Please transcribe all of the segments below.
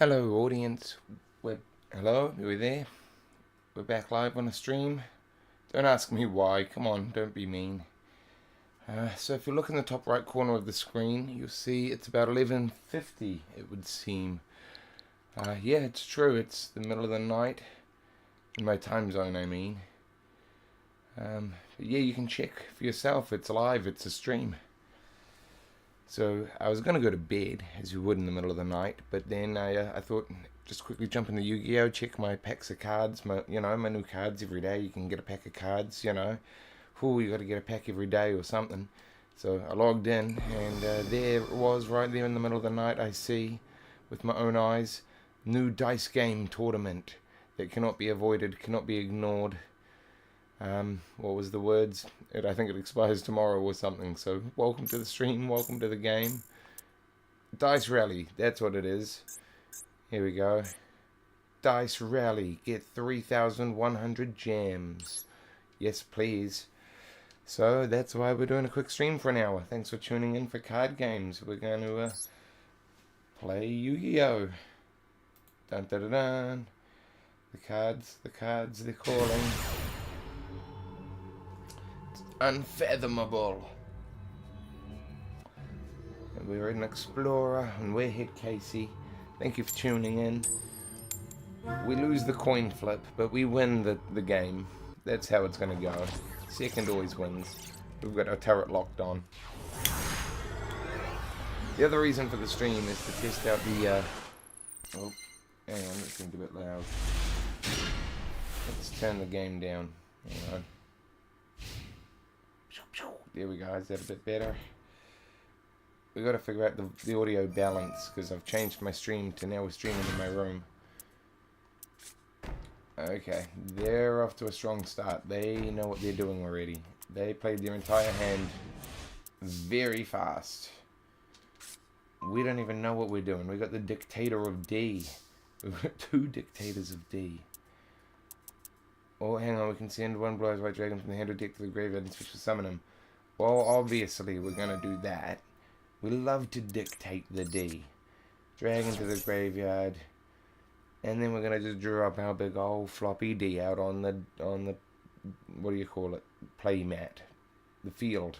Hello, audience. Hello, are we there? We're back live on the stream. Don't ask me why. Come on, don't be mean. So if you look in the top right corner of the screen, you'll see it's about 11:50. It would seem. Yeah, it's true. It's the middle of the night in my time zone. I mean. But yeah, you can check for yourself. It's live. It's a stream. So I was going to go to bed, as you would in the middle of the night, but then I thought just quickly jump into Yu-Gi-Oh, check my packs of cards, my new cards every day. You can get a pack of cards, you got to get a pack every day or something. So I logged in, and there it was, right there in the middle of the night. I see, with my own eyes, new dice game tournament that cannot be avoided, cannot be ignored. What was the words? I think it expires tomorrow or something. So welcome to the stream, welcome to the game. Dice Rally, that's what it is. Here we go. Dice Rally, get 3,100 gems. Yes, please. So that's why we're doing a quick stream for an hour. Thanks for tuning in for card games. We're going to play Yu-Gi-Oh. Dun dun dun dun. The cards, they're calling. Unfathomable. And we're an explorer, and we're HeadCasey. Thank you for tuning in. We lose the coin flip, but we win the game. That's how it's going to go. Second always wins. We've got our turret locked on. The other reason for the stream is to test out the... Oh, hang on, it's getting a bit loud. Let's turn the game down. Hang on. There we go, is that a bit better? We've got to figure out the audio balance, because I've changed my stream to now we're streaming in my room. Okay, they're off to a strong start. They know what they're doing already. They played their entire hand very fast. We don't even know what we're doing. We got the Dictator of D. We've got two Dictators of D. Oh, hang on, we can send one Blue Eyes White Dragon from the hand of deck to the graveyard and special summon him. Well, obviously, we're going to do that. We love to dictate the D. Dragon to the graveyard. And then we're going to just draw up our big old floppy D out on the, what do you call it? Play mat. The field.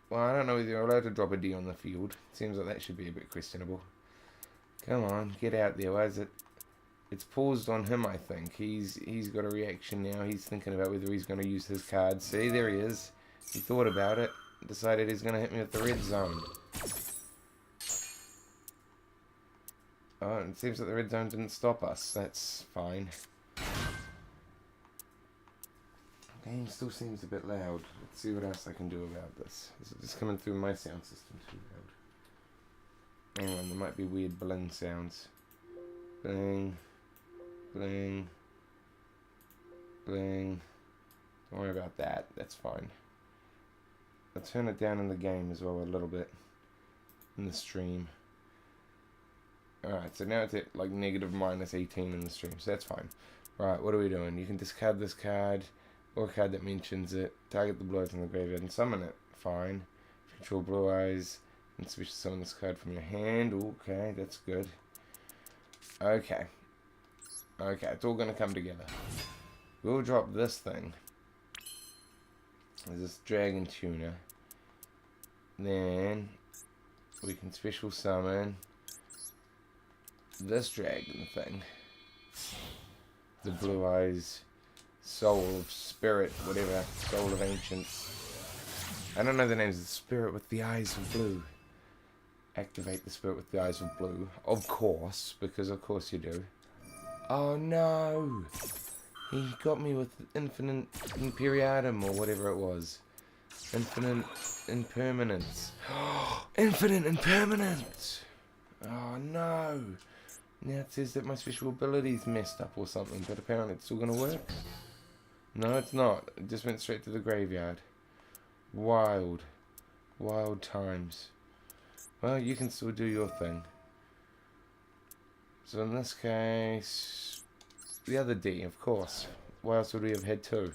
Well, I don't know if you're allowed to drop a D on the field. Seems like that should be a bit questionable. Come on, get out there. Why is it? It's paused on him, I think. He's got a reaction now. He's thinking about whether he's going to use his card. See, there he is. He thought about it. Decided he's going to hit me with the red zone. Oh, it seems that the red zone didn't stop us. That's fine. The game still seems a bit loud. Let's see what else I can do about this. Is it just coming through my sound system too loud? Hang on, there might be weird bling sounds. Bling. Bling. Bling. Don't worry about that. That's fine. I'll turn it down in the game as well a little bit. In the stream. Alright, so now it's at like negative minus 18 in the stream. So that's fine. Right, what are we doing? You can discard this card. Or a card that mentions it. Target the blue eyes in the graveyard and summon it. Fine. Control blue eyes. And special summon this card from your hand. Okay, that's good. Okay. Okay, it's all going to come together. We'll drop this thing. There's this dragon tuner. Then we can special summon this dragon thing. The blue eyes, soul of spirit, whatever, soul of ancients. I don't know the names of the spirit with the eyes of blue. Activate the spirit with the eyes of blue. Of course, because of course you do. Oh no! He got me with infinite imperiatum or whatever it was. Infinite impermanence. Infinite impermanence! Oh no! Now it says that my special ability's messed up or something, but apparently it's still gonna work. No, it's not. It just went straight to the graveyard. Wild. Wild times. Well, you can still do your thing. So in this case, the other D, of course. Why else would we have had two?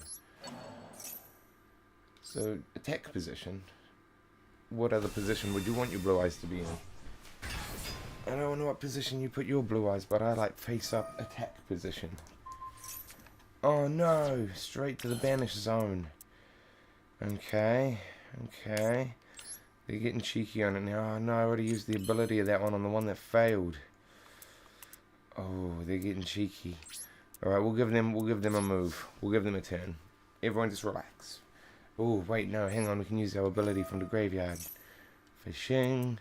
So, attack position. What other position would you want your blue eyes to be in? I don't know what position you put your blue eyes, but I like face-up attack position. Oh no! Straight to the banish zone. Okay. Okay. They're getting cheeky on it now. Oh no, I already used the ability of that one on the one that failed. Oh, they're getting cheeky. Alright, we'll give them a move. We'll give them a turn. Everyone just relax. Oh, wait, no, hang on. We can use our ability from the graveyard. Fishing.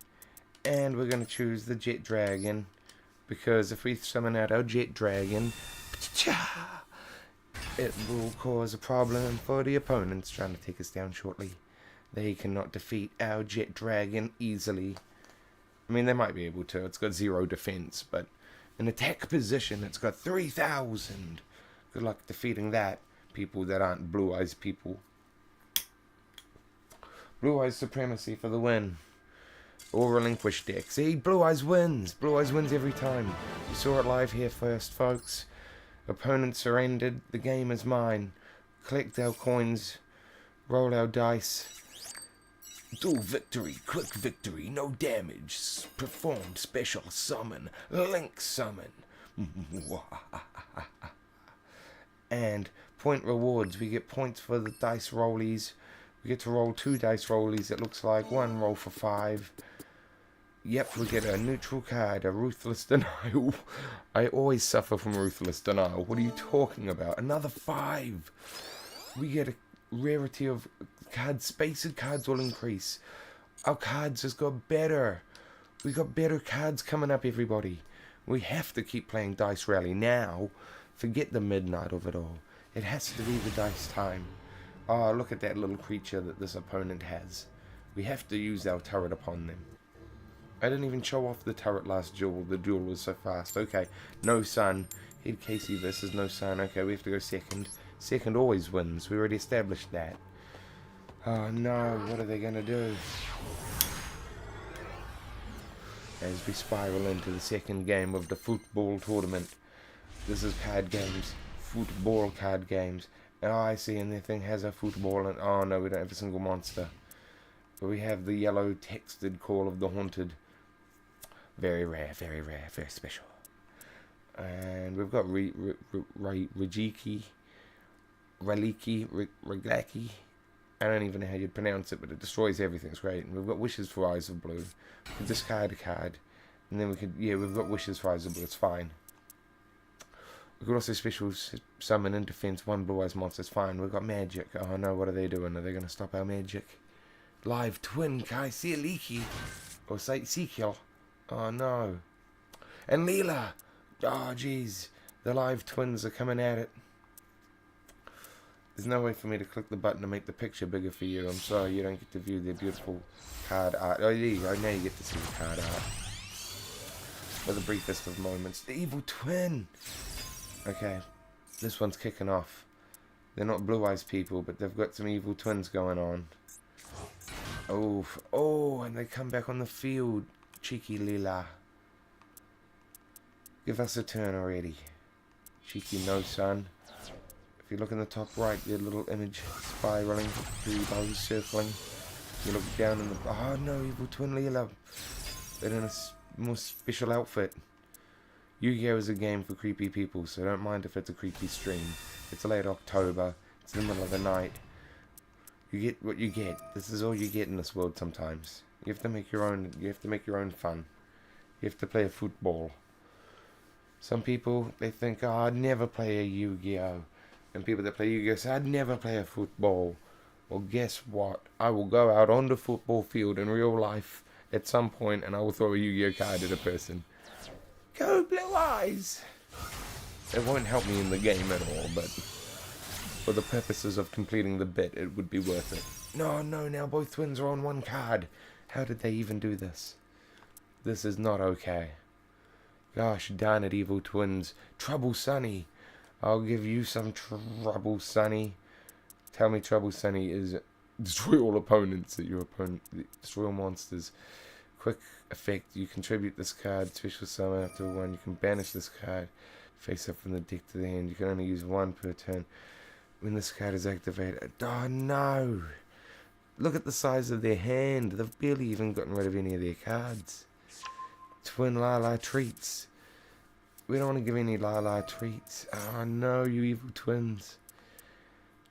And we're going to choose the Jet Dragon. Because if we summon out our Jet Dragon, it will cause a problem for the opponents trying to take us down shortly. They cannot defeat our Jet Dragon easily. I mean, they might be able to. It's got 0 defense, but in attack position, it's got 3,000. Good luck defeating that, people that aren't Blue Eyes people. Blue Eyes supremacy for the win. Or relinquish deck. See, Blue Eyes wins. Blue Eyes wins every time. You saw it live here first, folks. Opponent surrendered. The game is mine. Collect our coins. Roll our dice. Duel victory. Quick victory. No damage. Performed special summon. Link summon. And point rewards. We get points for the dice rollies. We get to roll 2 dice rollies, it looks like. 1 roll for 5. Yep, we get a neutral card, a Ruthless Denial. I always suffer from Ruthless Denial. What are you talking about? Another 5. We get a rarity of cards. Space of cards will increase. Our cards just got better. We got better cards coming up, everybody. We have to keep playing Dice Rally now. Forget the midnight of it all. It has to be the dice time. Oh, look at that little creature that this opponent has. We have to use our turret upon them. I didn't even show off the turret last duel. The duel was so fast. Okay, no sun. HeadCasey versus no sun. Okay, we have to go second. Second always wins. We already established that. Oh no, what are they going to do? As we spiral into the second game of the football tournament. This is card games. Football card games. Oh, I see, and the thing has a football, and oh no, we don't have a single monster. But we have the yellow texted Call of the Haunted. Very rare, very special. And we've got Reglaki. I don't even know how you pronounce it, but it destroys everything. It's great. And we've got Wishes for Eyes of Blue. We can discard a card. And then we could, yeah, we've got Wishes for Eyes of Blue. It's fine. We could also special summon in defense 1 Blue Eyes monster. It's fine. We've got magic. Oh no, what are they doing? Are they going to stop our magic? Live twin Kaisialiki. Or Sekiel. Oh no. And Leela. Oh jeez. The live twins are coming at it. There's no way for me to click the button to make the picture bigger for you. I'm sorry, you don't get to view their beautiful card art. Oh, there you go. Now you get to see the card art. For the briefest of moments. The evil twin. Okay, this one's kicking off. They're not Blue Eyes people, but they've got some evil twins going on. Oh, and they come back on the field. Cheeky Leela. Give us a turn already. Cheeky no sun. If you look in the top right, your little image spiraling, 3 bows circling. You look down in the... Oh no, evil twin Leela. They're in a more special outfit. Yu-Gi-Oh! Is a game for creepy people, so don't mind if it's a creepy stream. It's late October. It's the middle of the night. You get what you get. This is all you get in this world sometimes. You have to make your own. You have to make your own fun. You have to play a football. Some people, they think, oh, I'd never play a Yu-Gi-Oh! And people that play Yu-Gi-Oh! say, I'd never play a football. Well, guess what? I will go out on the football field in real life at some point, and I will throw a Yu-Gi-Oh! Card at a person. Go Blue Eyes! It won't help me in the game at all, but for the purposes of completing the bit, it would be worth it. No, now both twins are on 1 card. How did they even do this? This is not okay. Gosh darn it, evil twins. Trouble Sunny. I'll give you some trouble, Sunny. Tell me Trouble Sunny is destroy all opponents at your opponent. Destroy all monsters. Quick effect, you contribute this card, special summon after 1, you can banish this card, face up from the deck to the hand, you can only use 1 per turn. When this card is activated, oh no! Look at the size of their hand, they've barely even gotten rid of any of their cards. Twin Lala treats. We don't want to give any Lala treats. Oh no, you evil twins.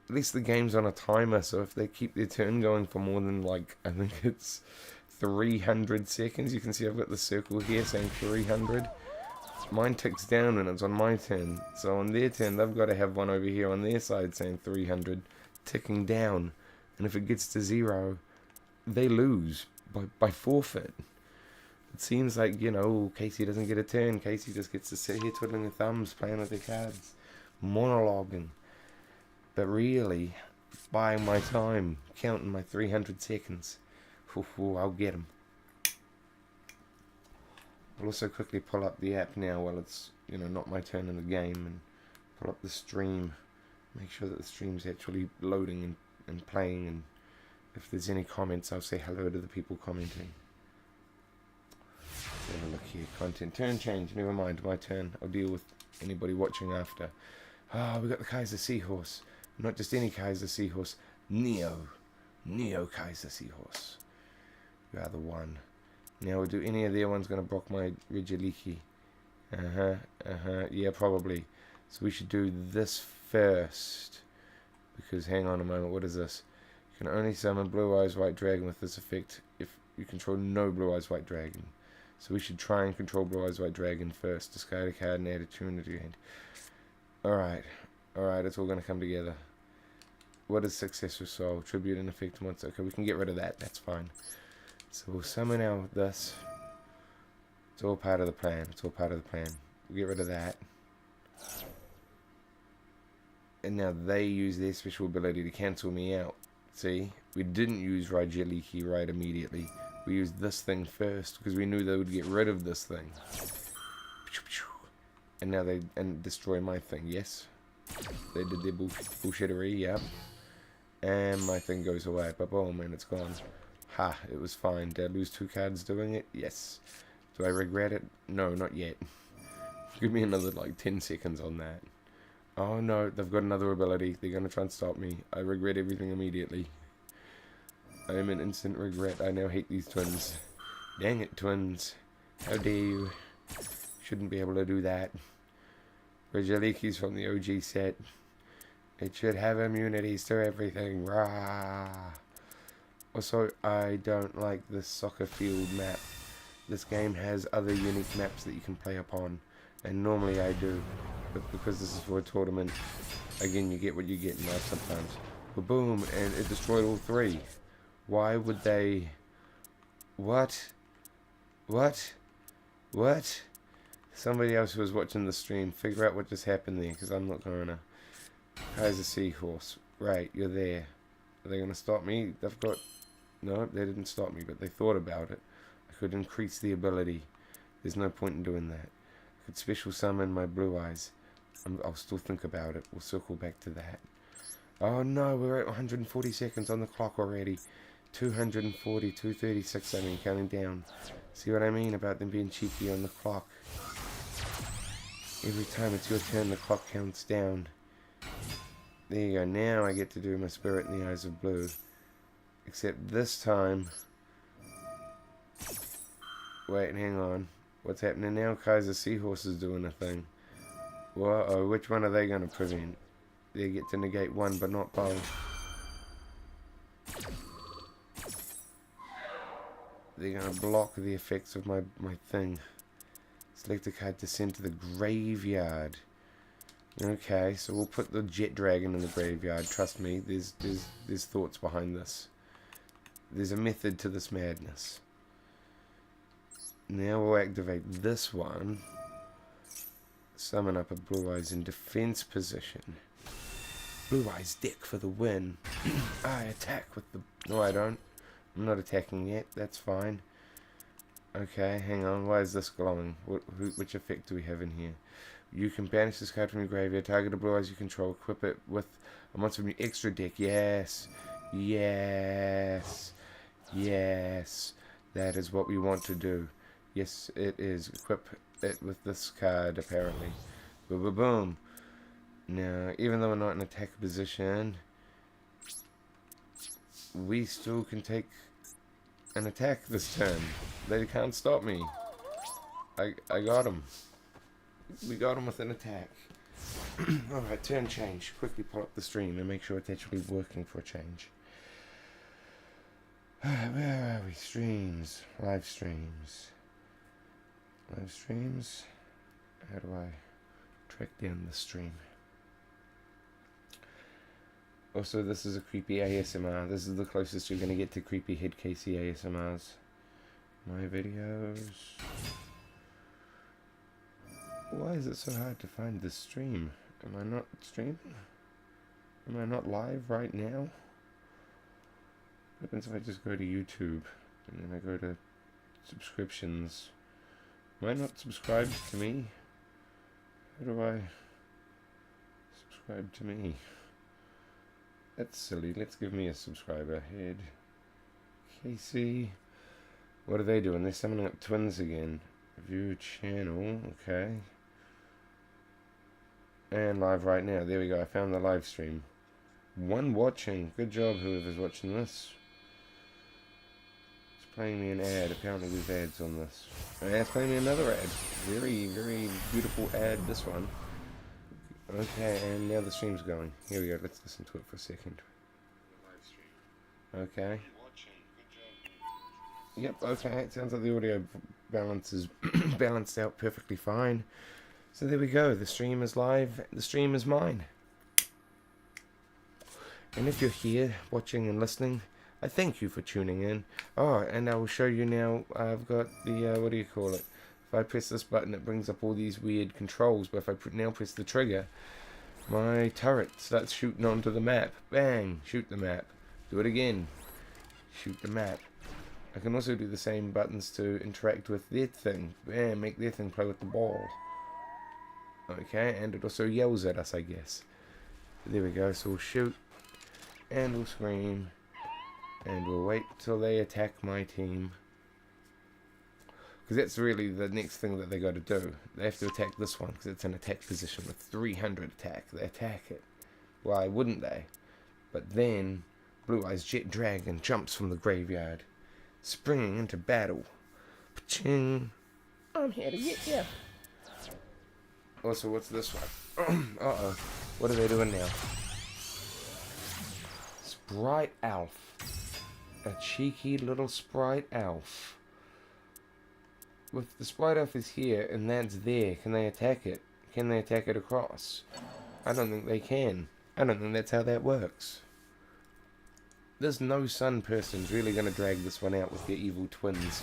At least the game's on a timer, so if they keep their turn going for more than, like, I think it's 300 seconds. You can see I've got the circle here saying 300. Mine ticks down when it's on my turn. So on their turn, they've got to have one over here on their side saying 300, ticking down. And if it gets to 0, they lose by forfeit. It seems like, you know, Casey doesn't get a turn. Casey just gets to sit here twiddling their thumbs, playing with their cards, monologuing. But really, buying my time, counting my 300 seconds. I'll get him. I'll also quickly pull up the app now while it's, you know, not my turn in the game, and pull up the stream. Make sure that the stream's actually loading and playing, and if there's any comments, I'll say hello to the people commenting. Let's have a look here. Content. Turn change. Never mind. My turn. I'll deal with anybody watching after. Ah, we got the Kaiser Seahorse. Not just any Kaiser Seahorse. Neo Kaiser Seahorse. You are the one. Now, do any of the other ones going to block my Regaliki? Yeah, probably. So we should do this first. Because, hang on a moment, what is this? You can only summon Blue Eyes White Dragon with this effect if you control no Blue Eyes White Dragon. So we should try and control Blue Eyes White Dragon first. Discard a card and add a tune to your hand. Alright, it's all going to come together. What is Successor Soul? Tribute and effect once. Okay, we can get rid of that. That's fine. So we'll summon out this. It's all part of the plan. We'll get rid of that. And now they use their special ability to cancel me out. See? We didn't use Rajeliki right immediately. We used this thing first because we knew they would get rid of this thing. And now they destroy my thing. Yes? They did their bullshittery. Yep. And my thing goes away. Ba-boom, and it's gone. Ha, it was fine. Did I lose 2 cards doing it? Yes. Do I regret it? No, not yet. Give me another, like, 10 seconds on that. Oh no, they've got another ability. They're going to try and stop me. I regret everything immediately. I am in instant regret. I now hate these twins. Dang it, twins. How dare you. Shouldn't be able to do that. Rajaliki's from the OG set. It should have immunities to everything. Rah! Also, I don't like this soccer field map. This game has other unique maps that you can play upon, and normally I do, but because this is for a tournament, again, you get what you get in life sometimes. But boom, and it destroyed all 3. Why would they... What? Somebody else who was watching the stream, figure out what just happened there, because I'm not going to. Kaiser Seahorse. Right, you're there. Are they going to stop me? They've got... No, they didn't stop me, but they thought about it. I could increase the ability. There's no point in doing that. I could special summon my Blue Eyes. I'll still think about it. We'll circle back to that. Oh no, we're at 140 seconds on the clock already. 240, 236, I mean, counting down. See what I mean about them being cheeky on the clock? Every time it's your turn, the clock counts down. There you go. Now I get to do my Spirit in the Eyes of Blue. Except this time... Wait, hang on. What's happening now? Kaiser Seahorse is doing a thing. Whoa, which one are they going to prevent? They get to negate one, but not both. They're going to block the effects of my thing. Select a card to send to the graveyard. Okay, so we'll put the Jet Dragon in the graveyard. Trust me, there's thoughts behind this. There's a method to this madness. Now we'll activate this one. Summon up a Blue Eyes in defense position. Blue Eyes deck for the win. I attack with the... No, I don't. I'm not attacking yet. That's fine. Okay, hang on. Why is this glowing? Which effect do we have in here? You can banish this card from your graveyard. Target a Blue Eyes you control. Equip it with a monster from your extra deck. Yes. Yes. Yes. That is what we want to do. Yes, it is. Equip it with this card, apparently. Boom, boom, boom. Now, even though we're not in attack position, we still can take an attack this turn. They can't stop me. I got him. We got him with an attack. Alright, turn change. Quickly pull up the stream and make sure it's actually working for a change. Where are we? Streams. Live streams. Live streams. How do I track down the stream? Also, this is a creepy ASMR. This is the closest you're going to get to creepy HeadCasey ASMRs. My videos. Why is it so hard to find this stream? Am I not streaming? Am I not live right now? What happens if I just go to YouTube and then I go to subscriptions? Am I not subscribed to me? How do I subscribe to me? That's silly. Let's give me a subscriber. HeadCasey. What are they doing? They're summoning up twins again. View channel. Okay. And live right now. There we go. I found the live stream. One watching. Good job, whoever's watching this. It's playing me an ad. Apparently there's ads on this. And it's playing me another ad. Very, very beautiful ad, this one. Okay, and now the stream's going. Here we go. Let's listen to it for a second. Okay. Yep, okay. It sounds like the audio balance is balanced out perfectly fine. So there we go. The stream is live. The stream is mine. And if you're here watching and listening, I thank you for tuning in. Oh, and I will show you now. I've got the, what do you call it? If I press this button, it brings up all these weird controls. But if I now press the trigger, my turret starts shooting onto the map. Bang! Shoot the map. Do it again. Shoot the map. I can also do the same buttons to interact with their thing. Bam! Make their thing play with the ball. Okay, and it also yells at us, I guess. There we go. So we'll shoot. And we'll scream. And we'll wait till they attack my team. Because that's really the next thing that they got to do. They have to attack this one because it's an attack position with 300 attack. They attack it. Why wouldn't they? But then, Blue Eyes Jet Dragon jumps from the graveyard, springing into battle. Paching! I'm here to get you. Also, what's this one? Uh-oh. What are they doing now? Sprite Elf. A cheeky little Sprite Elf. If the Sprite Elf is here and that's there, can they attack it? Can they attack it across? I don't think they can. I don't think that's how that works. This no sun person's really going to drag this one out with their evil twins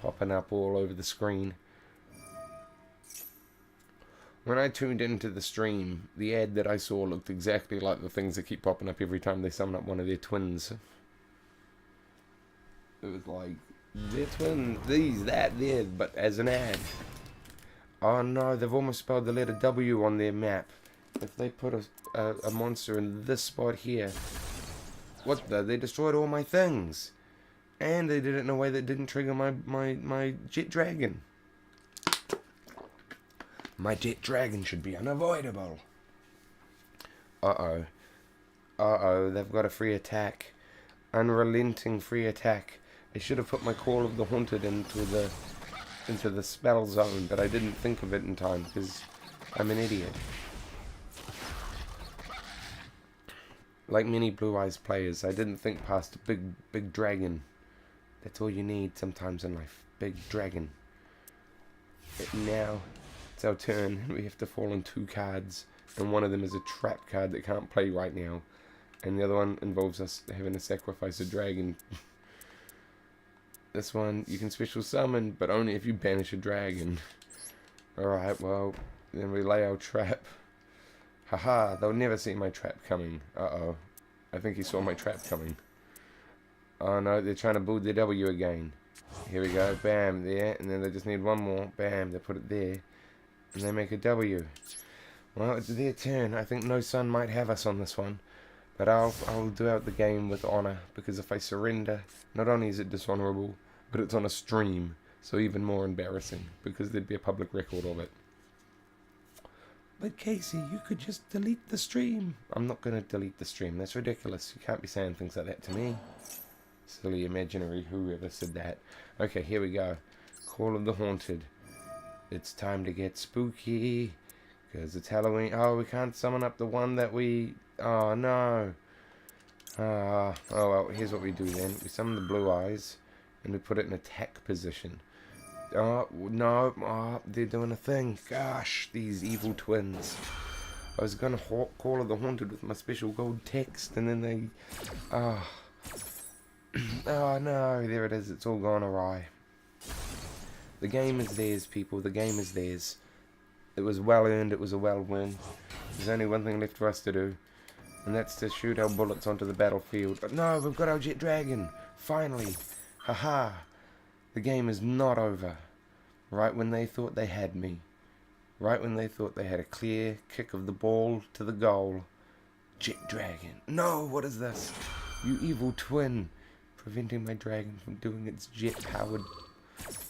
popping up all over the screen. When I tuned into the stream, the ad that I saw looked exactly like the things that keep popping up every time they summon up one of their twins. It was like, they're twins, these, that, there, but as an ad. Oh no, they've almost spelled the letter W on their map. If they put a monster in this spot here, what the? They destroyed all my things. And they did it in a way that didn't trigger my jet dragon. My jet dragon should be unavoidable. Uh-oh. Uh-oh, they've got a free attack. Unrelenting free attack. I should have put my Call of the Haunted into the spell zone, but I didn't think of it in time because I'm an idiot. Like many Blue Eyes players, I didn't think past big dragon. That's all you need sometimes in life. Big dragon. But now it's our turn. We have to fall on 2 cards, and one of them is a trap card that can't play right now, and the other one involves us having to sacrifice a dragon. This one, you can special summon, but only if you banish a dragon. Alright, well, then we lay our trap. Haha, they'll never see my trap coming. Uh-oh. I think he saw my trap coming. Oh no, they're trying to build their W again. Here we go, bam, there, and then they just need one more. Bam, they put it there. And they make a W. Well, it's their turn. I think No Sun might have us on this one. But I'll do out the game with honor, because if I surrender, not only is it dishonorable, but it's on a stream, so even more embarrassing, because there'd be a public record of it. But Casey, you could just delete the stream. I'm not going to delete the stream. That's ridiculous. You can't be saying things like that to me. Silly imaginary whoever said that. Okay, here we go. Call of the Haunted. It's time to get spooky. Because it's Halloween. Oh, we can't summon up the one that we... Oh, no. Oh, well, here's what we do then. We summon the blue eyes, and we put it in attack position. Oh, no. Oh, they're doing a thing. Gosh, these evil twins. I was going to call her the Haunted with my special gold text, and then they... Oh. Oh, no. There it is. It's all gone awry. The game is theirs, people. The game is theirs. It was well earned. It was a well win. There's only one thing left for us to do, and that's to shoot our bullets onto the battlefield. But no, we've got our jet dragon. Finally. Haha. The game is not over. Right when they thought they had me. Right when they thought they had a clear kick of the ball to the goal. Jet dragon. No, what is this? You evil twin. Preventing my dragon from doing its jet-powered,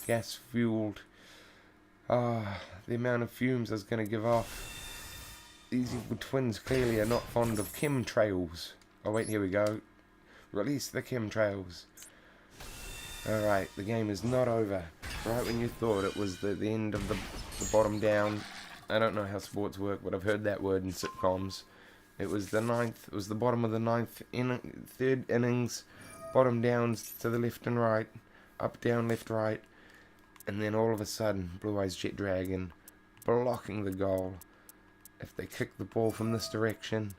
gas-fueled... Ah, the amount of fumes I was going to give off. These evil twins clearly are not fond of chemtrails. Oh wait, here we go. Release the chemtrails. Alright, the game is not over. Right when you thought it was the end of the bottom down. I don't know how sports work, but I've heard that word in sitcoms. It was the ninth, it was the bottom of the third innings. Bottom downs to the left and right. Up, down, left, right. And then all of a sudden, Blue Eyes Jet Dragon blocking the goal. If they kick the ball from this direction,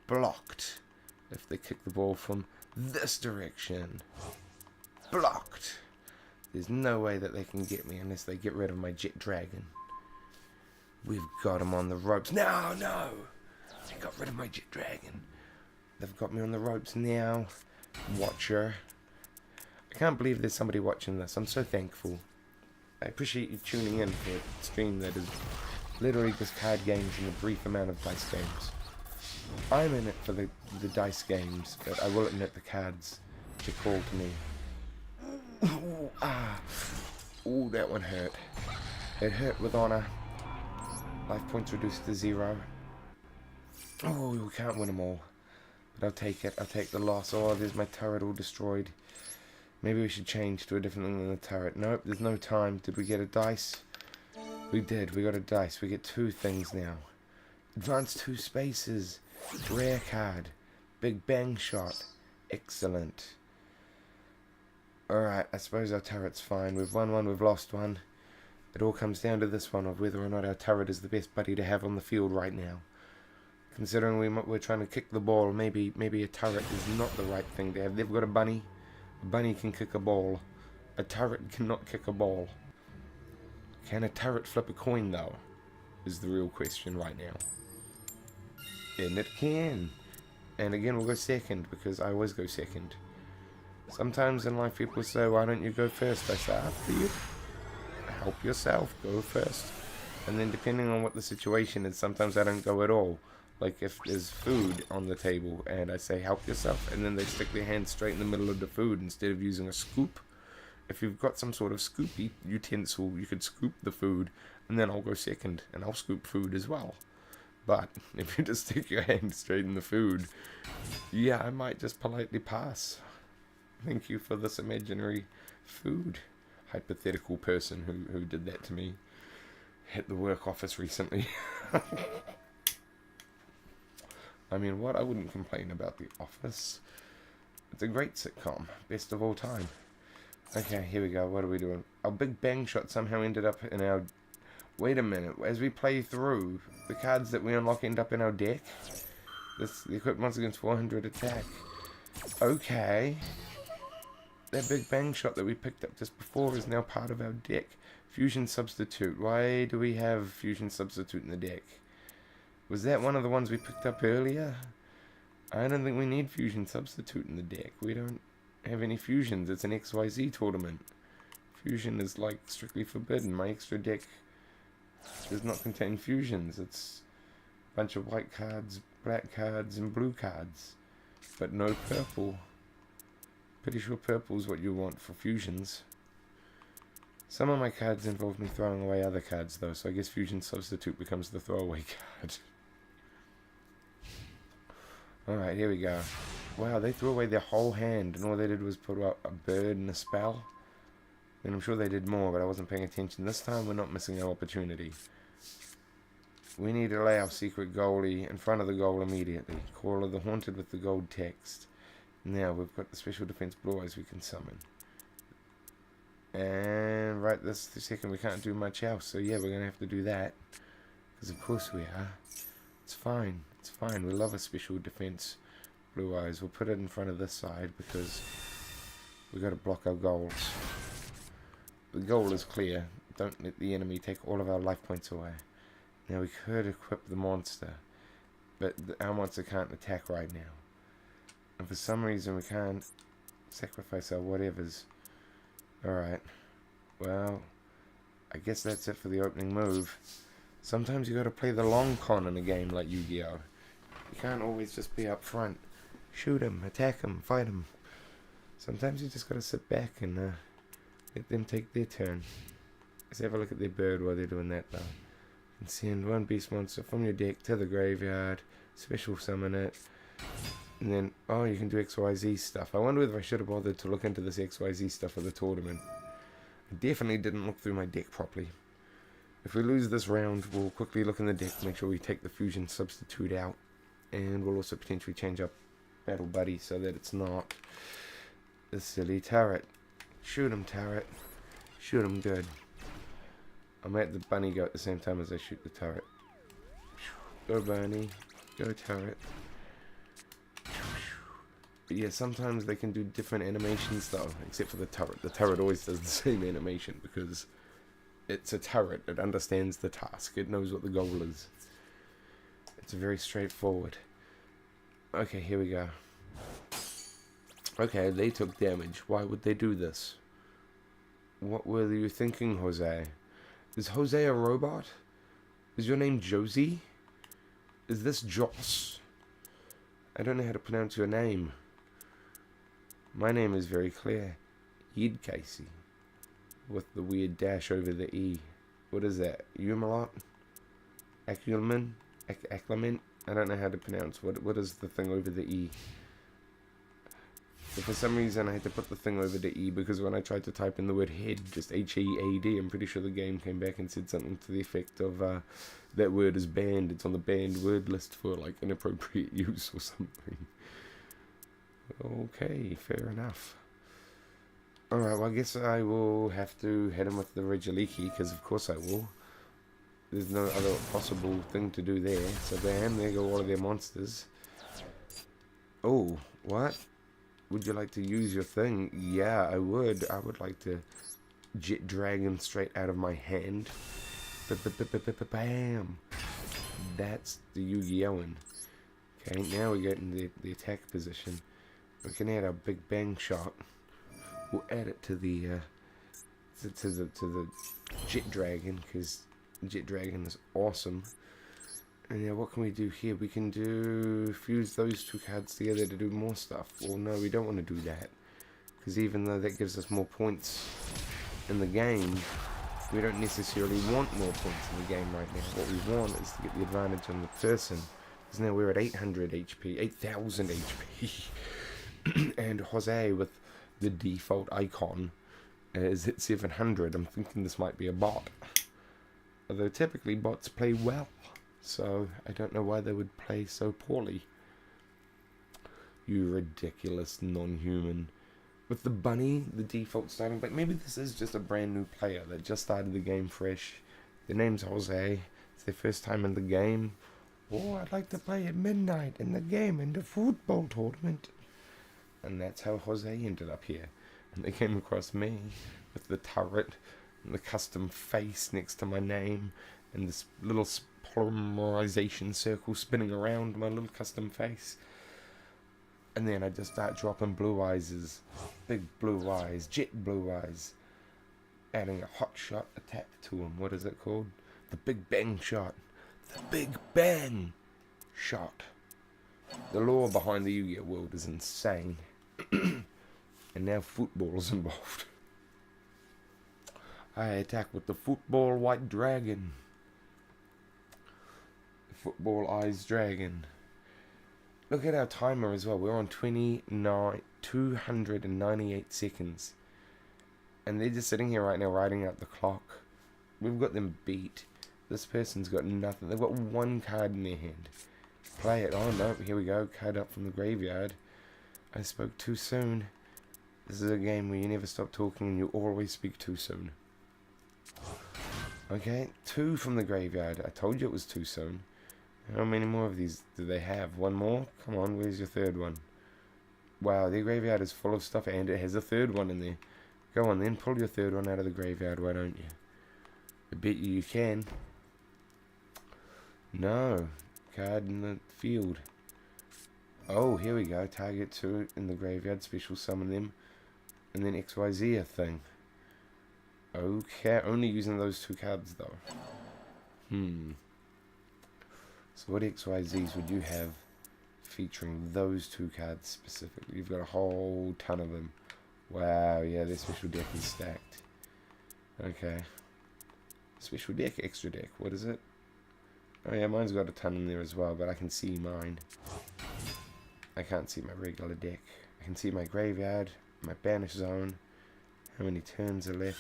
blocked. If they kick the ball from this direction, blocked. There's no way that they can get me unless they get rid of my Jet Dragon. We've got him on the ropes. No, no! They got rid of my Jet Dragon. They've got me on the ropes now. Watcher. I can't believe there's somebody watching this. I'm so thankful. I appreciate you tuning in for a stream that is literally just card games and a brief amount of dice games. I'm in it for the dice games, but I will admit the cards to call to me. Ooh, ah. Ooh, that one hurt. It hurt with honor. Life points reduced to 0. Oh, we can't win them all. But I'll take it. I'll take the loss. Oh, there's my turret all destroyed. Maybe we should change to a different thing than the turret. Nope, there's no time. Did we get a dice? We did. We got a dice. We get 2 things now. Advanced 2 spaces. Rare card. Big bang shot. Excellent. Alright, I suppose our turret's fine. We've won one, we've lost one. It all comes down to this one of whether or not our turret is the best buddy to have on the field right now. Considering we're trying to kick the ball, maybe a turret is not the right thing to have. They've got a bunny. A bunny can kick a ball. A turret cannot kick a ball. Can a turret flip a coin, though? Is the real question right now. And it can. And again, we'll go second, because I always go second. Sometimes in life people say, why don't you go first? I say, after you. Help yourself, go first. And then depending on what the situation is, sometimes I don't go at all. Like if there's food on the table and I say help yourself, and then they stick their hand straight in the middle of the food instead of using a scoop. If you've got some sort of scoopy utensil, you could scoop the food, and then I'll go second and I'll scoop food as well. But if you just stick your hand straight in the food, yeah, I might just politely pass. Thank you for this imaginary food. Hypothetical person who did that to me at the work office recently. I mean, what? I wouldn't complain about The Office. It's a great sitcom. Best of all time. Okay, here we go. What are we doing? Our big bang shot somehow ended up in our... Wait a minute. As we play through, the cards that we unlock end up in our deck. The equipped once against 400 attack. Okay. That big bang shot that we picked up just before is now part of our deck. Fusion substitute. Why do we have fusion substitute in the deck? Was that one of the ones we picked up earlier? I don't think we need fusion substitute in the deck. We don't have any fusions. It's an XYZ tournament. Fusion is like strictly forbidden. My extra deck does not contain fusions. It's a bunch of white cards, black cards, and blue cards. But no purple. Pretty sure purple is what you want for fusions. Some of my cards involve me throwing away other cards though, so I guess fusion substitute becomes the throwaway card. Alright, here we go. Wow, they threw away their whole hand and all they did was put up a bird and a spell. And I'm sure they did more, but I wasn't paying attention. This time we're not missing our opportunity. We need to lay our secret goalie in front of the goal immediately. Caller the Haunted with the gold text. Now we've got the special defense Blue Eyes we can summon. And right this second we can't do much else. So yeah, we're going to have to do that. Because of course we are. It's fine. It's fine. We love a special defense Blue Eyes. We'll put it in front of this side because we've got to block our goals. The goal is clear. Don't let the enemy take all of our life points away. Now we could equip the monster, but our monster can't attack right now. And for some reason we can't sacrifice our whatevers. Alright. Well, I guess that's it for the opening move. Sometimes you gotta play the long con in a game like Yu-Gi-Oh! You can't always just be up front. Shoot him, attack him, fight him. Sometimes you just gotta sit back and let them take their turn. Let's have a look at their bird while they're doing that though. And send one beast monster from your deck to the graveyard. Special summon it. And then, oh, you can do XYZ stuff. I wonder whether I should have bothered to look into this XYZ stuff for the tournament. I definitely didn't look through my deck properly. If we lose this round, we'll quickly look in the deck to make sure we take the fusion substitute out. And we'll also potentially change up Battle Buddy so that it's not the silly turret. Shoot him, turret. Shoot him good. I made the bunny go at the same time as I shoot the turret. Go bunny. Go turret. But yeah, sometimes they can do different animations though, except for the turret. The turret always does the same animation because it's a turret. It understands the task. It knows what the goal is. It's very straightforward. Okay, here we go. Okay, they took damage. Why would they do this? What were you thinking, Jose? Is Jose a robot? Is your name Josie? Is this Joss? I don't know how to pronounce your name. My name is very clear. HeadCasey. With the weird dash over the E. What is that? Umalot? Acumen? Acclement? I don't know how to pronounce. What is the thing over the E? But for some reason I had to put the thing over the E because when I tried to type in the word head, just H-E-A-D, I'm pretty sure the game came back and said something to the effect of that word is banned. It's on the banned word list for like inappropriate use or something. Okay, fair enough. Alright, well I guess I will have to hit him with the Regaliki because of course I will. There's no other possible thing to do there. So bam, there go all of their monsters. Oh, what? Would you like to use your thing? Yeah, I would. I would like to jet dragon straight out of my hand. Bam! That's the Yu-Gi-Oh-in. Okay, now we get in the attack position. We can add our Big Bang shot. We'll add it to the to the jet dragon because jet dragon is awesome. And yeah, what can we do here? We can fuse those two cards together to do more stuff. Well, no, we don't want to do that. Because even though that gives us more points in the game, we don't necessarily want more points in the game right now. What we want is to get the advantage on the person. Because now we're at 800 HP, 8000 HP. And Jose, with the default icon, is at 700. I'm thinking this might be a bot. Although typically bots play well. So, I don't know why they would play so poorly. You ridiculous non-human. With the bunny, the default starting, but maybe this is just a brand new player that just started the game fresh. Their name's Jose. It's their first time in the game. Oh, I'd like to play at midnight in the game in the football tournament. And that's how Jose ended up here. And they came across me with the turret and the custom face next to my name and this little polymerization circle spinning around my little custom face. And then I just start dropping blue eyes, big blue eyes, jet blue eyes, adding a hot shot attack to them. What is it called? The Big Bang shot. The Big Bang shot. The lore behind the Yu-Gi-Oh world is insane. And now football is involved. I attack with the football white dragon. Football eyes dragon. Look at our timer as well. We're on 298 seconds. And they're just sitting here right now writing out the clock. We've got them beat. This person's got nothing. They've got one card in their hand. Play it. Oh no, here we go. Card up from the graveyard. I spoke too soon. This is a game where you never stop talking and you always speak too soon. Okay, 2 from the graveyard. I told you it was too soon. How many more of these do they have? One more? Come on, where's your third one? Wow, their graveyard is full of stuff and it has a third one in there. Go on then, pull your third one out of the graveyard, why don't you? I bet you can. No. Card in the field. Oh, here we go. Target 2 in the graveyard, special summon them. And then XYZ a thing. Okay, only using those 2 cards though. So what XYZs would you have featuring those 2 cards specifically? You've got a whole ton of them. Wow, yeah, their special deck is stacked. Okay. Special deck, extra deck, what is it? Oh yeah, mine's got a ton in there as well, but I can see mine. I can't see my regular deck. I can see my graveyard, my banish zone, how many turns are left.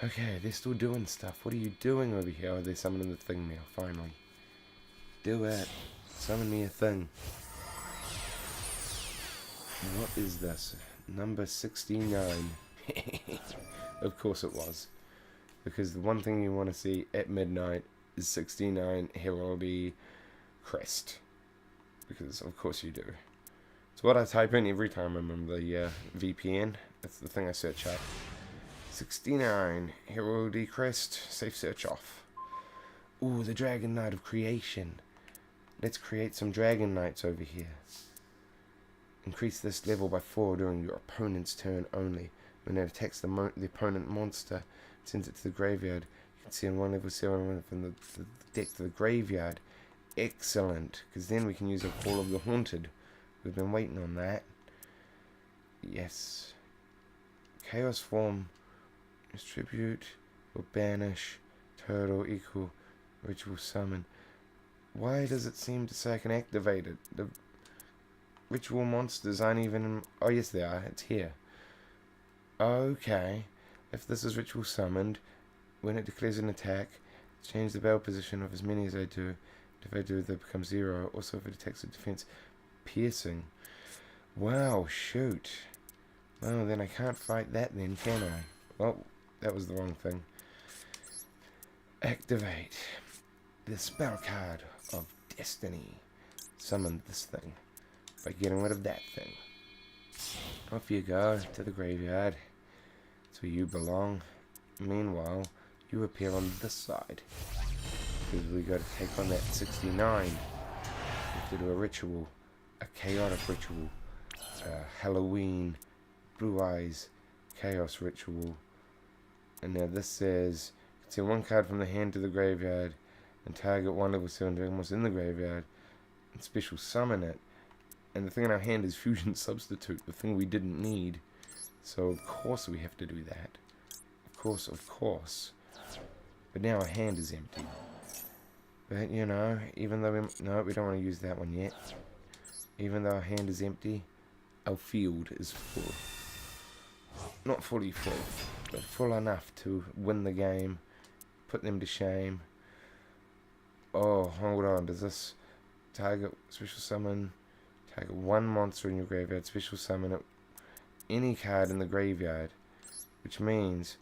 Okay, they're still doing stuff. What are you doing over here? Oh, they're summoning the thing now, finally. Do it. Summon me a thing. What is this? Number 69. Of course it was. Because the one thing you want to see at midnight is 69 Heraldry Crest. Because of course you do. It's what I type in every time I'm on the VPN. That's the thing I search at. 69 Heraldry Crest. Safe search off. Ooh, the Dragon Knight of Creation. Let's create some Dragon Knights over here. Increase this level by 4 during your opponent's turn only. When it attacks the opponent monster, it sends it to the graveyard. You can see in 1 level 7 from the deck to the graveyard. Excellent, because then we can use a Call of the Haunted. We've been waiting on that. Yes. Chaos form. Distribute or banish. Turtle equal ritual summon. Why does it seem to say I can activate it? The ritual monsters aren't even... Oh, yes, they are. It's here. Okay. If this is ritual summoned, when it declares an attack, change the battle position of as many as I do. If I do, they become 0. Also, if it attacks a defense, piercing. Wow, shoot. Well, then I can't fight that then, can I? Well, that was the wrong thing. Activate the spell card of destiny. Summon this thing by getting rid of that thing. Off you go to the graveyard. It's where you belong. Meanwhile, you appear on this side. Because we got to take on that 69. We have to do a ritual. A chaotic ritual. Halloween. Blue Eyes. Chaos ritual. And now this says, you can send 1 card from the hand to the graveyard and target 1 level 7 dragon monster in the graveyard and special summon it. And the thing in our hand is Fusion Substitute, the thing we didn't need. So of course we have to do that. Of course. But now our hand is empty. But you know, even though we don't want to use that one yet. Even though our hand is empty, our field is full. Not fully full, but full enough to win the game, put them to shame. Oh, hold on, does this target special summon? Target 1 monster in your graveyard, special summon it. Any card in the graveyard, which means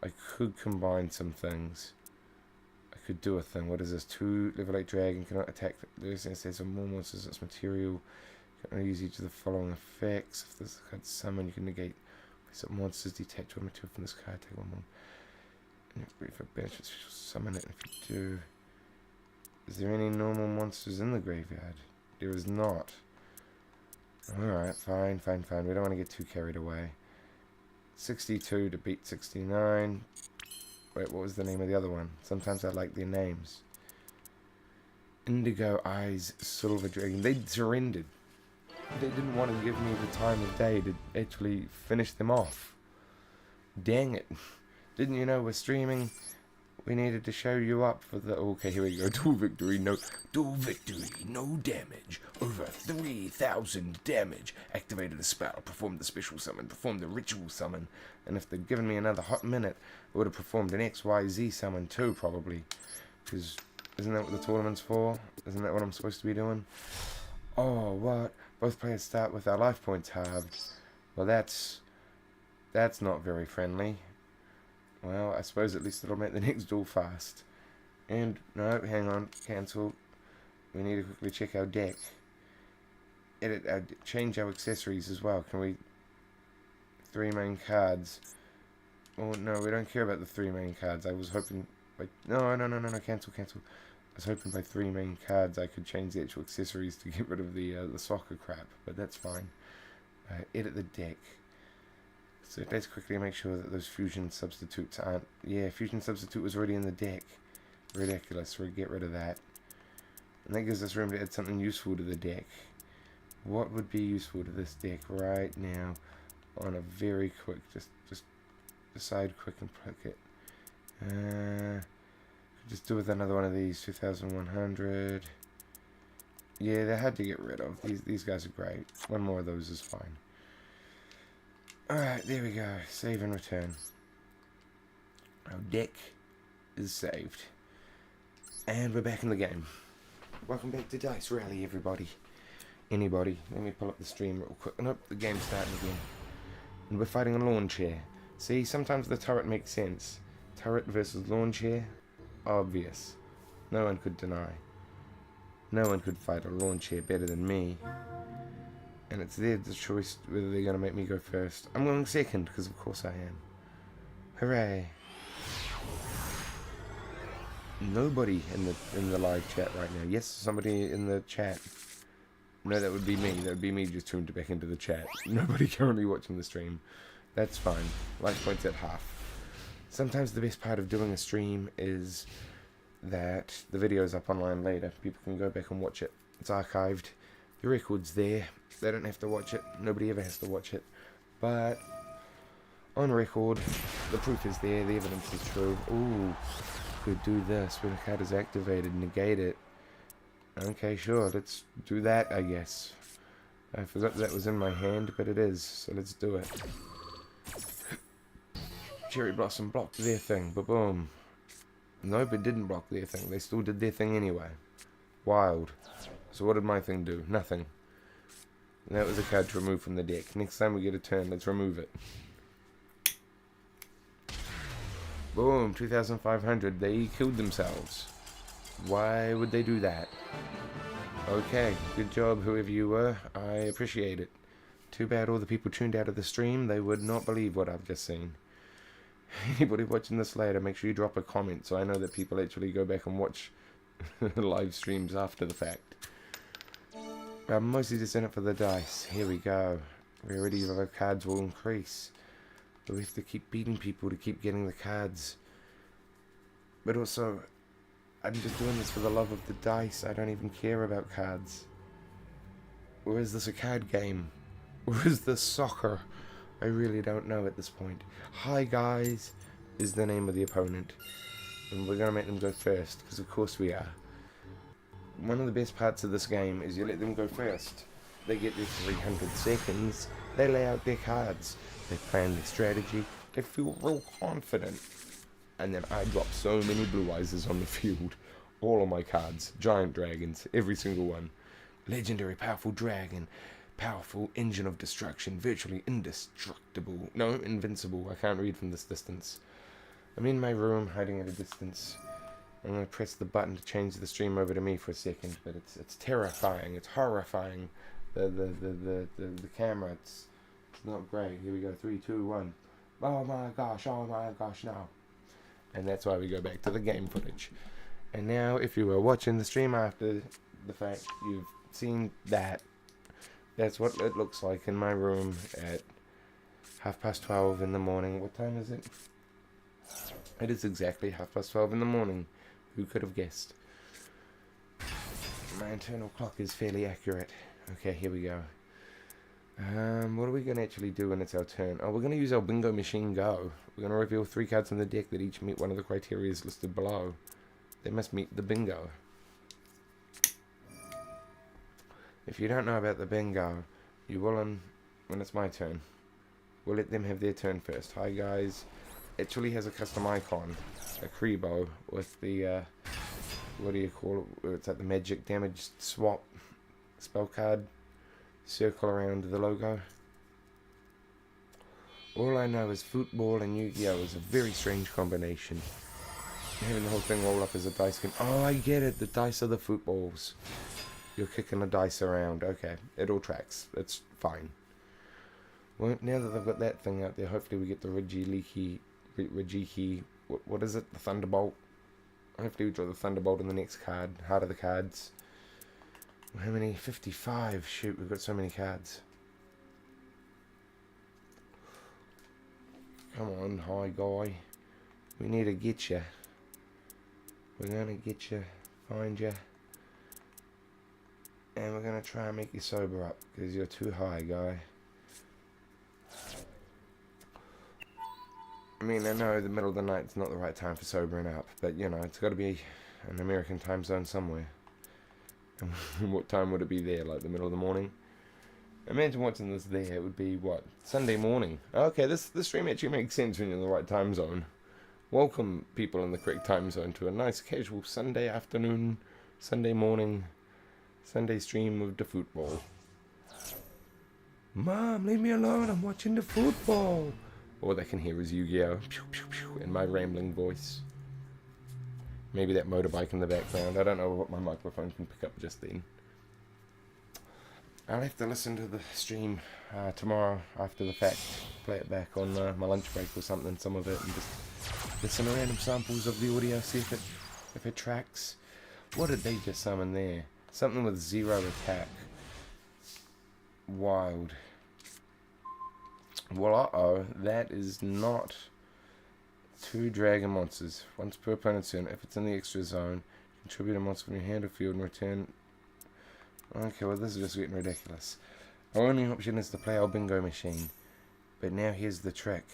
I could combine some things. I could do a thing. What is this? 2 level 8 dragon cannot attack this instead of more monsters. That's material. You can only use each of the following effects. If this card summon, you can negate some monsters detach one material from this card. Take 1 more. And if a bench, special summon it. If you do, is there any normal monsters in the graveyard? There is not. Alright, fine. We don't want to get too carried away. 62 to beat 69. Wait, what was the name of the other one? Sometimes I like their names. Indigo Eyes Silver Dragon. They surrendered. They didn't want to give me the time of day to actually finish them off. Dang it. Didn't you know we're streaming We needed to show you up for the... Okay, here we go. Duel victory, no damage. Over 3,000 damage. Activated a spell. Performed the special summon. Performed the ritual summon. And if they'd given me another hot minute, I would have performed an XYZ summon too, probably. Because isn't that what the tournament's for? Isn't that what I'm supposed to be doing? Oh, what? Both players start with our life points halved. Well, that's not very friendly. Well, I suppose at least it'll make the next duel fast. And, no, hang on, cancel. We need to quickly check our deck. Change our accessories as well. Can we... 3 main cards. Oh, no, we don't care about the 3 main cards. I was hoping... No, cancel. I was hoping by 3 main cards I could change the actual accessories to get rid of the soccer crap. But that's fine. Edit the deck. So let's quickly make sure that those fusion substitutes aren't... Yeah, fusion substitute was already in the deck. Ridiculous. We'll get rid of that. And that gives us room to add something useful to the deck. What would be useful to this deck right now? On a very quick... Just decide quick and pick it. Just do with another one of these. 2,100. Yeah, they had to get rid of. These guys are great. One more of those is fine. Alright, there we go. Save and return. Our deck is saved. And we're back in the game. Welcome back to Dice Rally, everybody. Anybody. Let me pull up the stream real quick. Nope, the game's starting again. And we're fighting a lawn chair. See, sometimes the turret makes sense. Turret versus lawn chair? Obvious. No one could deny. No one could fight a lawn chair better than me. And it's their choice whether they're going to make me go first. I'm going second, because of course I am. Hooray. Nobody in the live chat right now. Yes, somebody in the chat. No, that would be me. That would be me just tuned back into the chat. Nobody currently watching the stream. That's fine. Life points at half. Sometimes the best part of doing a stream is that the video's up online later. People can go back and watch it. It's archived. The record's there. They don't have to watch it. Nobody ever has to watch it. But on record, the proof is there. The evidence is true. Ooh, could do this when a card is activated. Negate it. Okay, sure. Let's do that, I guess. I forgot that was in my hand, but it is. So let's do it. Cherry Blossom blocked their thing. Ba-boom. Nope, it didn't block their thing. They still did their thing anyway. Wild. So what did my thing do? Nothing. And that was a card to remove from the deck. Next time we get a turn, let's remove it. Boom, 2,500. They killed themselves. Why would they do that? Okay, good job, whoever you were. I appreciate it. Too bad all the people tuned out of the stream. They would not believe what I've just seen. Anybody watching this later, make sure you drop a comment so I know that people actually go back and watch live streams after the fact. I'm mostly just in it for the dice. Here we go. Rarity of our cards will increase. But we have to keep beating people to keep getting the cards. But also, I'm just doing this for the love of the dice. I don't even care about cards. Or is this a card game? Or is this soccer? I really don't know at this point. Hi guys is the name of the opponent. And we're going to make them go first, because of course we are. One of the best parts of this game is you let them go first. They get their 300 seconds, they lay out their cards, they plan their strategy, they feel real confident. And then I drop so many blue eyes on the field. All of my cards, giant dragons, every single one. Legendary powerful dragon, powerful engine of destruction, virtually indestructible. No, invincible. I can't read from this distance. I'm in my room, hiding at a distance. I'm going to press the button to change the stream over to me for a second, but it's terrifying. It's horrifying. The camera, it's not great. Here we go. 3, 2, 1. Oh my gosh, no. And that's why we go back to the game footage. And now, if you were watching the stream after the fact, you've seen that. That's what it looks like in my room at 12:30 in the morning. What time is it? It is exactly 12:30 in the morning. Who could have guessed? My internal clock is fairly accurate. Okay, here we go. What are we going to actually do when it's our turn? Oh, we're going to use our bingo machine go. We're going to reveal 3 cards in the deck that each meet one of the criteria listed below. They must meet the bingo. If you don't know about the bingo, you will when it's my turn. We'll let them have their turn first. Hi guys. Actually has a custom icon. A Kribo with the, what do you call it? It's like the magic damage swap spell card. Circle around the logo. All I know is football and Yu-Gi-Oh! Is a very strange combination. Having the whole thing roll up as a dice game. Oh, I get it. The dice are the footballs. You're kicking the dice around. Okay, it all tracks. It's fine. Well, now that they've got that thing out there, hopefully we get the Regiki. What is it? The Thunderbolt. Hopefully we draw the Thunderbolt in the next card. Heart of the cards. How many? 55. Shoot, we've got so many cards. Come on, hi guy. We need to get you. We're gonna get you, find you, and we're gonna try and make you sober up because you're too high, guy. I mean, I know the middle of the night's not the right time for sobering up, but you know, it's got to be an American time zone somewhere. What time would it be there? Like the middle of the morning? Imagine watching this there. It would be, what, Sunday morning. Okay, this stream actually makes sense when you're in the right time zone. Welcome, people in the correct time zone, to a nice casual Sunday afternoon, Sunday morning, Sunday stream of the football. Mom, leave me alone. I'm watching the football. All they can hear is Yu-Gi-Oh! Pew, pew, pew, in my rambling voice. Maybe that motorbike in the background. I don't know what my microphone can pick up just then. I'll have to listen to the stream tomorrow after the fact. Play it back on my lunch break or something, some of it, and just listen to random samples of the audio, see if it tracks. What did they just summon there? Something with 0 attack. Wild. Well, uh-oh, that is not 2 dragon monsters. Once per opponent's turn. If it's in the extra zone, contribute a monster from your hand or field and return. Okay, well this is just getting ridiculous. Our only option is to play our bingo machine. But now here's the trick.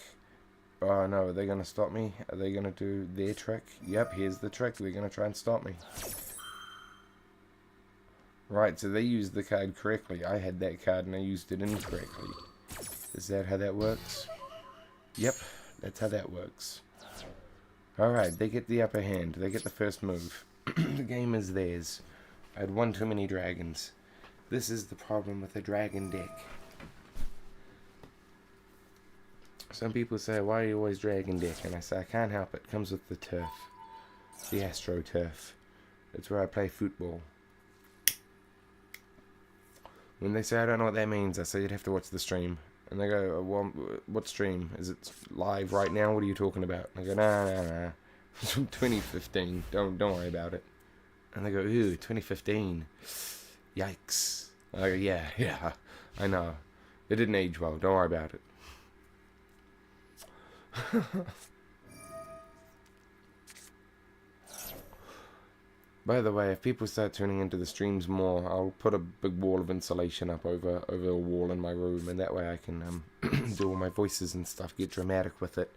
Oh no, are they going to stop me? Are they going to do their trick? Yep, here's the trick. They're going to try and stop me. Right, so they used the card correctly. I had that card and I used it incorrectly. Is that how that works? Yep, that's how that works. Alright, they get the upper hand. They get the first move. The game is theirs. I had one too many dragons. This is the problem with a dragon deck. Some people say, why are you always dragon deck? And I say, I can't help it. It comes with the turf. The Astro turf. It's where I play football. When they say I don't know what that means, I say you'd have to watch the stream. And they go, well, what stream? Is it live right now? What are you talking about? And I go, nah. It's from 2015. Don't worry about it. And they go, ooh, 2015. Yikes. I go, yeah, I know. It didn't age well. Don't worry about it. By the way, if people start tuning into the streams more, I'll put a big wall of insulation up over a wall in my room, and that way I can do all my voices and stuff, get dramatic with it,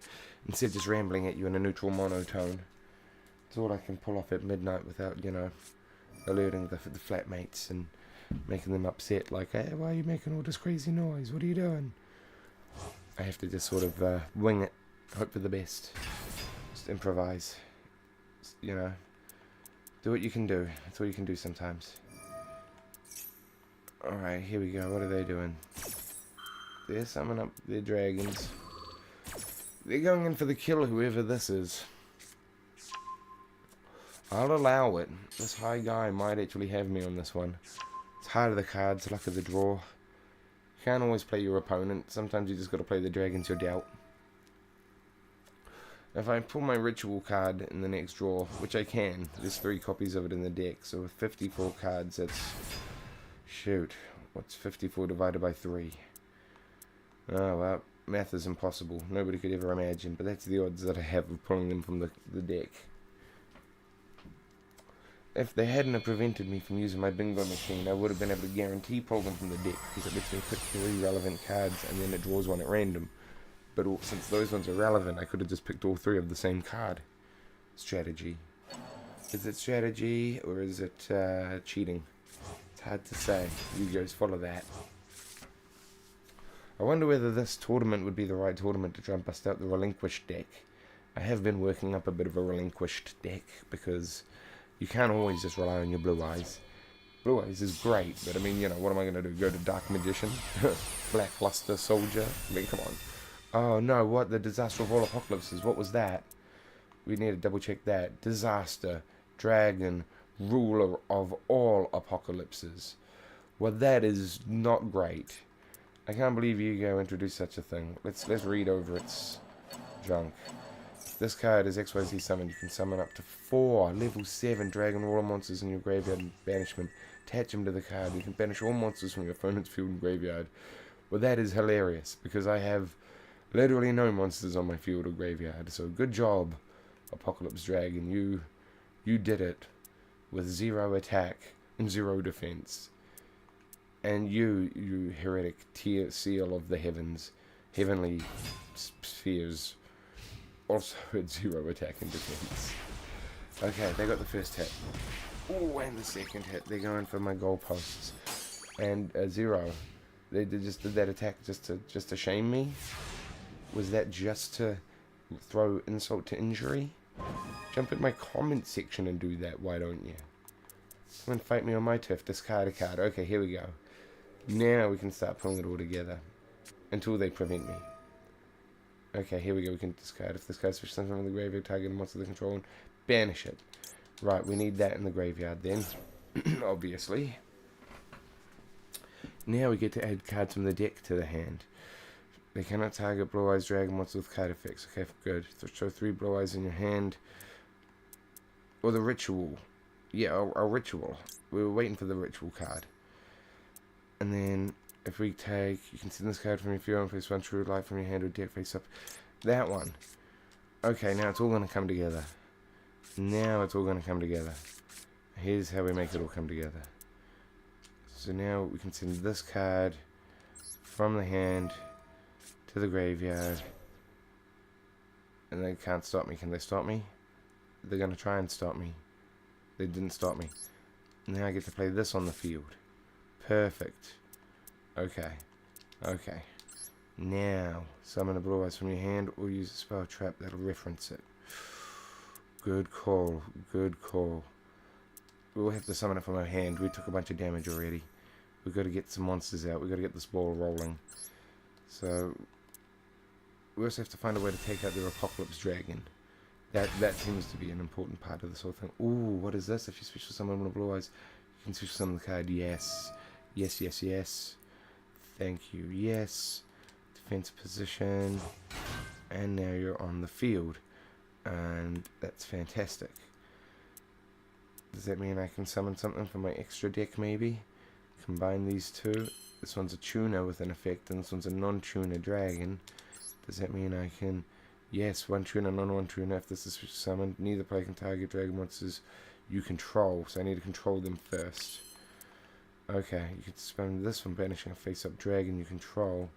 instead of just rambling at you in a neutral monotone. It's all I can pull off at midnight without, you know, alerting the flatmates and making them upset, like, hey, why are you making all this crazy noise? What are you doing? I have to just sort of wing it, hope for the best, just improvise, just, you know. Do what you can do. That's all you can do sometimes. Alright, here we go. What are they doing? They're summoning up their dragons. They're going in for the kill, whoever this is. I'll allow it. This high guy might actually have me on this one. It's heart of the cards, luck of the draw. You can't always play your opponent. Sometimes you just got to play the dragons you're dealt. If I pull my ritual card in the next draw, which I can, there's 3 copies of it in the deck, so with 54 cards, that's, shoot, what's 54 divided by 3? Oh, well, math is impossible. Nobody could ever imagine, but that's the odds that I have of pulling them from the deck. If they hadn't have prevented me from using my bingo machine, I would have been able to guarantee pull them from the deck, because it lets me pick 3 relevant cards and then it draws one at random. But since those ones are relevant, I could have just picked all 3 of the same card. Strategy. Is it strategy or is it cheating? It's hard to say. You guys follow that. I wonder whether this tournament would be the right tournament to try and bust out the relinquished deck. I have been working up a bit of a relinquished deck because you can't always just rely on your blue eyes. Blue eyes is great, but I mean, you know, what am I going to do? Go to Dark Magician? Blackluster Soldier? I mean, come on. Oh no, what? The Disaster of All Apocalypses. What was that? We need to double check that. Disaster. Dragon. Ruler of all apocalypses. Well, that is not great. I can't believe Yu-Gi-Oh! Introduced such a thing. Let's read over its junk. This card is XYZ summoned. You can summon up to 4 level 7 Dragon Ruler monsters in your graveyard and banishment. Attach them to the card. You can banish all monsters from your opponent's field and graveyard. Well, that is hilarious, because I have literally no monsters on my field or graveyard. So good job, Apocalypse Dragon. You did it with 0 attack and 0 defense. And you heretic seal of the heavens, heavenly spheres, also at 0 attack and defense. Okay, they got the first hit. Oh, and the second hit. They're going for my goalposts. And 0. They just did that attack just to shame me. Was that just to throw insult to injury? Jump in my comment section and do that. Why don't you? Come and fight me on my turf. Discard a card. Okay, here we go. Now we can start pulling it all together. Until they prevent me. Okay, here we go. We can discard. If this card switches something from the graveyard, target a monster they control and banish it. Right, we need that in the graveyard then. Obviously. Now we get to add cards from the deck to the hand. They cannot target Blue Eyes Dragon monsters with card effects. Okay, good. So show 3 Blue Eyes in your hand. Or the ritual. Yeah, a ritual. We were waiting for the ritual card. And then, if we take, you can send this card from your field and face 1 true light from your hand or deck face up. That one. Okay, now it's all going to come together. Now it's all going to come together. Here's how we make it all come together. So now we can send this card from the hand to the graveyard. And they can't stop me. Can they stop me? They're going to try and stop me. They didn't stop me. Now I get to play this on the field. Perfect. Okay. Okay. Now, summon a Blue Eyes from your hand or use a spell trap that'll reference it. Good call. Good call. We'll have to summon it from our hand. We took a bunch of damage already. We've got to get some monsters out. We've got to get this ball rolling. So, we also have to find a way to take out their Apocalypse Dragon. That seems to be an important part of this whole thing. Ooh, what is this? If you special summon one of Blue Eyes, you can special summon the card. Yes. Yes, yes, yes. Thank you. Yes. Defense position. And now you're on the field. And that's fantastic. Does that mean I can summon something from my extra deck, maybe? Combine these two. This one's a tuner with an effect, and this one's a non-tuner dragon. Does that mean I can... Yes, 1 tuner, non-1 tuner. If this is summoned, neither player can target dragon monsters you control. So I need to control them first. Okay, you can summon this one, banishing a face-up dragon you control.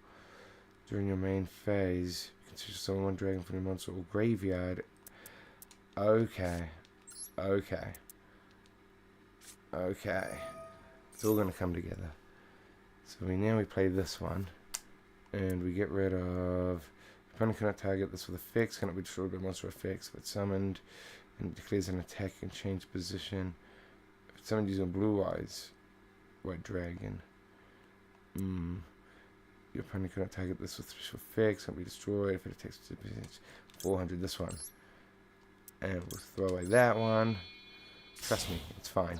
During your main phase, you can summon 1 dragon from your monster or graveyard. Okay. Okay. Okay. It's all going to come together. So now we play this one. And we get rid of... Opponent cannot target this with effects, cannot be destroyed by monster effects, but summoned and declares an attack and change position. If it's summoned using Blue Eyes, White Dragon. Your opponent cannot target this with special effects, cannot be destroyed if it attacks 400, this one. And we'll throw away that one. Trust me, it's fine.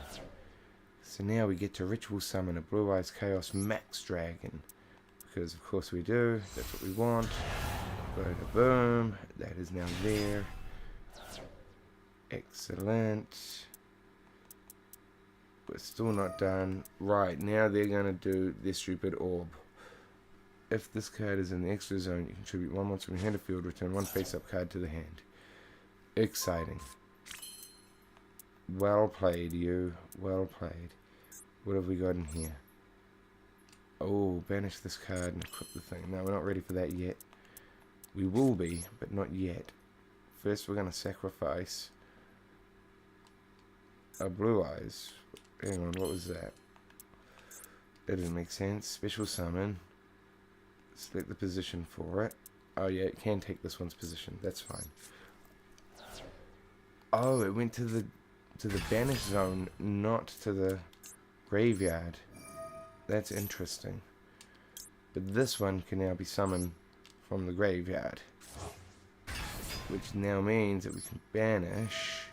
So now we get to Ritual Summon a Blue Eyes Chaos Max Dragon. Because of course we do, that's what we want. Bada boom, that is now there. Excellent. We're still not done. Right, now they're going to do their stupid orb. If this card is in the extra zone, you contribute 1 monster from your hand or field, return 1 face-up card to the hand. Exciting. Well played, you. Well played. What have we got in here? Oh, banish this card and equip the thing. No, we're not ready for that yet. We will be, but not yet. First, we're going to sacrifice our Blue Eyes. Hang on, what was that? That didn't make sense. Special summon. Select the position for it. Oh yeah, it can take this one's position. That's fine. Oh, it went to the banish zone, not to the graveyard. That's interesting. But this one can now be summoned from the graveyard, which now means that we can banish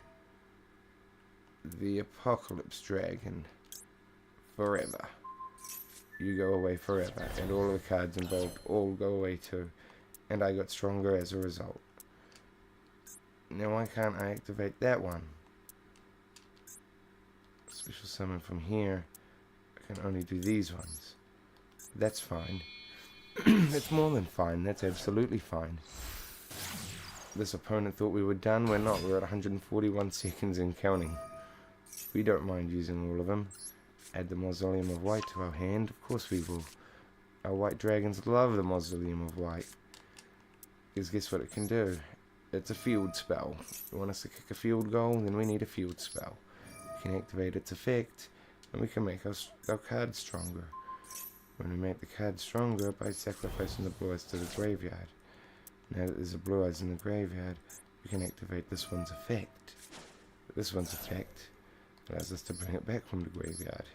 the Apocalypse Dragon forever. You go away forever, and all of the cards involved all go away too. And I got stronger as a result. Now why can't I activate that one? Special summon from here. I can only do these ones. That's fine. That's more than fine. That's absolutely fine. This opponent thought we were done. We're not. We're at 141 seconds and counting. We don't mind using all of them. Add the Mausoleum of White to our hand. Of course we will. Our white dragons love the Mausoleum of White. Because guess what it can do? It's a field spell. You want us to kick a field goal? Then we need a field spell. We can activate its effect, and we can make our card stronger. When we make the card stronger by sacrificing the Blue Eyes to the graveyard. Now that there's a Blue Eyes in the graveyard, we can activate this one's effect. This one's effect allows us to bring it back from the graveyard.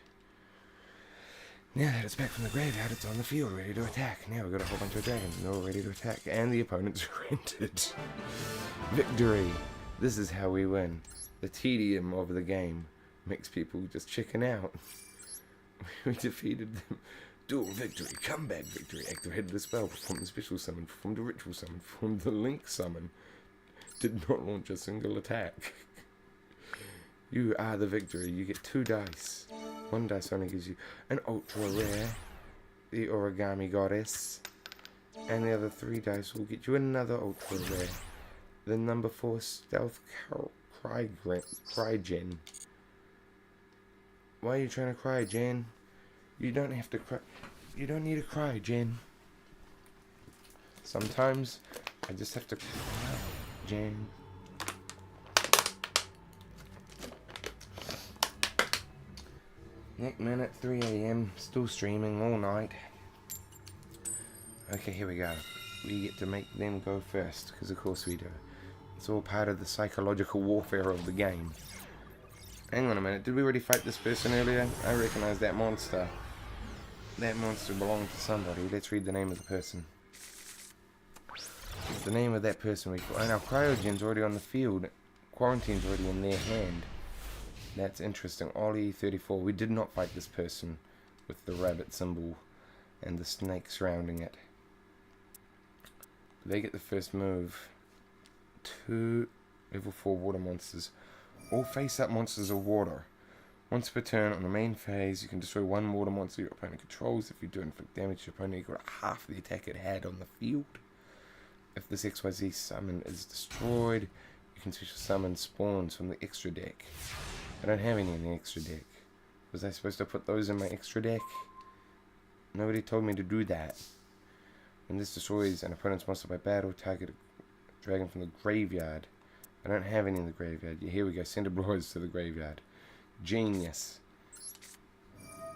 Now that it's back from the graveyard, it's on the field, ready to attack. Now we've got a whole bunch of dragons, and they're all ready to attack. And the opponent's rented. Victory! This is how we win. The tedium of the game makes people just chicken out. We defeated them. Duel victory, comeback victory, activated the spell, performed the special summon, performed the ritual summon, performed the link summon. Did not launch a single attack. You are the victory. You get 2 dice. 1 dice only gives you an ultra rare, the Origami Goddess, and the other 3 dice will get you another ultra rare, the number 4 Stealth Crygen. Why are you trying to cry, Jen? You don't have to cry. You don't need to cry, Jen. Sometimes I just have to cry, Jen. Next minute, 3 AM, still streaming all night. Okay, here we go. We get to make them go first, because of course we do. It's all part of the psychological warfare of the game. Hang on a minute, did we already fight this person earlier? I recognize that monster. That monster belonged to somebody. Let's read the name of the person. It's the name of that person we fought. And our Cryogen's already on the field. Quarantine's already in their hand. That's interesting. Ollie 34. We did not fight this person with the rabbit symbol and the snake surrounding it. They get the first move. 2 level 4 water monsters. All face-up monsters are water. Once per turn on the main phase, you can destroy 1 water monster your opponent controls. If you do inflict damage to your opponent, you got half the attack it had on the field. If this XYZ summon is destroyed, you can special summon spawns from the extra deck. I don't have any in the extra deck. Was I supposed to put those in my extra deck? Nobody told me to do that. When this destroys an opponent's monster by battle, target a dragon from the graveyard. I don't have any in the graveyard. Yeah, here we go. Send a Blue Eyes to the graveyard. Genius.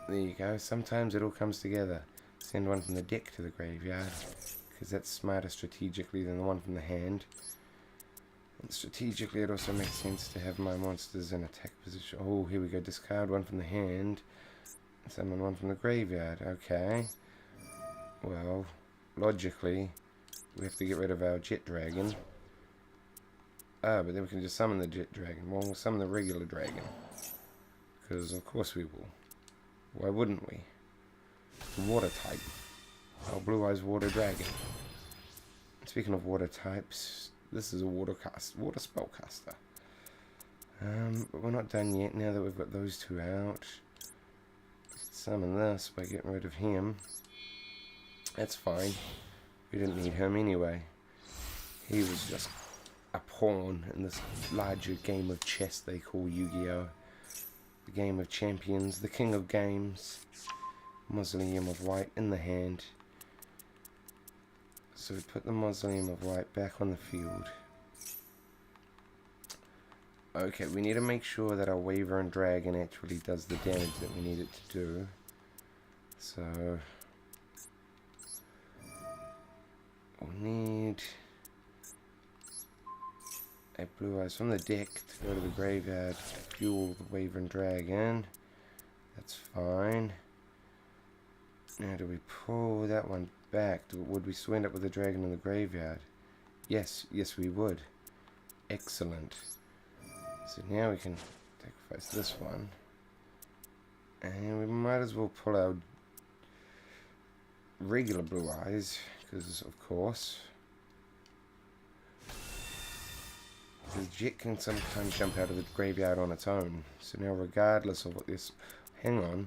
There you go. Sometimes it all comes together. Send one from the deck to the graveyard, because that's smarter strategically than the one from the hand. And strategically, it also makes sense to have my monsters in attack position. Oh, here we go. Discard one from the hand. Summon one from the graveyard. Okay. Well, logically, we have to get rid of our jet dragon. Ah, but then we can just summon the jet dragon. Well, we'll summon the regular dragon. Because, of course, we will. Why wouldn't we? Water type. Our Blue Eyes Water Dragon. Speaking of water types, this is a water spellcaster. But we're not done yet. Now that we've got those 2 out, summon this by getting rid of him. That's fine. We didn't need him anyway. He was just a pawn in this larger game of chess they call Yu-Gi-Oh! The game of champions, the king of games. Mausoleum of white in the hand. So we put the Mausoleum of white back on the field. Okay, we need to make sure that our Waver and Dragon actually does the damage that we need it to do. So we need a Blue Eyes from the deck to go to the graveyard to fuel the Waver and Dragon. That's fine. Now do we pull that one back? Would we still end up with the dragon in the graveyard? Yes, yes we would. Excellent. So now we can sacrifice this one. And we might as well pull out regular Blue Eyes, because of course. Because Jet can sometimes jump out of the graveyard on its own. So now regardless of what this... Hang on.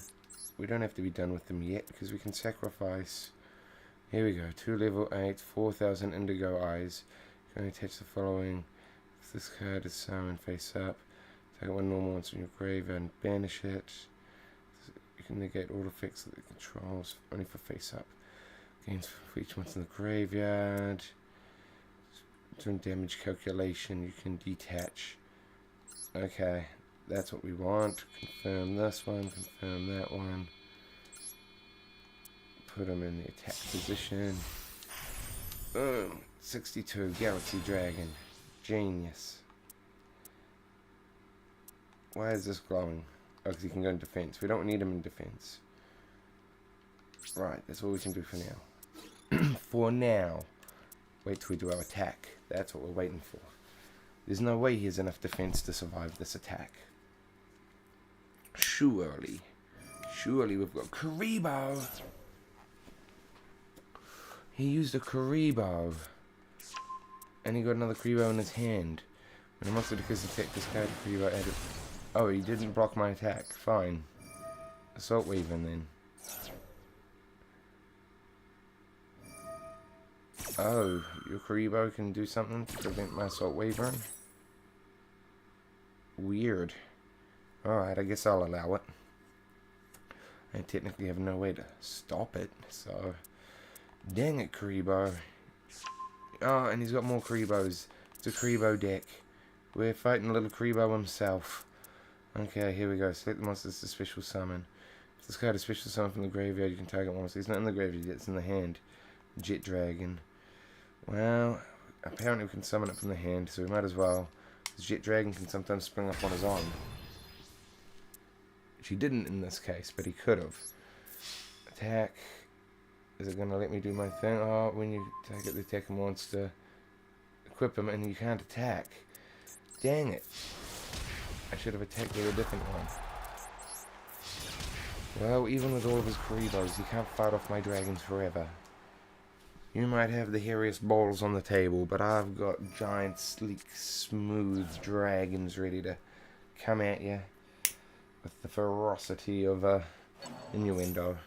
We don't have to be done with them yet, because we can sacrifice... Here we go. 2 level 8, 4,000 Indigo Eyes. Going to attach the following. If this card is summoned face up, take one normal once in your graveyard and banish it. You can negate all effects that it controls, only for face up. Gains for each once in the graveyard. Doing damage calculation, you can detach. Okay, that's what we want. Confirm this one, confirm that one. Put them in the attack position. Boom! 62, Galaxy Dragon. Genius. Why is this glowing? Oh, because he can go in defense. We don't need him in defense. Right, that's all we can do for now. For now. Wait till we do our attack. That's what we're waiting for. There's no way he has enough defense to survive this attack. Surely. Surely we've got Karibo. He used a Karibo. And he got another Karibo in his hand. When a monster declares attack, this card Karibo added. Oh, he didn't block my attack. Fine. Assault Weaving then. Oh, your Karibo can do something to prevent my Assault Wavering? Weird. Alright, I guess I'll allow it. I technically have no way to stop it, so... Dang it, Karibo. Oh, and he's got more Karibos. It's a Karibo deck. We're fighting little Karibo himself. Okay, here we go. Select the monsters to special summon. If this card is special summon from the graveyard, you can target one monster. It's not in the graveyard yet, it's in the hand. Jet Dragon. Well, apparently we can summon it from the hand, so we might as well. This Jet Dragon can sometimes spring up on his own. Which he didn't in this case, but he could have. Attack. Is it going to let me do my thing? Oh, when you target the attack monster, equip him and you can't attack. Dang it. I should have attacked with a different one. Well, even with all of his Karibos, he can't fight off my dragons forever. You might have the hairiest balls on the table, but I've got giant, sleek, smooth dragons ready to come at you with the ferocity of innuendo.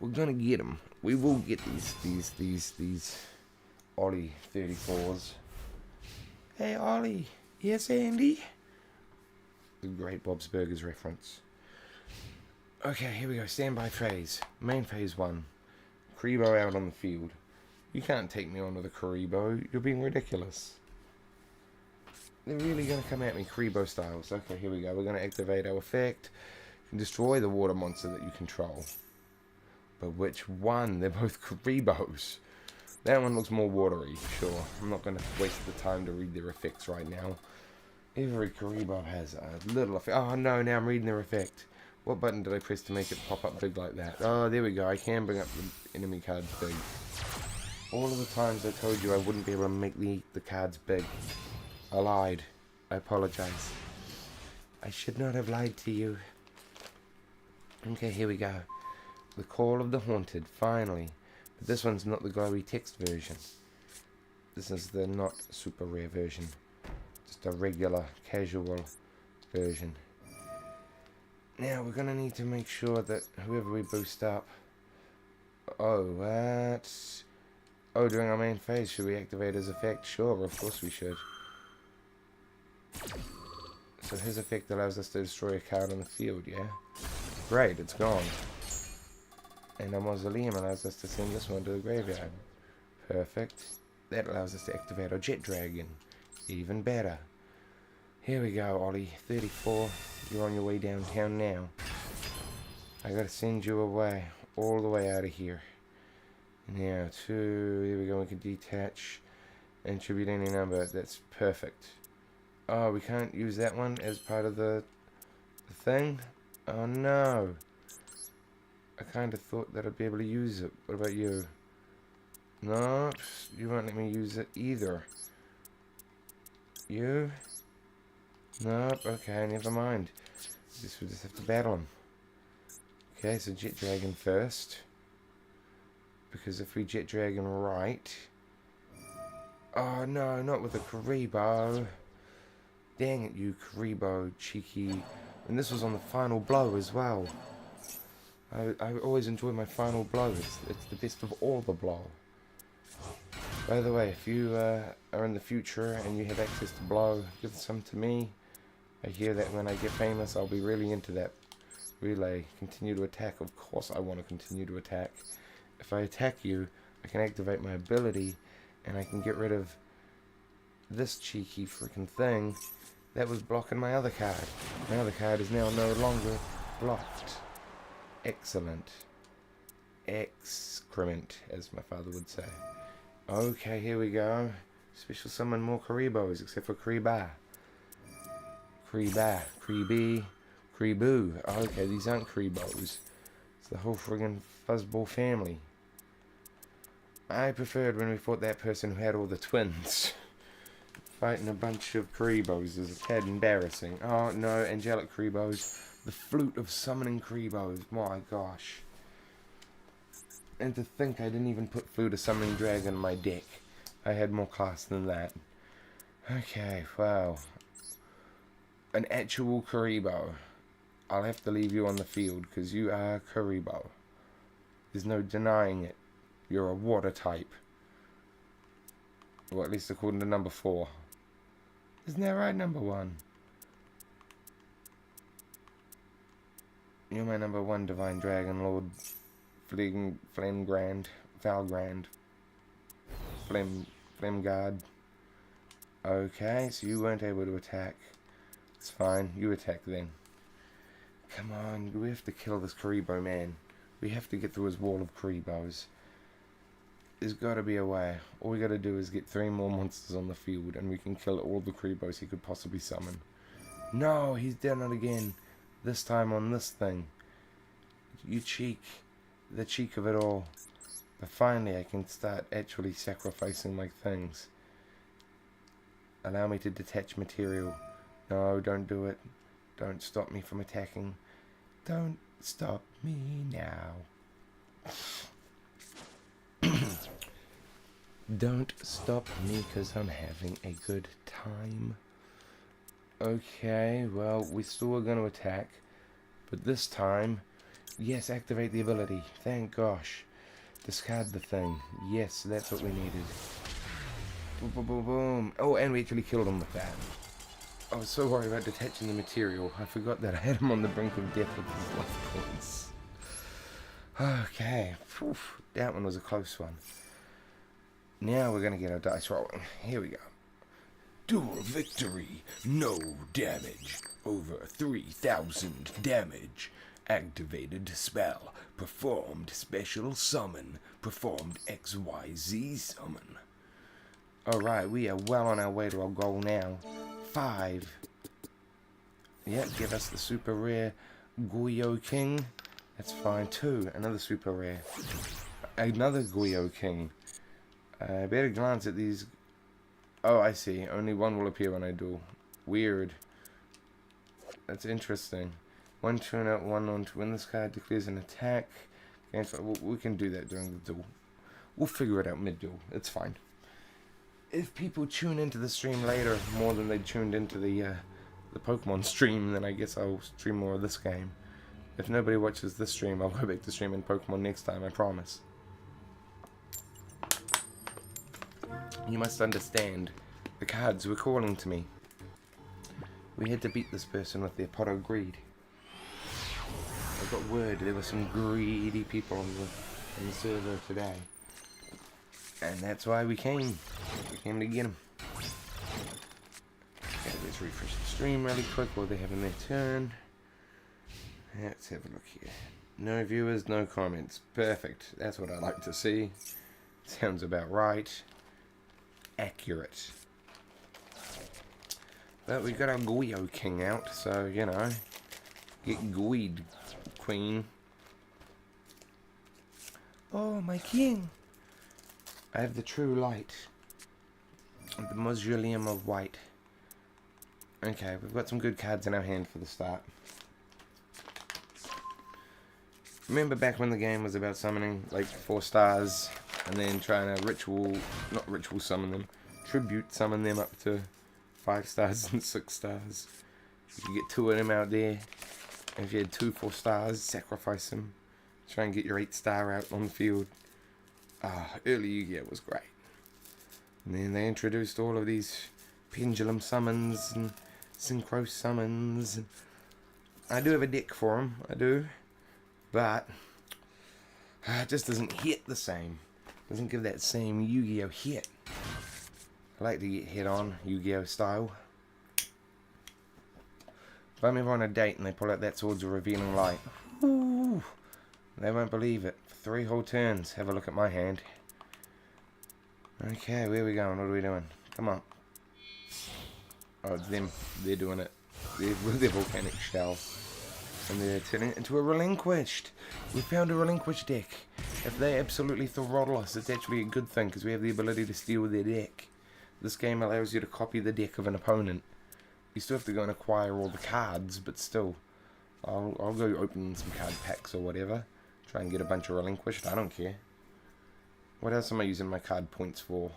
We're gonna get them. We will get these Ollie 34s. Hey Ollie, yes Andy. The great Bob's Burgers reference. Okay, here we go. Standby phase. Main phase 1. Karibo out on the field. You can't take me on with a Karibo. You're being ridiculous. They're really going to come at me Karibo styles. Okay, here we go. We're going to activate our effect. You can destroy the water monster that you control. But which one? They're both Karibos. That one looks more watery, sure. I'm not going to waste the time to read their effects right now. Every Karibo has a little effect. Oh no, now I'm reading their effect. What button did I press to make it pop up big like that? Oh, there we go. I can bring up the enemy cards big. All of the times I told you I wouldn't be able to make the cards big. I lied. I apologize. I should not have lied to you. Okay, here we go. The Call of the Haunted, finally. But this one's not the glowy text version. This is the not super rare version. Just a regular, casual version. Now, we're going to need to make sure that whoever we boost up... Oh, Oh, during our main phase, should we activate his effect? Sure, of course we should. So his effect allows us to destroy a card on the field, yeah? Great, it's gone. And our mausoleum allows us to send this one to the graveyard. Perfect. That allows us to activate our jet dragon. Even better. Here we go, Ollie. 34. You're on your way downtown now. I gotta send you away. All the way out of here. Now, here we go. We can detach and attribute any number. That's perfect. Oh, we can't use that one as part of the thing? Oh, no. I kind of thought that I'd be able to use it. What about you? No, you won't let me use it either. You? Nope, okay, never mind. Guess we just have to battle him. Okay, so Jet Dragon first. Because if we Jet Dragon right... Oh no, not with a Karibo. Dang it, you Karibo, cheeky. And this was on the final blow as well. I always enjoy my final blow. It's the best of all the blow. By the way, if you are in the future and you have access to blow, give some to me. I hear that when I get famous, I'll be really into that. Relay. Continue to attack. Of course I want to continue to attack. If I attack you, I can activate my ability, and I can get rid of this cheeky freaking thing that was blocking my other card. My other card is now no longer blocked. Excellent. Excrement, as my father would say. Okay, here we go. Special summon more Karibos, except for Kariba. Kariba, Kribi, Kriboo. Okay, these aren't Kribos. It's the whole friggin' fuzzball family. I preferred when we fought that person who had all the twins. Fighting a bunch of Kribos is a tad embarrassing. Oh no, angelic Kribos. The flute of summoning Kribos. My gosh. And to think I didn't even put Flute of Summoning Dragon in my deck. I had more class than that. Okay, wow. An actual Karibo. I'll have to leave you on the field because you are Karibo. There's no denying it. You're a water type. Well, at least according to number 4. Isn't that right, number 1? You're my number 1 Divine Dragon Lord. Valgrand. Flameguard. Okay, so you weren't able to attack. It's fine, you attack then. Come on, we have to kill this Karibo man. We have to get through his wall of Karibos. There's gotta be a way. All we gotta do is get 3 more monsters on the field and we can kill all the Karibos he could possibly summon. No, he's done it again. This time on this thing. You cheek. The cheek of it all. But finally I can start actually sacrificing my things. Allow me to detach material. No, don't do it. Don't stop me from attacking. Don't stop me now. Don't stop me because I'm having a good time. Okay, well, we still are going to attack. But this time, yes, activate the ability. Thank gosh. Discard the thing. Yes, that's what we needed. Boom, boom, boom, boom. Oh, and we actually killed him with that. I was so worried about detaching the material. I forgot that I had him on the brink of death with his life points. Okay. Whew, that one was a close one. Now we're going to get our dice rolling. Here we go. Duel victory. No damage. Over 3,000 damage. Activated spell. Performed special summon. Performed XYZ summon. Alright, we are well on our way to our goal now. 5. Yeah, give us the super rare Goyo King. That's fine. 2, another super rare. Another Goyo King. I better glance at these. Oh, I see. Only one will appear when I duel. Weird. That's interesting. 1 turn out, 1 on to when this card declares an attack. We can do that during the duel. We'll figure it out mid-duel. It's fine. If people tune into the stream later more than they tuned into the Pokemon stream, then I guess I'll stream more of this game. If nobody watches this stream, I'll go back to streaming Pokemon next time, I promise. You must understand. The cards were calling to me. We had to beat this person with their pot of greed. I got word there were some greedy people on the server today. And that's why we came. We came to get them. Okay, let's refresh the stream really quick while they're having their turn. Let's have a look here. No viewers, no comments. Perfect. That's what I like to see. Sounds about right. Accurate. But we got our Goyo King out, so, you know, get gooeyed, Queen. Oh, my king. I have the true light. The Mausoleum of White. Okay, we've got some good cards in our hand for the start. Remember back when the game was about summoning, like, 4 stars, and then trying to not ritual summon them, tribute summon them up to 5 stars and 6 stars. You could get 2 of them out there. And if you had 2 4 stars, sacrifice them. Try and get your 8 star out on the field. Early Yu-Gi-Oh was great. And then they introduced all of these pendulum summons and synchro summons. And I do have a deck for them, I do. But it just doesn't hit the same. Doesn't give that same Yu-Gi-Oh hit. I like to get hit on Yu-Gi-Oh style. If I'm ever on a date and they pull out that Swords of Revealing Light, ooh, they won't believe it. For 3 whole turns. Have a look at my hand. Okay, where are we going? What are we doing? Come on. Oh, it's them. They're doing it. They're with their volcanic shell. And they're turning it into a relinquished. We found a relinquished deck. If they absolutely throttle us, it's actually a good thing because we have the ability to steal their deck. This game allows you to copy the deck of an opponent. You still have to go and acquire all the cards, but still. I'll go open some card packs or whatever. Try and get a bunch of relinquished. I don't care. What else am I using my card points for?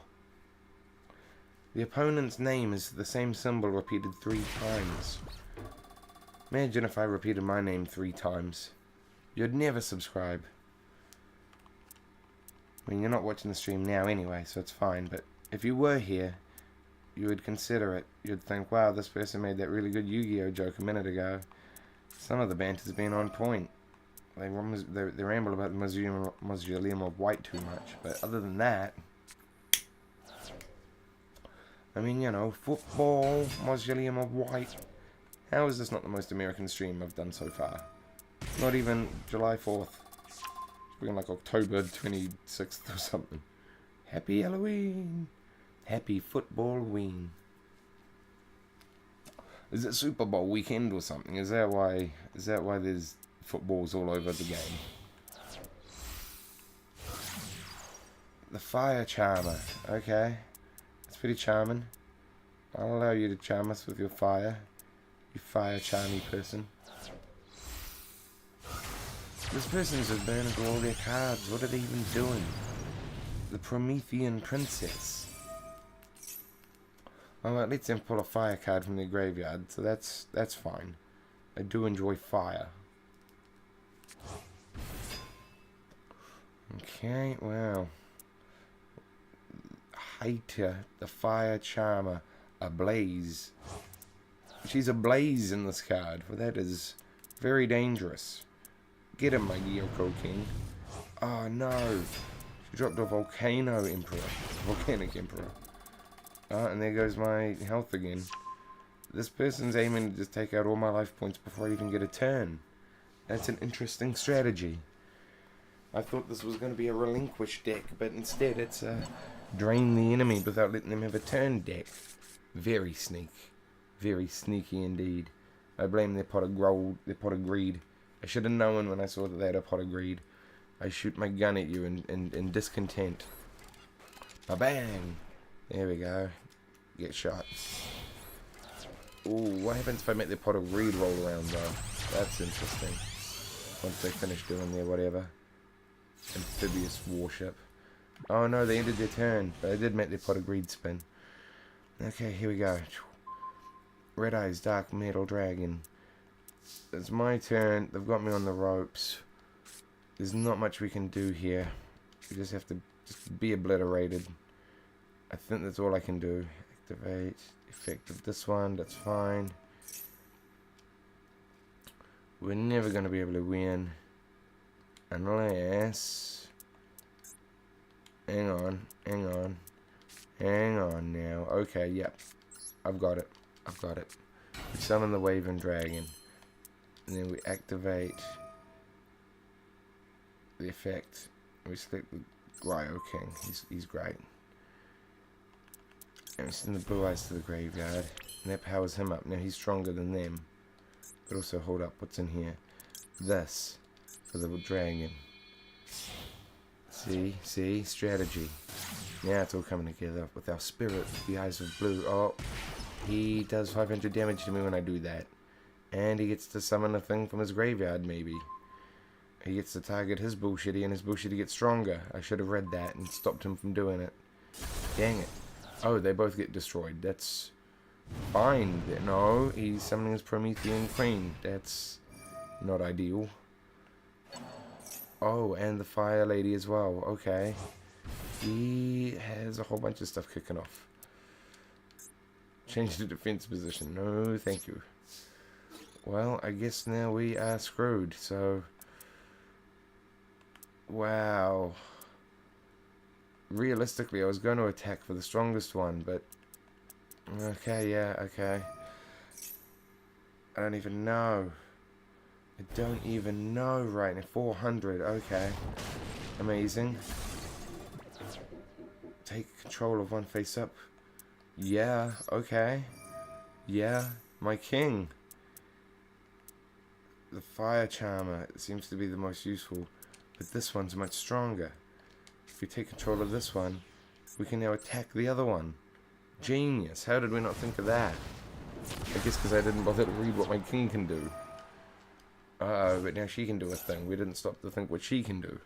The opponent's name is the same symbol repeated 3 times. Imagine if I repeated my name 3 times. You'd never subscribe. I mean, you're not watching the stream now anyway, so it's fine. But if you were here, you would consider it. You'd think, wow, this person made that really good Yu-Gi-Oh joke a minute ago. Some of the banter's been on point. They ramble about the Mausoleum of White too much. But other than that, I mean, you know, football, Mausoleum of White. How is this not the most American stream I've done so far? Not even July 4th. It's been like October 26th or something. Happy Halloween. Happy football ween. Is it Super Bowl weekend or something? Is that why there's footballs all over the game? The Fire Charmer. Okay. It's pretty charming. I'll allow you to charm us with your fire. You fire charmy person. This person's just burning through all their cards. What are they even doing? The Promethean Princess. Alright, let's then pull a fire card from their graveyard. So that's fine. I do enjoy fire. Okay, well. Hater, the Fire Charmer, ablaze. She's ablaze in this card, for that is very dangerous. Get him, my Gyoko King. Oh no. She dropped a Volcano Emperor. Volcanic Emperor. Oh, and there goes my health again. This person's aiming to just take out all my life points before I even get a turn. That's an interesting strategy. I thought this was going to be a relinquish deck, but instead it's a drain the enemy without letting them have a turn deck. Very sneaky. Very sneaky indeed. I blame their pot of greed. I should have known when I saw that they had a pot of greed. I shoot my gun at you in discontent. Ba-bang! There we go. Get shot. Ooh, what happens if I make their pot of greed roll around though? That's interesting. Once they finish doing their whatever. Amphibious warship. Oh no, they ended their turn. But I did make their pot of greed spin. Okay, here we go. Red Eyes, Dark Metal Dragon. It's my turn. They've got me on the ropes. There's not much we can do here. We just have to be obliterated. I think that's all I can do. Activate effect of this one. That's fine. We're never going to be able to win unless... Hang on now. Okay, yep. I've got it. We summon the Waving Dragon. And then we activate the effect. We select the Ryo King. He's great. And we send the Blue Eyes to the graveyard. And that powers him up. Now he's stronger than them. But also, hold up, what's in here? This for the dragon. See? Strategy. Now it's all coming together with our spirit, the Eyes of Blue. Oh, he does 500 damage to me when I do that. And he gets to summon a thing from his graveyard, maybe. He gets to target his bullshitty, and his bullshitty gets stronger. I should have read that and stopped him from doing it. Dang it. Oh, they both get destroyed. That's fine. No, he's summoning his Promethean Queen. That's not ideal. Oh, and the Fire Lady as well. Okay. He has a whole bunch of stuff kicking off. Change the defense position. No, thank you. Well, I guess now we are screwed, so... Wow. Realistically, I was going to attack for the strongest one, but... Okay, yeah, okay. I don't even know. I don't even know right now. 400, okay. Amazing. Take control of one face up. Yeah, okay. Yeah, my king. The Fire Charmer seems to be the most useful, but this one's much stronger. If we take control of this one, we can now attack the other one. Genius. How did we not think of that? I guess because I didn't bother to read what my king can do. Uh-oh, but now she can do a thing. We didn't stop to think what she can do.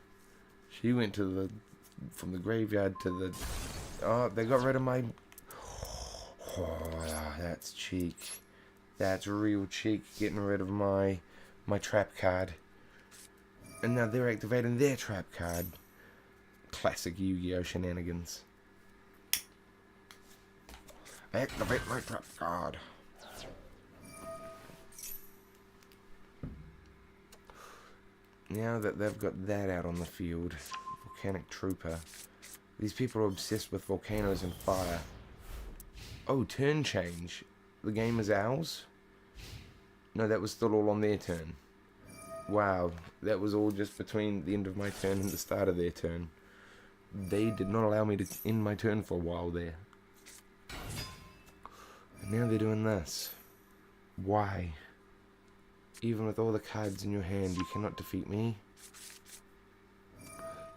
She went to the... from the graveyard to the... Oh, they got rid of my... Oh, that's cheek. That's real cheek, getting rid of my trap card. And now they're activating their trap card. Classic Yu-Gi-Oh! Shenanigans. Activate my trap card. Now that they've got that out on the field, Volcanic Trooper. These people are obsessed with volcanoes and fire. Oh, turn change. The game is ours? No, that was still all on their turn. Wow, that was all just between the end of my turn and the start of their turn. They did not allow me to end my turn for a while there. And now they're doing this. Why? Even with all the cards in your hand, you cannot defeat me.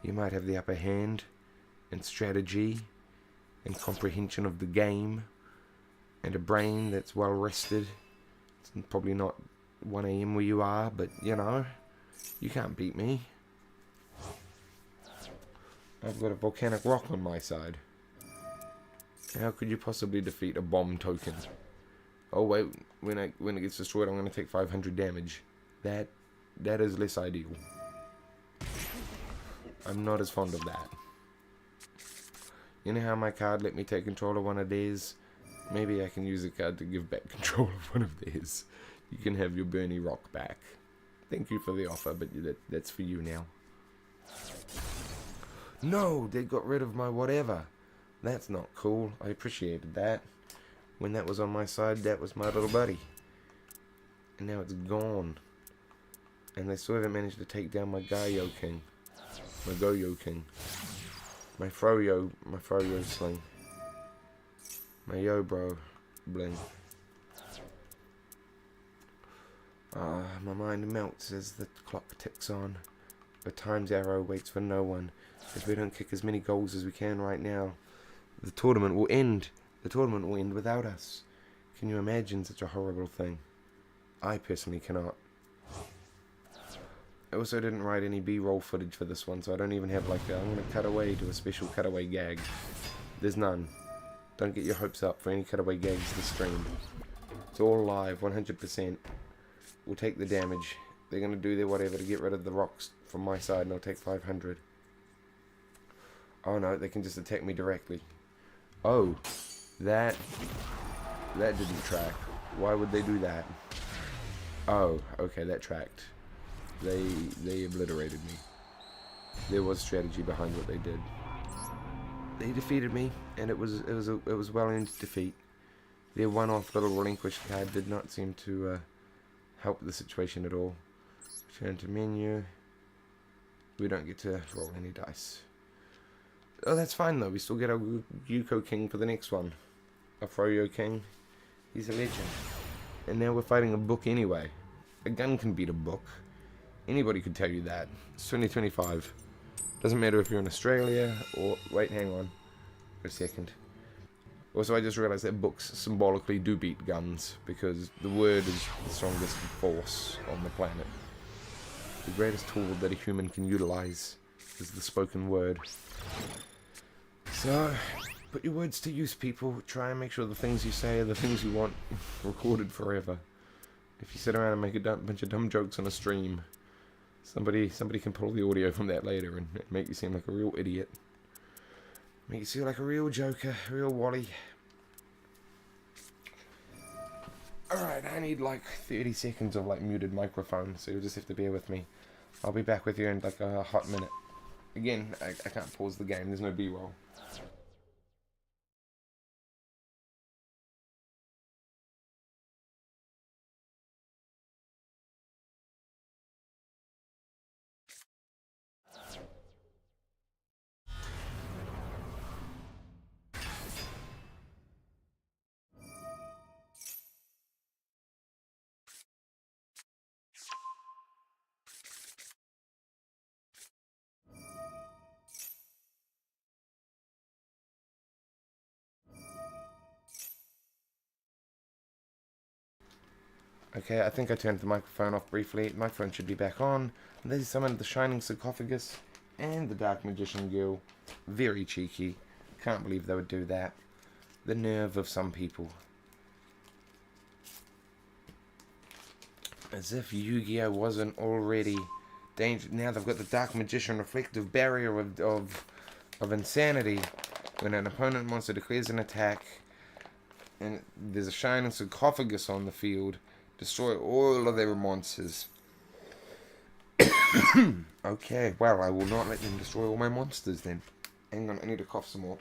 You might have the upper hand, and strategy, and comprehension of the game, and a brain that's well rested. It's probably not 1 AM where you are, but you know, you can't beat me. I've got a volcanic rock on my side. How could you possibly defeat a bomb token? Oh wait, when it gets destroyed, I'm going to take 500 damage. That is less ideal. I'm not as fond of that. You know how my card let me take control of one of theirs? Maybe I can use a card to give back control of one of theirs. You can have your Bernie Rock back. Thank you for the offer, but that's for you now. No, they got rid of my whatever. That's not cool. I appreciated that. When that was on my side, that was my little buddy. And now it's gone. And they still haven't managed to take down my Gaio King. My Goyo King. My Froyo Sling. My Yo-Bro Bling. My mind melts as the clock ticks on. The time's arrow waits for no one. If we don't kick as many goals as we can right now, the tournament will end. The tournament will end without us. Can you imagine such a horrible thing? I personally cannot. I also didn't write any B-roll footage for this one, so I don't even have like I'm going to cut away to a special cutaway gag. There's none. Don't get your hopes up for any cutaway gags this stream. It's all live, 100%. We'll take the damage. They're going to do their whatever to get rid of the rocks from my side, and I'll take 500. Oh no, they can just attack me directly. Oh, that didn't track. Why would they do that? Oh, okay, that tracked. They obliterated me. There was strategy behind what they did. They defeated me, and it was well-earned defeat. Their one-off little relinquish card did not seem to help the situation at all. Return to menu. We don't get to roll any dice. Oh, that's fine though. We still get our Yuko King for the next one. A Froyo King. He's a legend. And now we're fighting a book anyway. A gun can beat a book. Anybody could tell you that. It's 2025. Doesn't matter if you're in Australia or... Wait, hang on. For a second. Also, I just realized that books symbolically do beat guns, because the word is the strongest force on the planet. The greatest tool that a human can utilize is the spoken word. So, put your words to use, people. Try and make sure the things you say are the things you want recorded forever. If you sit around and make a bunch of dumb jokes on a stream, somebody can pull the audio from that later and make you seem like a real idiot. Make you feel like a real joker, a real Wally. Alright, I need like 30 seconds of like muted microphone, so you'll just have to bear with me. I'll be back with you in like a hot minute. Again, I can't pause the game, there's no B-roll. Okay, I think I turned the microphone off briefly. My phone should be back on. They summoned the Shining Sarcophagus and the Dark Magician Girl. Very cheeky. Can't believe they would do that. The nerve of some people. As if Yu-Gi-Oh! Wasn't already dangerous. Now they've got the Dark Magician Reflective Barrier of Insanity. When an opponent monster declares an attack and there's a Shining Sarcophagus on the field, destroy all of their monsters. Okay, well, I will not let them destroy all my monsters then. Hang on, I need to cough some more.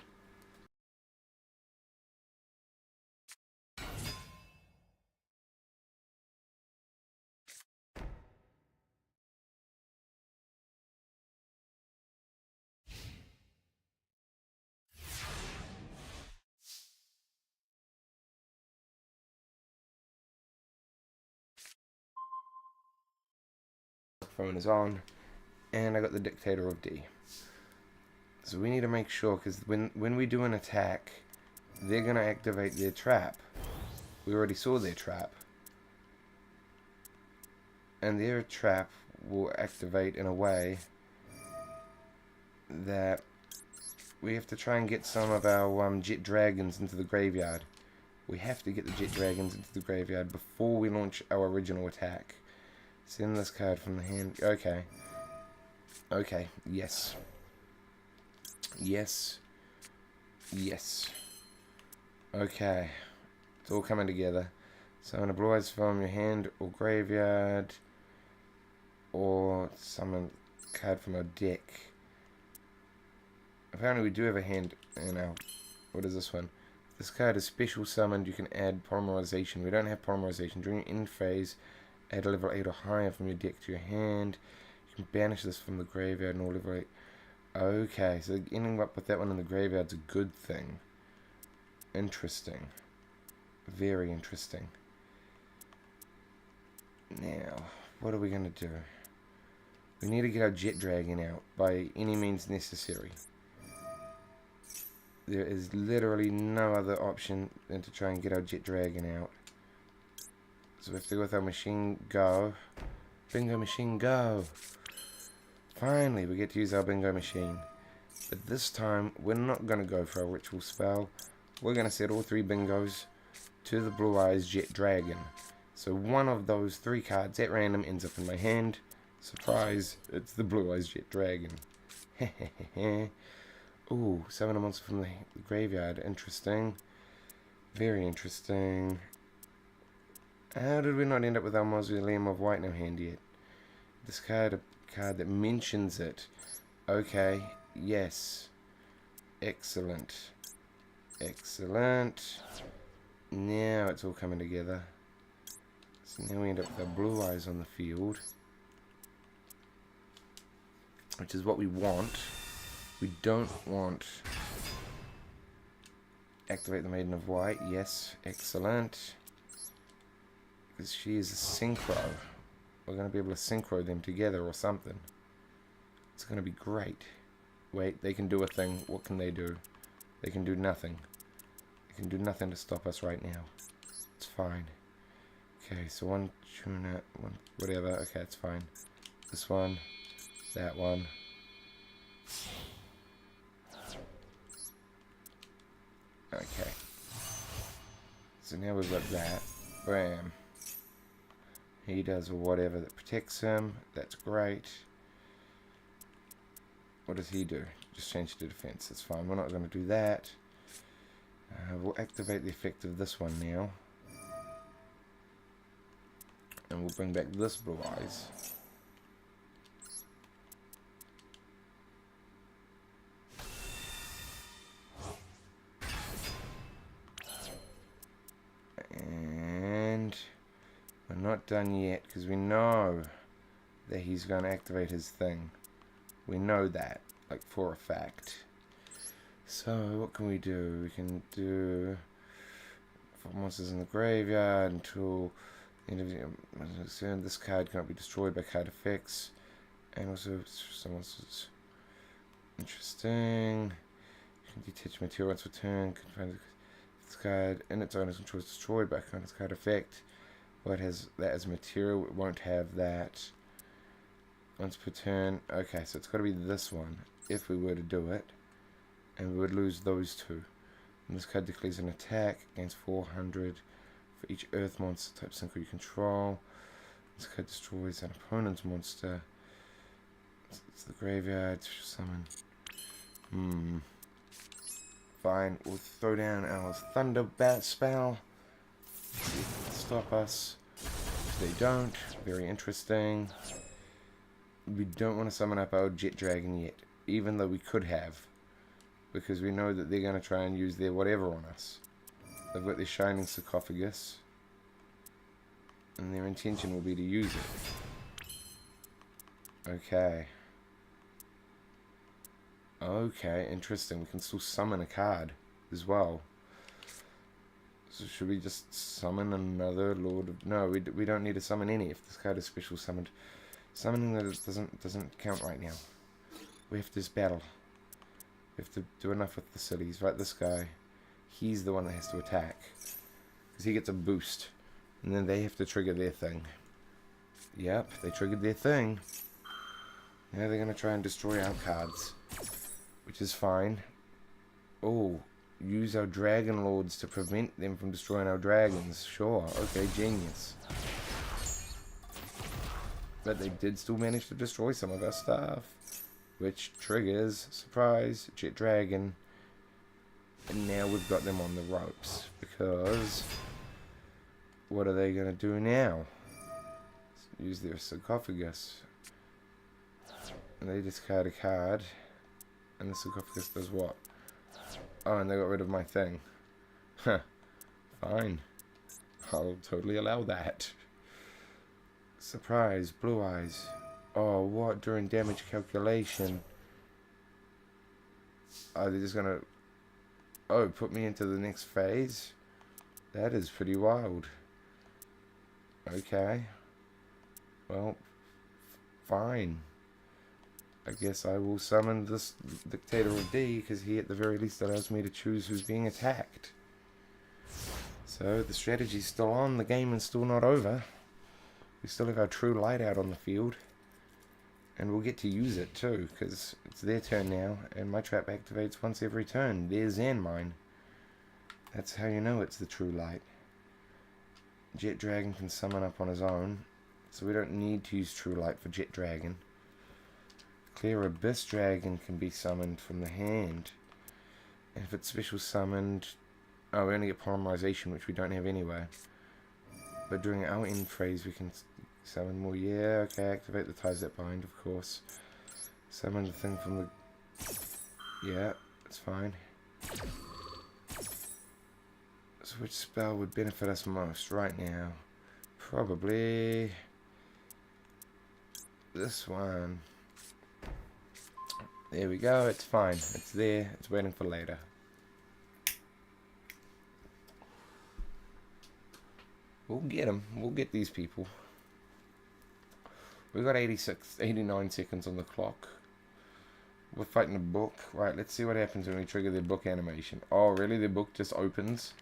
Phone is on, and I got the Dictator of D. So we need to make sure, because when we do an attack, they're going to activate their trap. We already saw their trap. And their trap will activate in a way that we have to try and get some of our jet dragons into the graveyard. We have to get the jet dragons into the graveyard before we launch our original attack. Send this card from the hand. Okay. Okay. Yes. Yes. Yes. Okay. It's all coming together. Summon a Blue Eyes from your hand or graveyard. Or summon a card from our deck. Apparently we do have a hand in our... What is this one? This card is special summoned. You can add polymerization. We don't have polymerization. During your end phase, add a level 8 or higher from your deck to your hand. You can banish this from the graveyard and all level 8. Okay, so ending up with that one in the graveyard is a good thing. Interesting. Very interesting. Now, what are we going to do? We need to get our jet dragon out by any means necessary. There is literally no other option than to try and get our jet dragon out. So we have to go with our machine go. Bingo machine go. Finally, we get to use our bingo machine. But this time, we're not going to go for a ritual spell. We're going to set all 3 bingos to the Blue Eyes Jet Dragon. So one of those 3 cards at random ends up in my hand. Surprise, it's the Blue Eyes Jet Dragon. Ooh, summon a monster from the graveyard. Interesting. Very interesting. How did we not end up with our Mausoleum of White in our hand yet? Discard a card that mentions it. Okay, yes. Excellent. Excellent. Now it's all coming together. So now we end up with our blue eyes on the field. Which is what we want. We don't want... Activate the Maiden of White. Yes, excellent. Because she is a synchro. We're going to be able to synchro them together or something. It's going to be great. Wait, they can do a thing. What can they do? They can do nothing. They can do nothing to stop us right now. It's fine. Okay, so one tuna, one whatever. Okay, it's fine. This one, that one. Okay. So now we've got that. Bam. He does whatever that protects him. That's great. What does he do? Just change to defense. That's fine. We're not going to do that. We'll activate the effect of this one now. And we'll bring back this blue eyes. And we're not done yet because we know that he's going to activate his thing. We know that, like, for a fact. So what can we do? We can do 4 monsters in the graveyard until the end of the this card cannot be destroyed by card effects. And also some monsters. Interesting. You can detach material once per turn. Confine this card in its owner's control is destroyed by a card effect. Well, it has that as material. It won't have that once per turn. Okay, so it's got to be this one if we were to do it. And we would lose those two. And this card declares an attack against 400 for each earth monster type synchro you control. This card destroys an opponent's monster. It's the graveyard. Summon. Fine. We'll throw down our Thunder Bat spell. Stop us. If they don't, very interesting. We don't want to summon up our Jet Dragon yet, even though we could have. Because we know that they're going to try and use their whatever on us. They've got their Shining Sarcophagus. And their intention will be to use it. Okay. Okay, interesting. We can still summon a card as well. So should we just summon another Lord of... No, we don't need to summon any if this card is special summoned. Summoning that doesn't count right now. We have to just battle. We have to do enough with the cities. Right, this guy. He's the one that has to attack. Because he gets a boost. And then they have to trigger their thing. Yep, they triggered their thing. Now they're going to try and destroy our cards. Which is fine. Oh, use our Dragon Lords to prevent them from destroying our dragons. Sure, okay, genius. But they did still manage to destroy some of our stuff. Which triggers, surprise, Jet Dragon. And now we've got them on the ropes. Because what are they going to do now? Use their sarcophagus. And they discard a card. And the sarcophagus does what? Oh, and they got rid of my thing. Huh. Fine. I'll totally allow that. Surprise, blue eyes. Oh, what? During damage calculation. Oh, they're just gonna... Oh, put me into the next phase? That is pretty wild. Okay. Well, fine. I guess I will summon this Dictator of D, because he at the very least allows me to choose who's being attacked. So, the strategy's still on, the game is still not over. We still have our True Light out on the field. And we'll get to use it too, because it's their turn now, and my trap activates once every turn. Theirs and mine. That's how you know it's the True Light. Jet Dragon can summon up on his own, so we don't need to use True Light for Jet Dragon. Clear Abyss Dragon can be summoned from the hand. If it's special summoned... Oh, we only get polymerization, which we don't have anyway. But during our end phase, we can summon more. Yeah, okay, activate the ties that bind, of course. Summon the thing from the... Yeah, that's fine. So which spell would benefit us most right now? Probably... this one. There we go, it's fine. It's there, it's waiting for later. We'll get them. We'll get these people. We've got 89 seconds on the clock. We're fighting a book. Right, let's see what happens when we trigger their book animation. Oh, really? Their book just opens?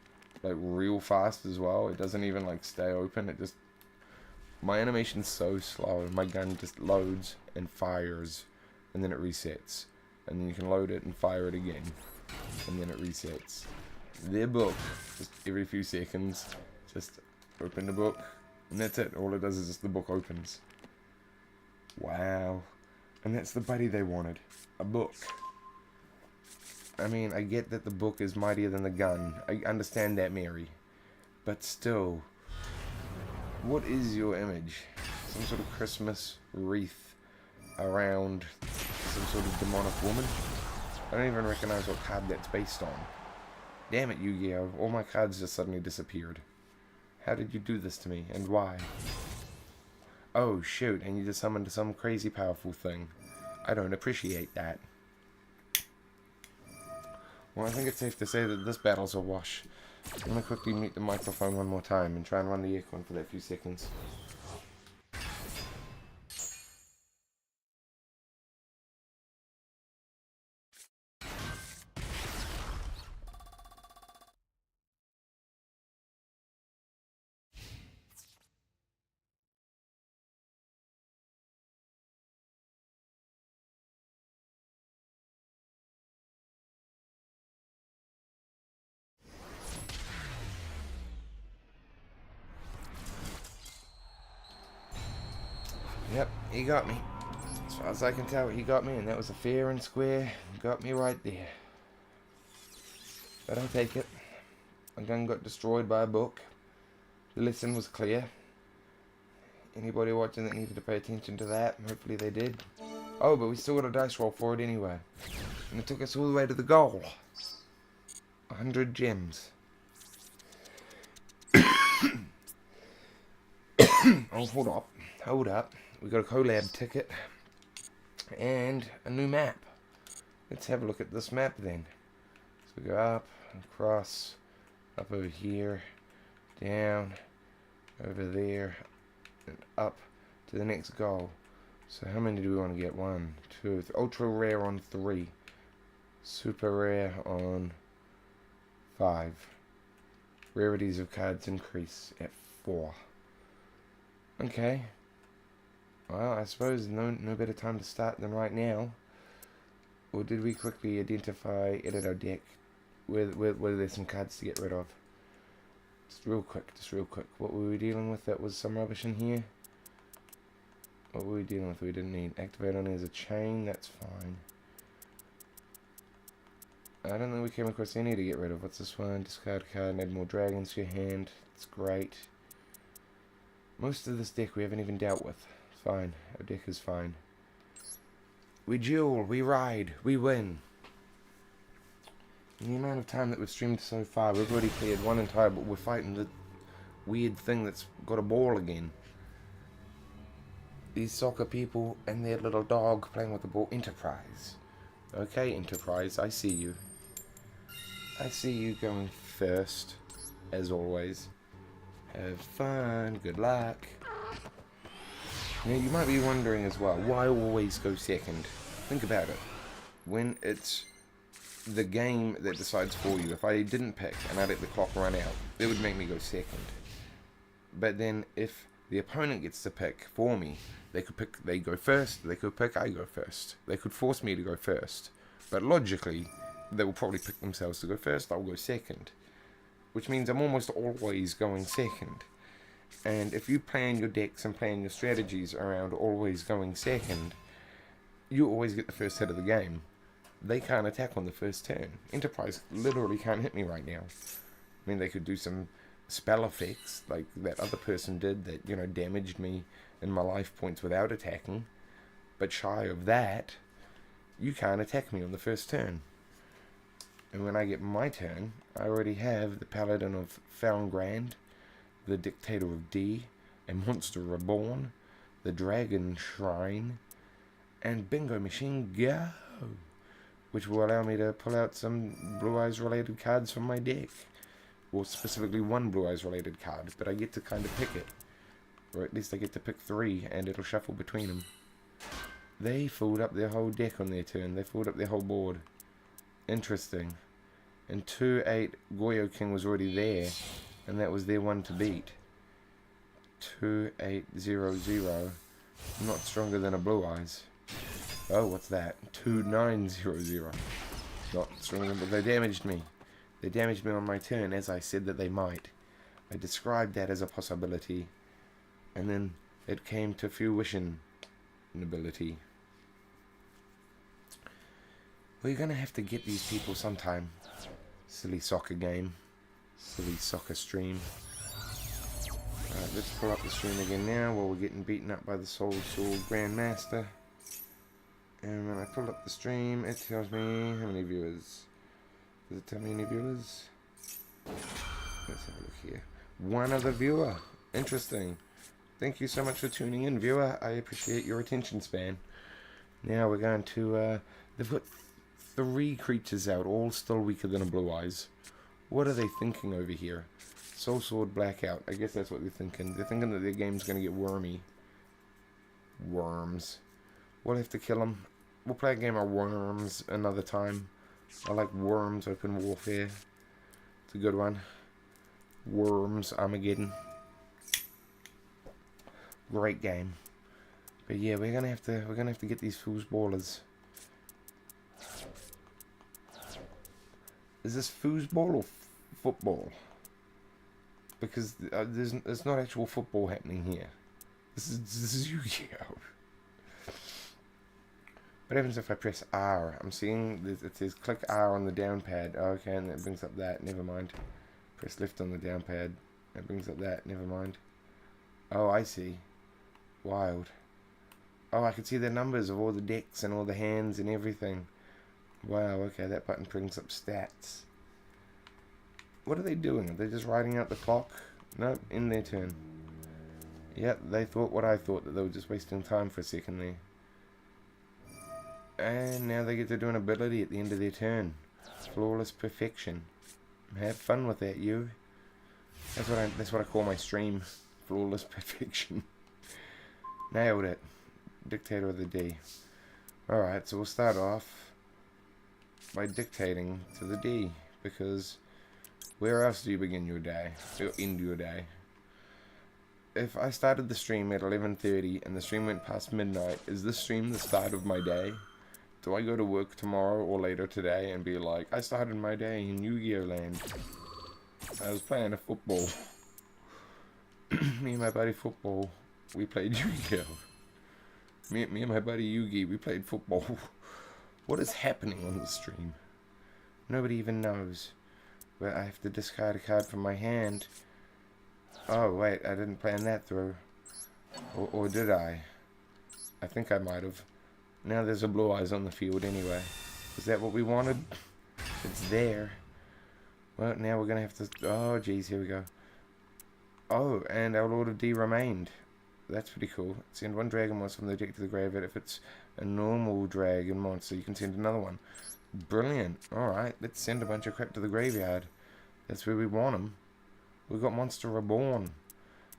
Like, real fast as well? It doesn't even, like, stay open. It just... My animation's so slow. My gun just loads and fires. And then it resets. And then you can load it and fire it again. And then it resets. Their book, just every few seconds, just... open the book, and that's it. All it does is just the book opens. Wow. And that's the buddy they wanted. A book. I mean, I get that the book is mightier than the gun. I understand that, Mary. But still, what is your image? Some sort of Christmas wreath around some sort of demonic woman? I don't even recognize what card that's based on. Damn it, Yu-Gi-Oh! All my cards just suddenly disappeared. How did you do this to me, and why? Oh, shoot, and you just summoned some crazy powerful thing. I don't appreciate that. Well, I think it's safe to say that this battle's a wash. I'm going to quickly mute the microphone one more time and try and run the aircon for that few seconds. Yep, he got me. As far as I can tell, he got me, and that was a fair and square. Got me right there. But I'll take it. My gun got destroyed by a book. The lesson was clear. Anybody watching that needed to pay attention to that, hopefully they did. Oh, but we still got a dice roll for it anyway. And it took us all the way to the goal. 100 gems. Oh, hold up. Hold up. We got a collab ticket. And a new map. Let's have a look at this map then. So we go up, across, up over here, down, over there, and up to the next goal. So how many do we want to get? 1, 2, ultra rare on 3, super rare on 5. Rarities of cards increase at 4. Okay. Well, I suppose no better time to start than right now. Or did we quickly identify, edit our deck? Were there some cards to get rid of? Just real quick. What were we dealing with that was some rubbish in here? What were we dealing with we didn't need? Activate only as a chain, that's fine. I don't think we came across any to get rid of. What's this one? Discard a card and add more dragons to your hand. It's great. Most of this deck we haven't even dealt with. It's fine. Our deck is fine. We duel, we ride, we win. In the amount of time that we've streamed so far, we've already cleared one entire, but we're fighting the weird thing that's got a ball again. These soccer people and their little dog playing with the ball. Enterprise. Okay, Enterprise, I see you. I see you going first, as always. Have fun, good luck. Now, you might be wondering as well, why always go second? Think about it. When it's the game that decides for you, if I didn't pick and I let the clock run out, it would make me go second. But then, if the opponent gets to pick for me, they could pick, they go first, they could pick, I go first. They could force me to go first. But logically, they will probably pick themselves to go first, I'll go second. Which means I'm almost always going second. And if you plan your decks and plan your strategies around always going second, you always get the first hit of the game. they can't attack on the first turn. Enterprise literally can't hit me right now. I mean, they could do some spell effects like that other person did that, you know, damaged me and my life points without attacking. But shy of that, you can't attack me on the first turn. And when I get my turn, I already have the Paladin of Foundgrand, the Dictator of D, a Monster Reborn, the Dragon Shrine, and Bingo Machine Go, which will allow me to pull out some Blue Eyes related cards from my deck. Or specifically one Blue Eyes related card, but I get to kind of pick it. Or at least I get to pick 3, and it'll shuffle between them. They filled up their whole deck on their turn. They filled up their whole board. Interesting. And 2-8 Goyo King was already there, and that was their one to beat. 2-8-0-0. Not stronger than a Blue Eyes. Oh, what's that? 2-9-0-0. Not stronger than, but they damaged me. They damaged me on my turn, as I said that they might. I described that as a possibility. And then it came to fruition. Ability. Well, you're going to have to get these people sometime. Silly soccer game. Silly soccer stream. Alright, let's pull up the stream again now while we're getting beaten up by the Soul Sword Grandmaster. And when I pull up the stream, it tells me how many viewers. Does it tell me any viewers? Let's have a look here. One other viewer. Interesting. Thank you so much for tuning in, viewer. I appreciate your attention span. Now we're going to... they've got 3 creatures out, all still weaker than a Blue Eyes. What are they thinking over here? Soul Sword Blackout. I guess that's what they're thinking. They're thinking that their game's going to get wormy. Worms. We'll have to kill them. We'll play a game of Worms another time. I like Worms Open Warfare. It's a good one. Worms Armageddon. Great game. But yeah, we're gonna have to get these foosballers. Is this foosball or football? Because there's not actual football happening here. This is Yu-Gi-Oh. What happens if I press R? I'm seeing it says click R on the down pad. Oh, okay, and that brings up that. Never mind. Press left on the down pad. That brings up that. Never mind. Oh, I see. Wild. Oh, I can see the numbers of all the decks and all the hands and everything. Wow, okay, that button brings up stats. What are they doing? Are they just writing out the clock? Nope, in their turn. Yep, they thought what I thought, that they were just wasting time for a second there. And now they get to do an ability at the end of their turn. Flawless Perfection. Have fun with that, you. That's what I call my stream. Flawless Perfection. Nailed it. Dictator of the D. Alright, so we'll start off by dictating to the D, because where else do you begin your day? Or end your day? If I started the stream at 11:30 and the stream went past midnight, is this stream the start of my day? Do I go to work tomorrow or later today and be like, I started my day in Yu-Gi-Oh land. I was playing a football. Me and my buddy football. We played Yu-Gi-Oh. Me and my buddy Yugi, we played football. What is happening on the stream? Nobody even knows. But I have to discard a card from my hand. Oh, wait, I didn't plan that through. Or did I? I think I might have. Now there's a Blue Eyes on the field anyway. Is that what we wanted? It's there. Well, now we're going to have to... Oh, geez, here we go. Oh, and our Lord of D remained. That's pretty cool. Send 1 dragon monster from the deck to the graveyard. If it's a normal dragon monster, you can send another one. Brilliant. Alright, let's send a bunch of crap to the graveyard. That's where we want them. We've got Monster Reborn.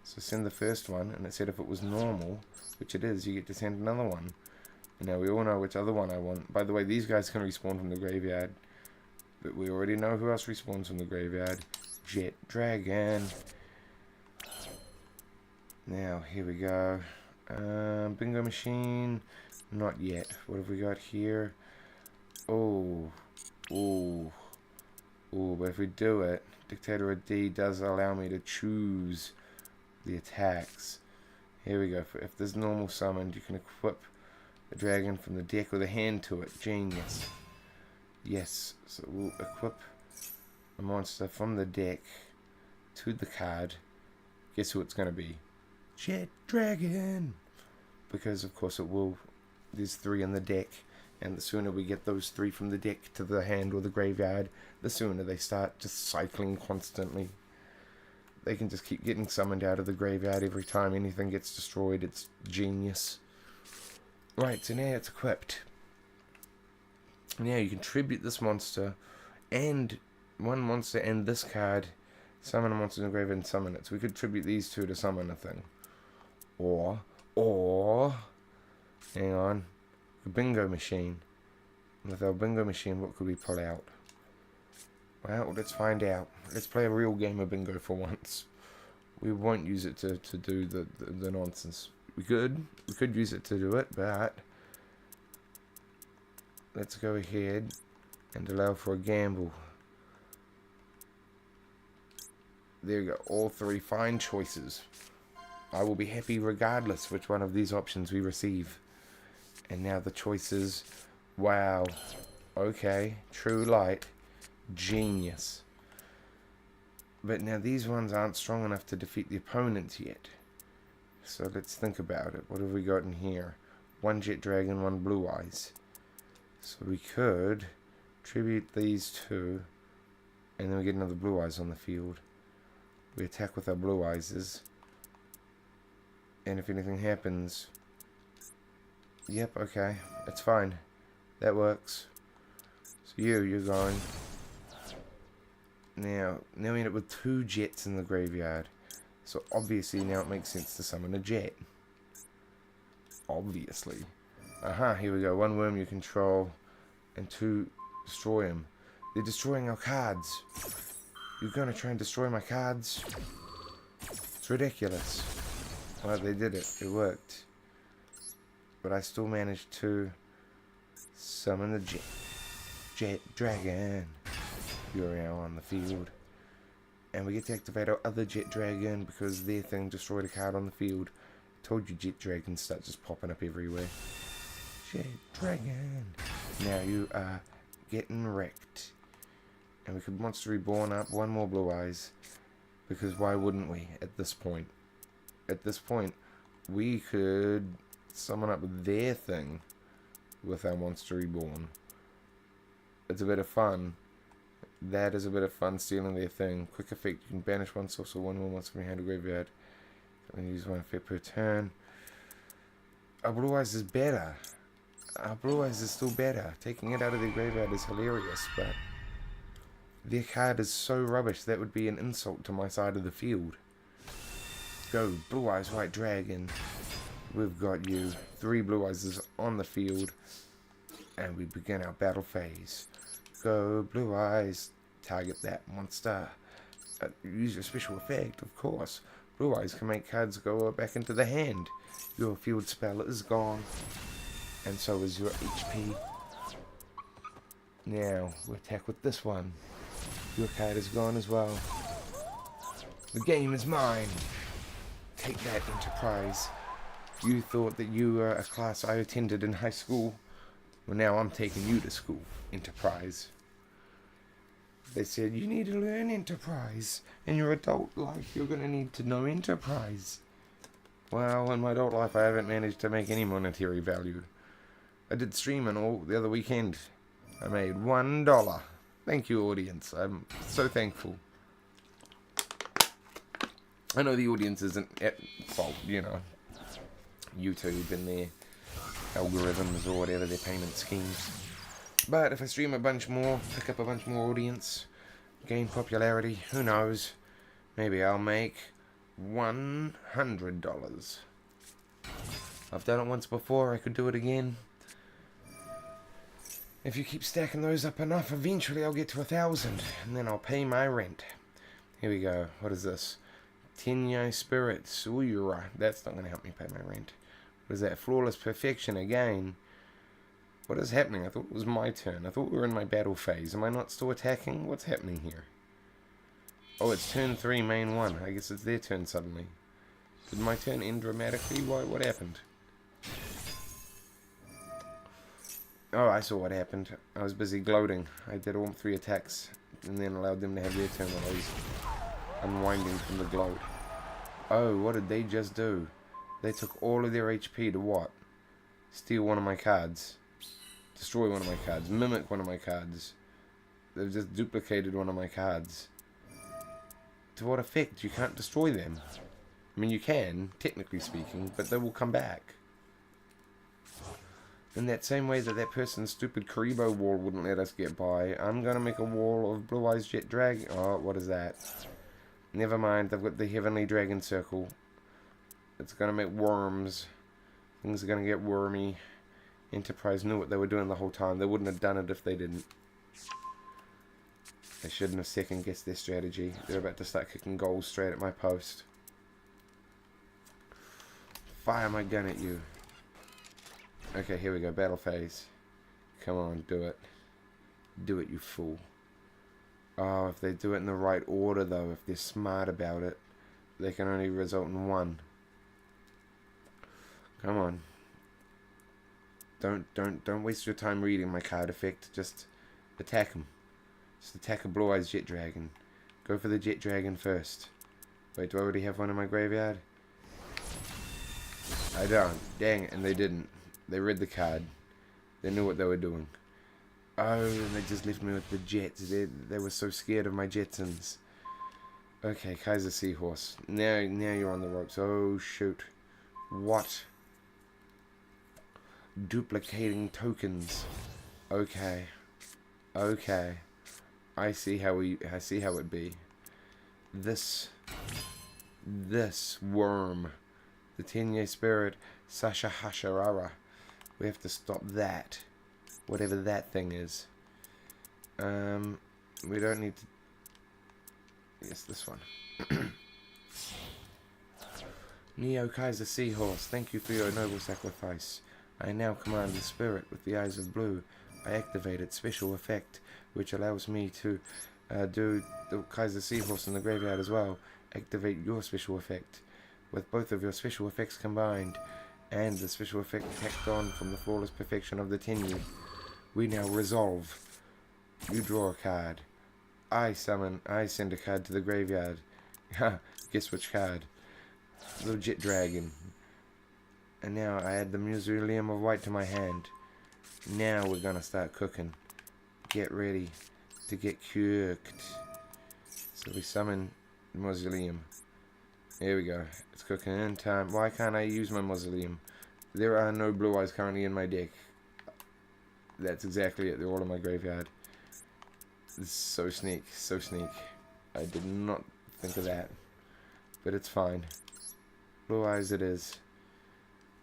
So send the first one, and it said if it was normal, which it is, you get to send another one. And now we all know which other one I want. By the way, these guys can respawn from the graveyard. But we already know who else respawns from the graveyard. Jet Dragon. Now, here we go. Bingo Machine. Not yet. What have we got here? Oh. Oh. Oh, but if we do it, Dictator of D does allow me to choose the attacks. Here we go. If there's normal summoned, you can equip a dragon from the deck with a hand to it. Genius. Yes, so we'll equip a monster from the deck to the card. Guess who it's going to be? Jet Dragon! Because, of course, it will. There's 3 in the deck, and the sooner we get those 3 from the deck to the hand or the graveyard, the sooner they start just cycling constantly. They can just keep getting summoned out of the graveyard every time anything gets destroyed. It's genius. Right, so now it's equipped. Now you can tribute this monster and one monster and this card, summon a monster in the graveyard and summon it. So we could tribute these 2 to summon a thing. Or, hang on, a bingo machine. With our bingo machine, what could we pull out? Well, let's find out. Let's play a real game of bingo for once. We won't use it to do the nonsense. We could use it to do it, but let's go ahead and allow for a gamble. There you go, all 3 fine choices. I will be happy regardless which one of these options we receive. And now the choices, wow, okay, true light, genius. But now these ones aren't strong enough to defeat the opponents yet. So let's think about it. What have we got in here? 1 Jet Dragon, 1 Blue Eyes. So we could tribute these 2, and then we get another Blue Eyes on the field. We attack with our Blue Eyes, and if anything happens, yep, okay, it's fine. That works. So you're going. Now we end up with 2 jets in the graveyard. So obviously now it makes sense to summon a jet. Obviously. Here we go. 1 worm you control, and 2 destroy him. They're destroying our cards. You're gonna try and destroy my cards? It's ridiculous. Well, they did it. It worked. But I still managed to summon the Jet Dragon. You're now on the field. And we get to activate our other Jet Dragon because their thing destroyed a card on the field. Told you Jet Dragons start just popping up everywhere. Jet Dragon. Now you are getting wrecked. And we could Monster Reborn up 1 more Blue Eyes. Because why wouldn't we at this point? At this point, we could summon up their thing with our Monster Reborn. It's a bit of fun. That is a bit of fun, stealing their thing. Quick effect, you can banish 1 source or 1 more monster from your hand or graveyard. And use 1 effect per turn. Our Blue Eyes is better. Our Blue Eyes is still better. Taking it out of their graveyard is hilarious, but their card is so rubbish that would be an insult to my side of the field. Go, Blue Eyes, White Dragon. We've got you. 3 Blue Eyes on the field. And we begin our battle phase. Go, Blue Eyes. Target that monster. Use your special effect, of course. Blue Eyes can make cards go back into the hand. Your field spell is gone. And so is your HP. Now, we attack with this one. Your card is gone as well. The game is mine. Take that, Enterprise. You thought that you were a class I attended in high school. Well, now I'm taking you to school, Enterprise. They said, you need to learn Enterprise. In your adult life, you're going to need to know Enterprise. Well, in my adult life, I haven't managed to make any monetary value. I did stream and all the other weekend. I made $1. Thank you, audience. I'm so thankful. I know the audience isn't at fault, you know. YouTube and their algorithms or whatever, their payment schemes. But if I stream a bunch more, pick up a bunch more audience, gain popularity, who knows? Maybe I'll make $100. I've done it once before, I could do it again. If you keep stacking those up enough, eventually I'll get to 1,000, and then I'll pay my rent. Here we go. What is this? Tenyo Spirits. Ooh, you're right. That's not going to help me pay my rent. What is that? Flawless Perfection again. What is happening? I thought it was my turn. I thought we were in my battle phase. Am I not still attacking? What's happening here? Oh, it's turn 3, main 1. I guess it's their turn suddenly. Did my turn end dramatically? What happened? Oh, I saw what happened. I was busy gloating. I did all 3 attacks and then allowed them to have their turn while I was unwinding from the gloat. Oh, what did they just do? They took all of their HP to what? Steal one of my cards. Destroy one of my cards. Mimic one of my cards. They've just duplicated one of my cards. To what effect? You can't destroy them. I mean, you can, technically speaking, but they will come back. In that same way that that person's stupid Karibo wall wouldn't let us get by, I'm going to make a wall of Blue Eyes Jet Dragon. Oh, what is that? Never mind, they've got the Heavenly Dragon Circle. It's going to make worms. Things are going to get wormy. Enterprise knew what they were doing the whole time. They wouldn't have done it if they didn't. They shouldn't have second guessed their strategy. They're about to start kicking goals straight at my post. Fire my gun at you. Okay, here we go. Battle phase. Come on, do it. Do it, you fool. Oh, if they do it in the right order, though, if they're smart about it, they can only result in 1. Come on. Don't waste your time reading my card effect. Just attack him. Just attack a Blue Eyes Jet Dragon. Go for the Jet Dragon first. Wait, do I already have one in my graveyard? I don't. Dang it, and they didn't. They read the card. They knew what they were doing. Oh, and they just left me with the Jets. They were so scared of my Jetsons. Okay, Kaiser Seahorse. Now you're on the ropes. Oh, shoot. What? Duplicating tokens. Okay. Okay. I see how it be. This worm. The 10-year spirit. Sasha Hasharara. We have to stop that. Whatever that thing is. We don't need to... Yes, this one. Neo Kaiser Seahorse, thank you for your noble sacrifice. I now command the spirit with the eyes of blue. I activate its special effect, which allows me to do the Kaiser Seahorse in the graveyard as well. Activate your special effect. With both of your special effects combined, and the special effect tacked on from the flawless perfection of the 10-year, we now resolve. You draw a card. I send a card to the graveyard. Ha! Guess which card? The Jet Dragon. And now I add the Mausoleum of White to my hand. Now we're gonna start cooking. Get ready to get cooked. So we summon the Mausoleum. Here we go. It's cooking in time. Why can't I use my Mausoleum? There are no Blue Eyes currently in my deck. That's exactly it. They're all in my graveyard. This is so sneak. So sneak. I did not think of that. But it's fine. Blue Eyes it is.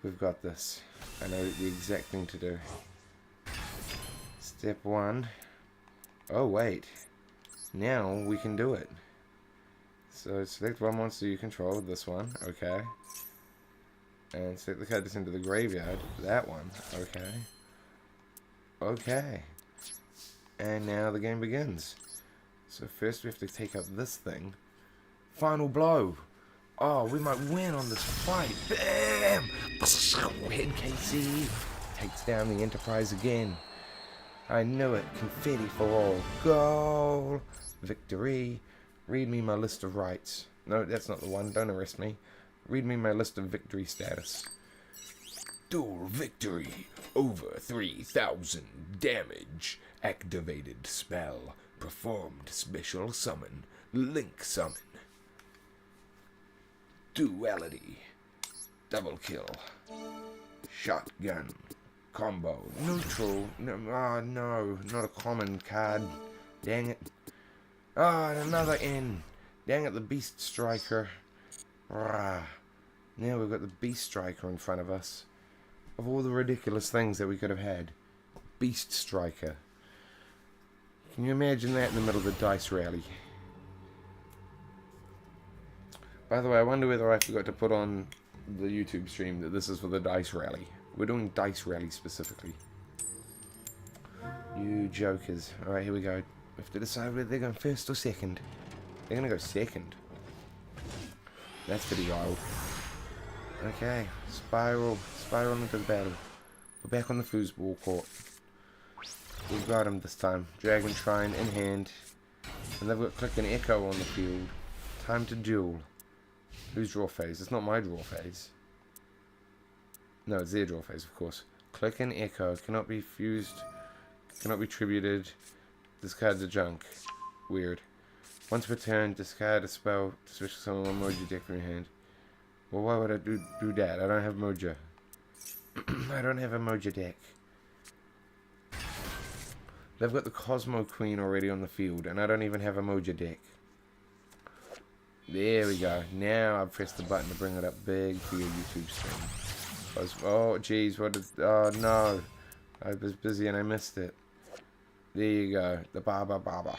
We've got this. I know the exact thing to do. Step 1. Oh, wait. Now we can do it. So select one monster you control, this one, okay. And select the card that's into the graveyard, that one, okay. Okay. And now the game begins. So first we have to take out this thing. Final blow. Oh, we might win on this fight. Bam! HeadCasey takes down the Enterprise again. I knew it. Confetti for all. Goal! Victory. Read me my list of rights. No, that's not the one. Don't arrest me. Read me my list of victory status. Duel victory. Over 3,000 damage. Activated spell. Performed special summon. Link summon. Duality. Double kill. Shotgun. Combo. Neutral. No, no. Not a common card. Dang it. Ah, and another N. Dang it, the Beast Striker. Rah. Now we've got the Beast Striker in front of us. Of all the ridiculous things that we could have had. Beast Striker. Can you imagine that in the middle of the dice rally? By the way, I wonder whether I forgot to put on the YouTube stream that this is for the dice rally. We're doing dice rally specifically. You jokers. Alright, here we go. We have to decide whether they're going first or second. They're going to go second. That's pretty wild. Okay, spiral into the battle. We're back on the foosball court. We've got him this time. Dragon Shrine in hand. And they've got Click and Echo on the field. Time to duel. Whose draw phase? It's not my draw phase. No, it's their draw phase, of course. Click and Echo. Cannot be fused. Cannot be tributed. Discards a junk. Weird. Once per turn, discard a spell to switch to someone one Mojo deck from your hand. Well, why would I do that? I don't have Mojo. I don't have a Mojo deck. They've got the Cosmo Queen already on the field, and I don't even have a Mojo deck. There we go. Now I've pressed the button to bring it up big for your YouTube stream. Oh, jeez, what did... Oh, no. I was busy and I missed it. There you go. The Baba.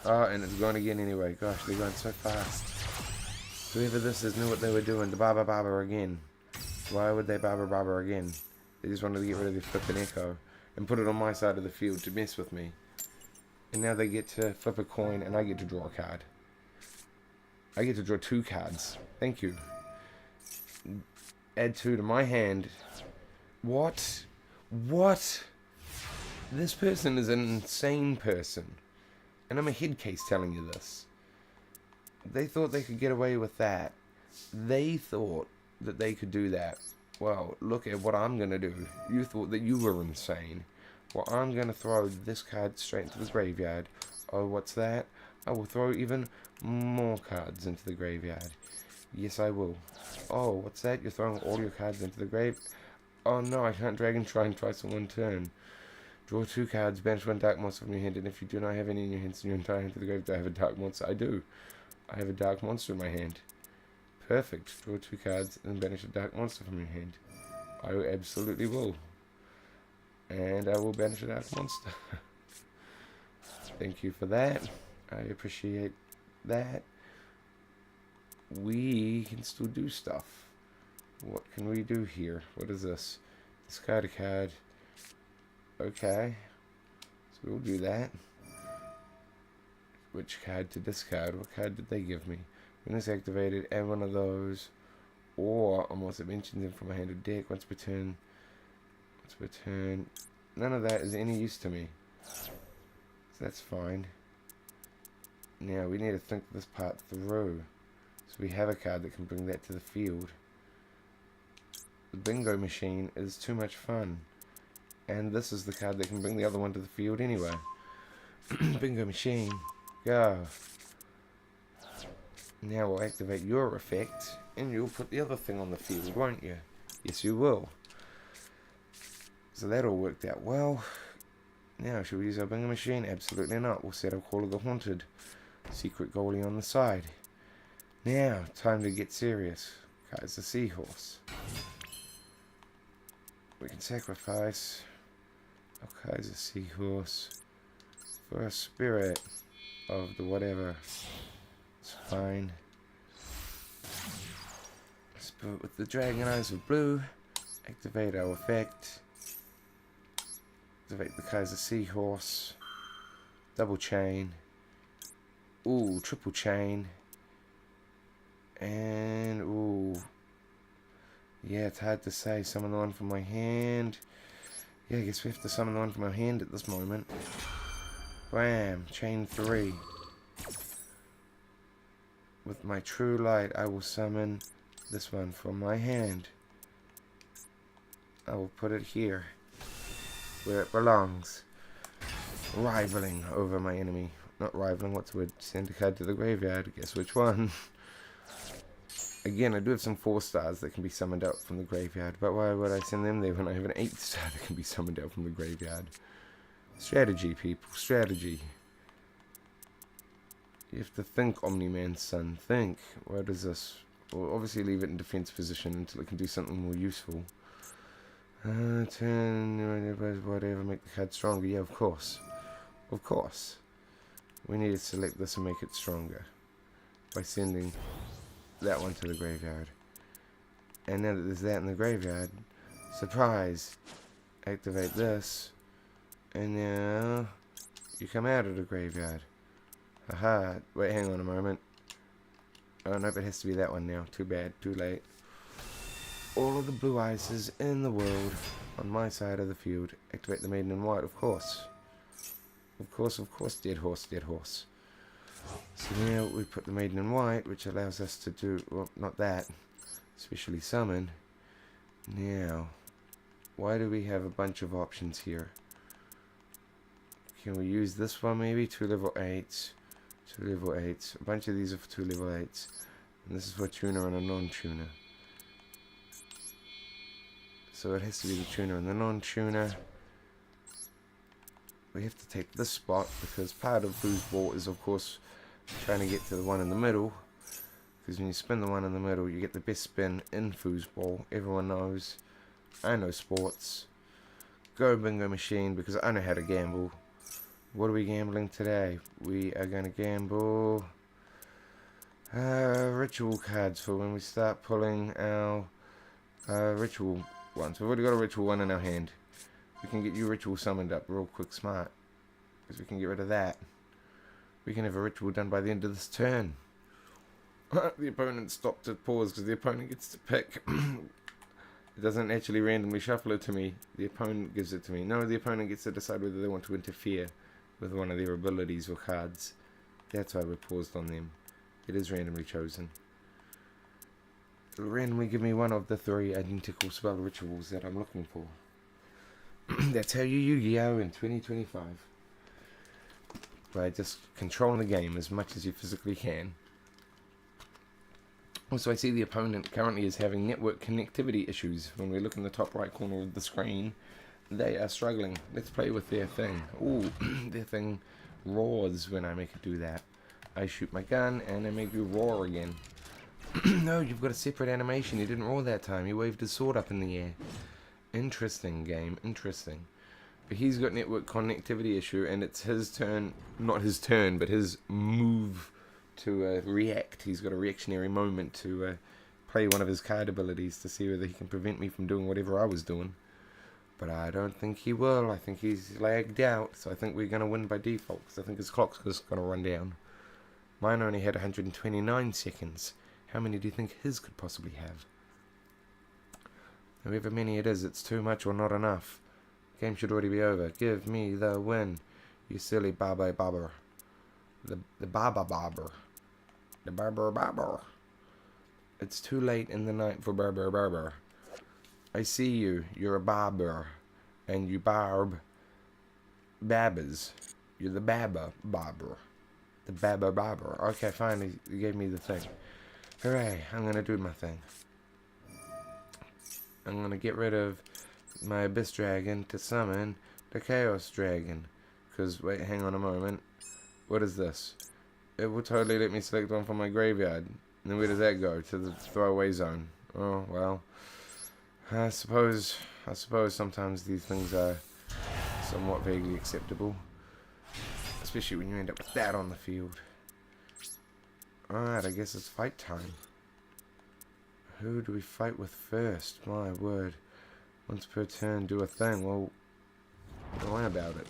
Oh, and it's gone again anyway. Gosh, they're going so fast. Whoever this is knew what they were doing. The Baba again. Why would they Baba again? They just wanted to get rid of their flipping Echo and put it on my side of the field to mess with me. And now they get to flip a coin and I get to draw a card. I get to draw 2 cards. Thank you. Add 2 to my hand. What? What? This person is an insane person. And I'm a HeadCasey telling you this. They thought they could get away with that. They thought that they could do that. Well, look at what I'm going to do. You thought that you were insane. Well, I'm going to throw this card straight into the graveyard. Oh, what's that? I will throw even more cards into the graveyard. Yes, I will. Oh, what's that? You're throwing all your cards into the grave? Oh, no, I can't Dragon Shrine twice in one turn. Draw 2 cards, banish 1 dark monster from your hand, and if you do not have any in your hands in your entire hand to the grave, do I have a dark monster? I do. I have a dark monster in my hand. Perfect. Draw 2 cards and banish a dark monster from your hand. I absolutely will. And I will banish a dark monster. Thank you for that. I appreciate that. We can still do stuff. What can we do here? What is this? Discard a card. Okay. So we'll do that. Which card to discard? What card did they give me? When it's activated, add one of those. Or, almost it mentions them from my hand or deck. Once per turn. None of that is any use to me. So that's fine. Now, we need to think this part through. So we have a card that can bring that to the field. The bingo machine is too much fun. And this is the card that can bring the other one to the field anyway. Bingo machine. Go. Now we'll activate your effect. And you'll put the other thing on the field, won't you? Yes, you will. So that all worked out well. Now, should we use our bingo machine? Absolutely not. We'll set our Call of the Haunted. Secret goalie on the side. Now, time to get serious. Kaiser Seahorse. We can sacrifice our Kaiser Seahorse for a spirit of the whatever. It's fine. Spirit with the dragon eyes of blue. Activate our effect. Activate the Kaiser Seahorse. Double chain. Ooh, triple chain. And, ooh. Yeah, it's hard to say. Summon the one from my hand. Yeah, I guess we have to summon the one from my hand at this moment. Bam. Chain 3. With my true light, I will summon this one from my hand. I will put it here. Where it belongs. Rivaling over my enemy. Not rivaling, what's the word? Send a card to the graveyard. Guess which one? Again, I do have some 4 stars that can be summoned out from the graveyard, but why would I send them there when I have an 8th star that can be summoned out from the graveyard? Strategy, people. Strategy. You have to think, Omni-Man's son. Think. What is this? We'll obviously leave it in defense position until it can do something more useful. Turn, whatever, make the card stronger. Yeah, of course. Of course. We need to select this and make it stronger. By sending that one to the graveyard. And now that there's that in the graveyard, surprise! Activate this. And now you come out of the graveyard. Haha. Wait, hang on a moment. Oh, nope, it has to be that one now. Too bad. Too late. All of the blue ices in the world on my side of the field. Activate the maiden in white, of course. Of course, dead horse, dead horse. So now we put the maiden in white, which allows us to do, well, not that, especially summon. Now, why do we have a bunch of options here? Can we use this one maybe? 2 level 8s. 2 level 8s. A bunch of these are for 2 level 8s. And this is for a tuner and a non-tuner. So it has to be the tuner and the non-tuner. We have to take this spot because part of foosball is, of course, trying to get to the one in the middle. Because when you spin the one in the middle, you get the best spin in foosball. Everyone knows. I know sports. Go bingo machine because I know how to gamble. What are we gambling today? We are going to gamble ritual cards for when we start pulling our ritual ones. We've already got a ritual one in our hand. We can get you ritual summoned up real quick smart. Because we can get rid of that. We can have a ritual done by the end of this turn. The opponent stopped at pause because the opponent gets to pick. It doesn't actually randomly shuffle it to me. The opponent gives it to me. No, the opponent gets to decide whether they want to interfere with one of their abilities or cards. That's why we're paused on them. It is randomly chosen. It'll randomly give me one of the 3 identical spell rituals that I'm looking for. That's how you Yu-Gi-Oh! In 2025. By just controlling the game as much as you physically can. Also, I see the opponent currently is having network connectivity issues. When we look in the top right corner of the screen, they are struggling. Let's play with their thing. Ooh, their thing roars when I make it do that. I shoot my gun and I make you roar again. No, you've got a separate animation. You didn't roar that time. You waved his sword up in the air. Interesting game, interesting. But he's got network connectivity issue and it's his turn, not his turn, but his move to react. He's got a reactionary moment to play one of his card abilities to see whether he can prevent me from doing whatever I was doing. But I don't think he will. I think he's lagged out. So I think we're going to win by default. Because I think his clock's just going to run down. Mine only had 129 seconds. How many do you think his could possibly have? However many it is, it's too much or not enough. Game should already be over. Give me the win. You silly baba barber. The baba barber. The barber barber. It's too late in the night for barber barber. I see you. You're a barber. And you barb babbers. You're the baba barber. The baba barber. Okay, finally, you gave me the thing. Hooray, I'm going to do my thing. I'm going to get rid of my Abyss Dragon to summon the Chaos Dragon. Because, wait, hang on a moment. What is this? It will totally let me select one from my graveyard. And then where does that go? To the throwaway zone. Oh, well. I suppose sometimes these things are somewhat vaguely acceptable. Especially when you end up with that on the field. Alright, I guess it's fight time. Who do we fight with first? My word. Once per turn, do a thing. Well, don't worry about it.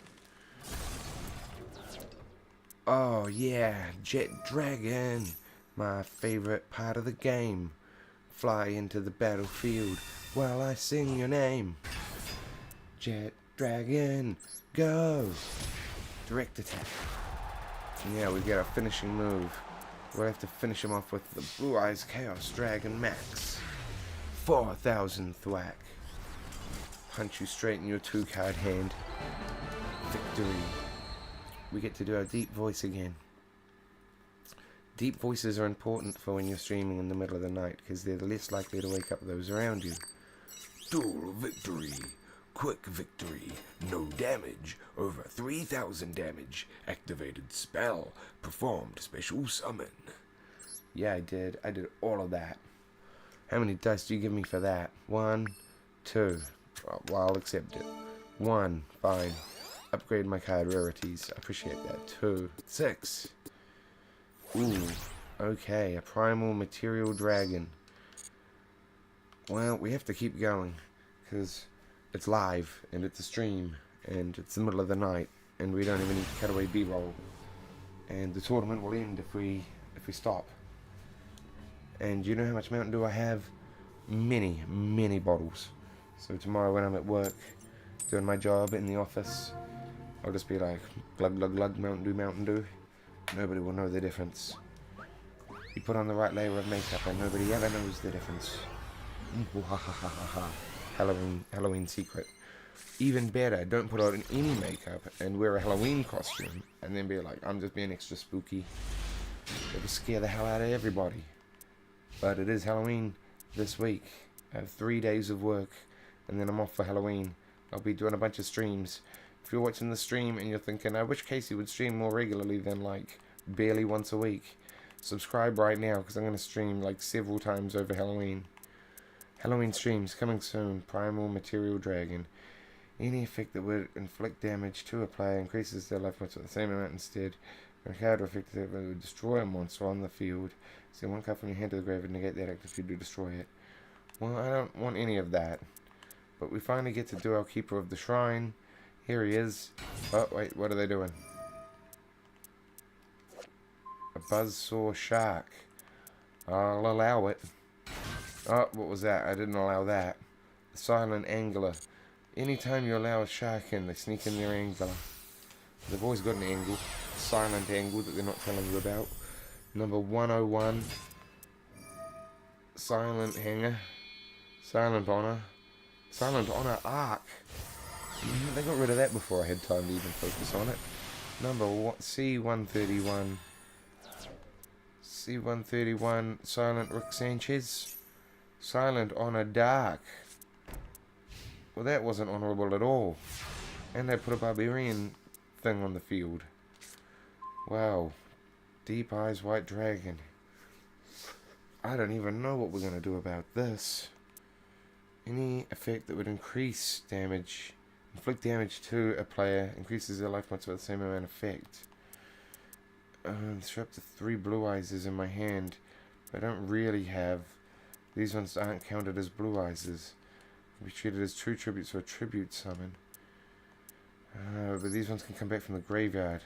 Oh, yeah. Jet Dragon. My favorite part of the game. Fly into the battlefield while I sing your name. Jet Dragon, go! Direct attack. Yeah, we get our finishing move. We'll have to finish him off with the Blue Eyes Chaos Dragon Max. 4,000 thwack. Punch you straight in your 2-card hand. Victory. We get to do our deep voice again. Deep voices are important for when you're streaming in the middle of the night, because they're less likely to wake up those around you. Duel victory. Quick victory. No damage. Over 3,000 damage. Activated spell. Performed special summon. Yeah, I did. I did all of that. How many dice do you give me for that? 1, 2. Well, I'll accept it. 1. Fine. Upgrade my card rarities. I appreciate that. 2. 6. Ooh. Okay, a primal material dragon. Well, we have to keep going. Because it's live, and it's a stream, and it's the middle of the night, and we don't even need to cut away B-roll. And the tournament will end if we stop. And you know how much Mountain Dew I have? Many, many bottles. So tomorrow when I'm at work, doing my job in the office, I'll just be like, glug, glug, glug, Mountain Dew, Mountain Dew. Nobody will know the difference. You put on the right layer of makeup and nobody ever knows the difference. Halloween secret. Even better, don't put on any makeup and wear a Halloween costume and then be like, I'm just being extra spooky. It'll scare the hell out of everybody. But it is Halloween this week. I have 3 days of work and then I'm off for Halloween. I'll be doing a bunch of streams. If you're watching the stream and you're thinking, I wish Casey would stream more regularly than like barely once a week, subscribe right now because I'm going to stream like several times over Halloween. Halloween streams coming soon. Primal Material Dragon. Any effect that would inflict damage to a player increases their life points at the same amount instead. When a card or effect that would destroy a monster on the field, send one card from your hand to the grave and negate that act if you do destroy it. Well, I don't want any of that. But we finally get to Duel, Keeper of the Shrine. Here he is. Oh, wait, what are they doing? A buzzsaw shark. I'll allow it. Oh, what was that? I didn't allow that. The silent angler. Anytime you allow a shark in, they sneak in their angler. They've always got an angle. A silent angle that they're not telling you about. Number 101. Silent hanger. Silent honor. Silent honor arc. They got rid of that before I had time to even focus on it. Number C131. C131. Silent Rick Sanchez. Silent honor dark. Well, that wasn't honourable at all. And they put a barbarian thing on the field. Wow. Deep Eyes White Dragon. I don't even know what we're going to do about this. Any effect that would increase damage, inflict damage to a player, increases their life points by the same amount of effect. Disrupt the 3 blue eyes is in my hand. I don't really have. These ones aren't counted as blue eyes. Can be treated as true tributes or a tribute summon. But these ones can come back from the graveyard.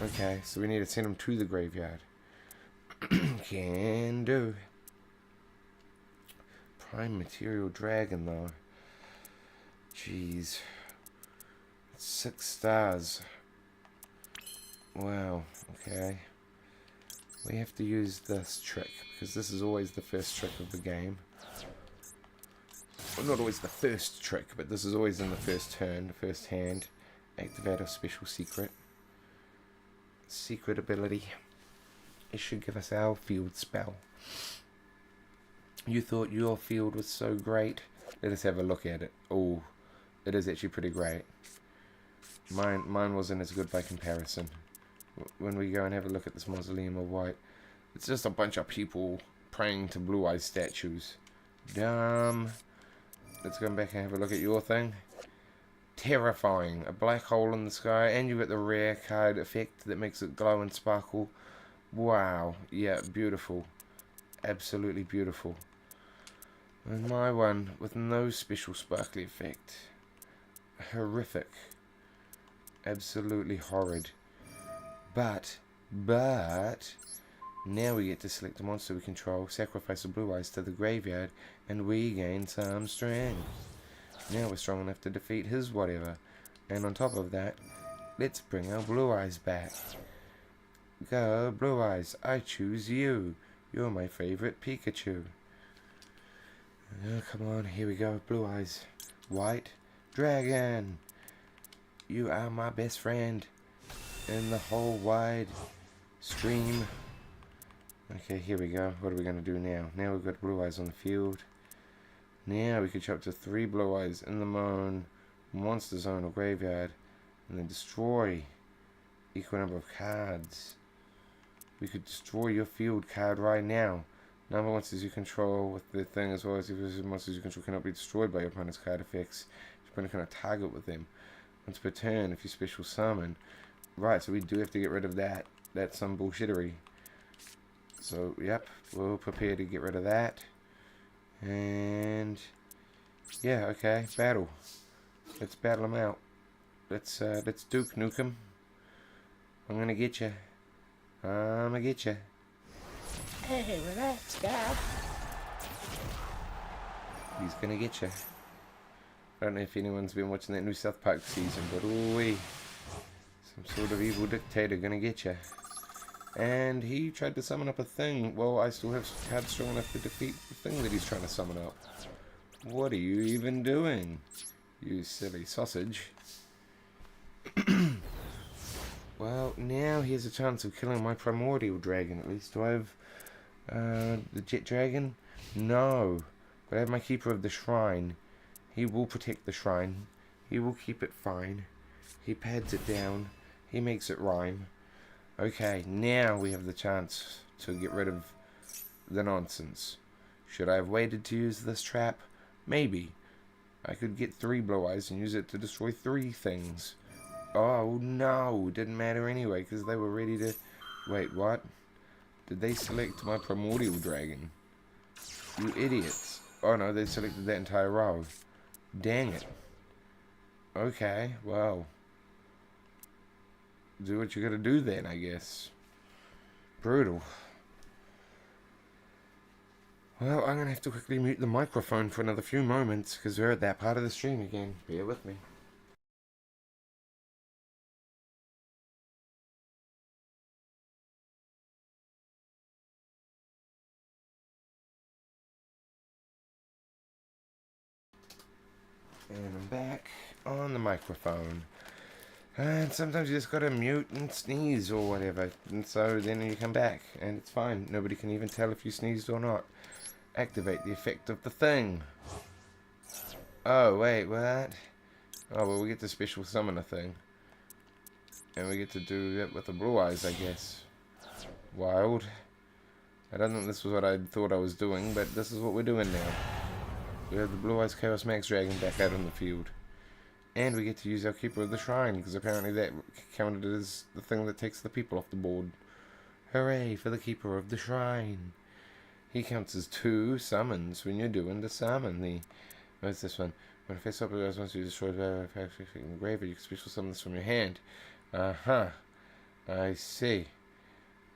Okay, so we need to send them to the graveyard. Can do. Prime Material Dragon, though. Jeez. 6 stars. Wow, okay. We have to use this trick, because this is always the first trick of the game. Well, not always the first trick, but this is always in the first turn, the first hand. Activate a special secret. Secret ability. It should give us our field spell. You thought your field was so great. Let us have a look at it. Oh, it is actually pretty great. Mine wasn't as good by comparison. When we go and have a look at this Mausoleum of White, it's just a bunch of people praying to Blue Eyes statues. Dumb. Let's go back and have a look at your thing. Terrifying. A black hole in the sky, and you got the rare card effect that makes it glow and sparkle. Wow. Yeah, beautiful. Absolutely beautiful. And my one with no special sparkly effect. Horrific. Absolutely horrid. But, now we get to select a monster we control, sacrifice the Blue Eyes to the graveyard, and we gain some strength. Now we're strong enough to defeat his whatever. And on top of that, let's bring our Blue Eyes back. Go, Blue Eyes, I choose you. You're my favorite Pikachu. Oh, come on, here we go, Blue Eyes. White Dragon. You are my best friend in the whole wide stream. Okay, here we go. What are we going to do now? Now we've got Blue Eyes on the field. Now we could show up to 3 Blue Eyes in the monster zone or graveyard, and then destroy equal number of cards. We could destroy your field card right now. Number of monsters you control with the thing, as well as if monsters you control cannot be destroyed by your opponent's card effects. Your opponent cannot target with them. Once per turn, if you special summon. Right, so we do have to get rid of that. That's some bullshittery. So, yep, we'll prepare to get rid of that. And yeah, okay, battle. Let's battle them out. Let's Duke Nukem. I'm gonna get you. I'm gonna get you. Hey, relax, Dad. He's gonna get you. I don't know if anyone's been watching that new South Park season, but ooh, some sort of evil dictator gonna get you. And he tried to summon up a thing. Well, I still have cards strong enough to defeat the thing that he's trying to summon up. What are you even doing, you silly sausage? Well, now he has a chance of killing my primordial dragon, at least. Do I have the jet dragon? No. But I have my keeper of the shrine. He will protect the shrine. He will keep it fine. He pads it down. He makes it rhyme. Okay, now we have the chance to get rid of the nonsense. Should I have waited to use this trap? Maybe. I could get 3 Blue Eyes and use it to destroy 3 things. Oh no, didn't matter anyway, because they were ready to... Wait, what? Did they select my primordial dragon? You idiots. Oh no, they selected that entire row. Dang it. Okay, well. Do what you gotta do then, I guess. Brutal. Well, I'm gonna have to quickly mute the microphone for another few moments, because we're at that part of the stream again. Bear with me. And I'm back on the microphone. And sometimes you just gotta mute and sneeze or whatever. And so then you come back and it's fine. Nobody can even tell if you sneezed or not. Activate the effect of the thing. Oh, wait, what? Oh, well, we get to special summon a thing. And we get to do that with the Blue Eyes, I guess. Wild. I don't think this was what I thought I was doing, but this is what we're doing now. We have the Blue Eyes Chaos Max Dragon back out in the field. And we get to use our Keeper of the Shrine, because apparently that counted as the thing that takes the people off the board. Hooray for the Keeper of the Shrine. He counts as 2 summons when you're doing the summon. What's this one? When a face operator wants to destroy the in the graveyard, you can special summon this from your hand. Uh-huh. I see.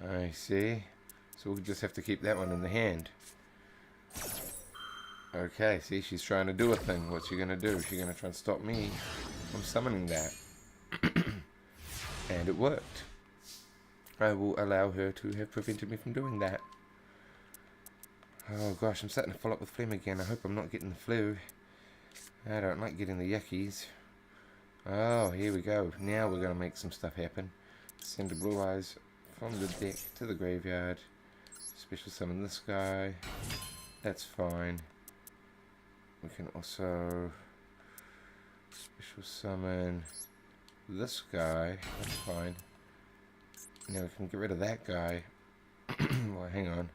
I see. So we'll just have to keep that one in the hand. Okay, see, she's trying to do a thing. What's she gonna do? She's gonna try and stop me from summoning that. And it worked. I will allow her to have prevented me from doing that. Oh gosh, I'm starting to fill up with phlegm again. I hope I'm not getting the flu. I don't like getting the yuckies. Oh, here we go. Now we're gonna make some stuff happen. Send the Blue Eyes from the deck to the graveyard. Special summon this guy. That's fine. We can also special summon this guy. That's fine. Now we can get rid of that guy. Well, hang on.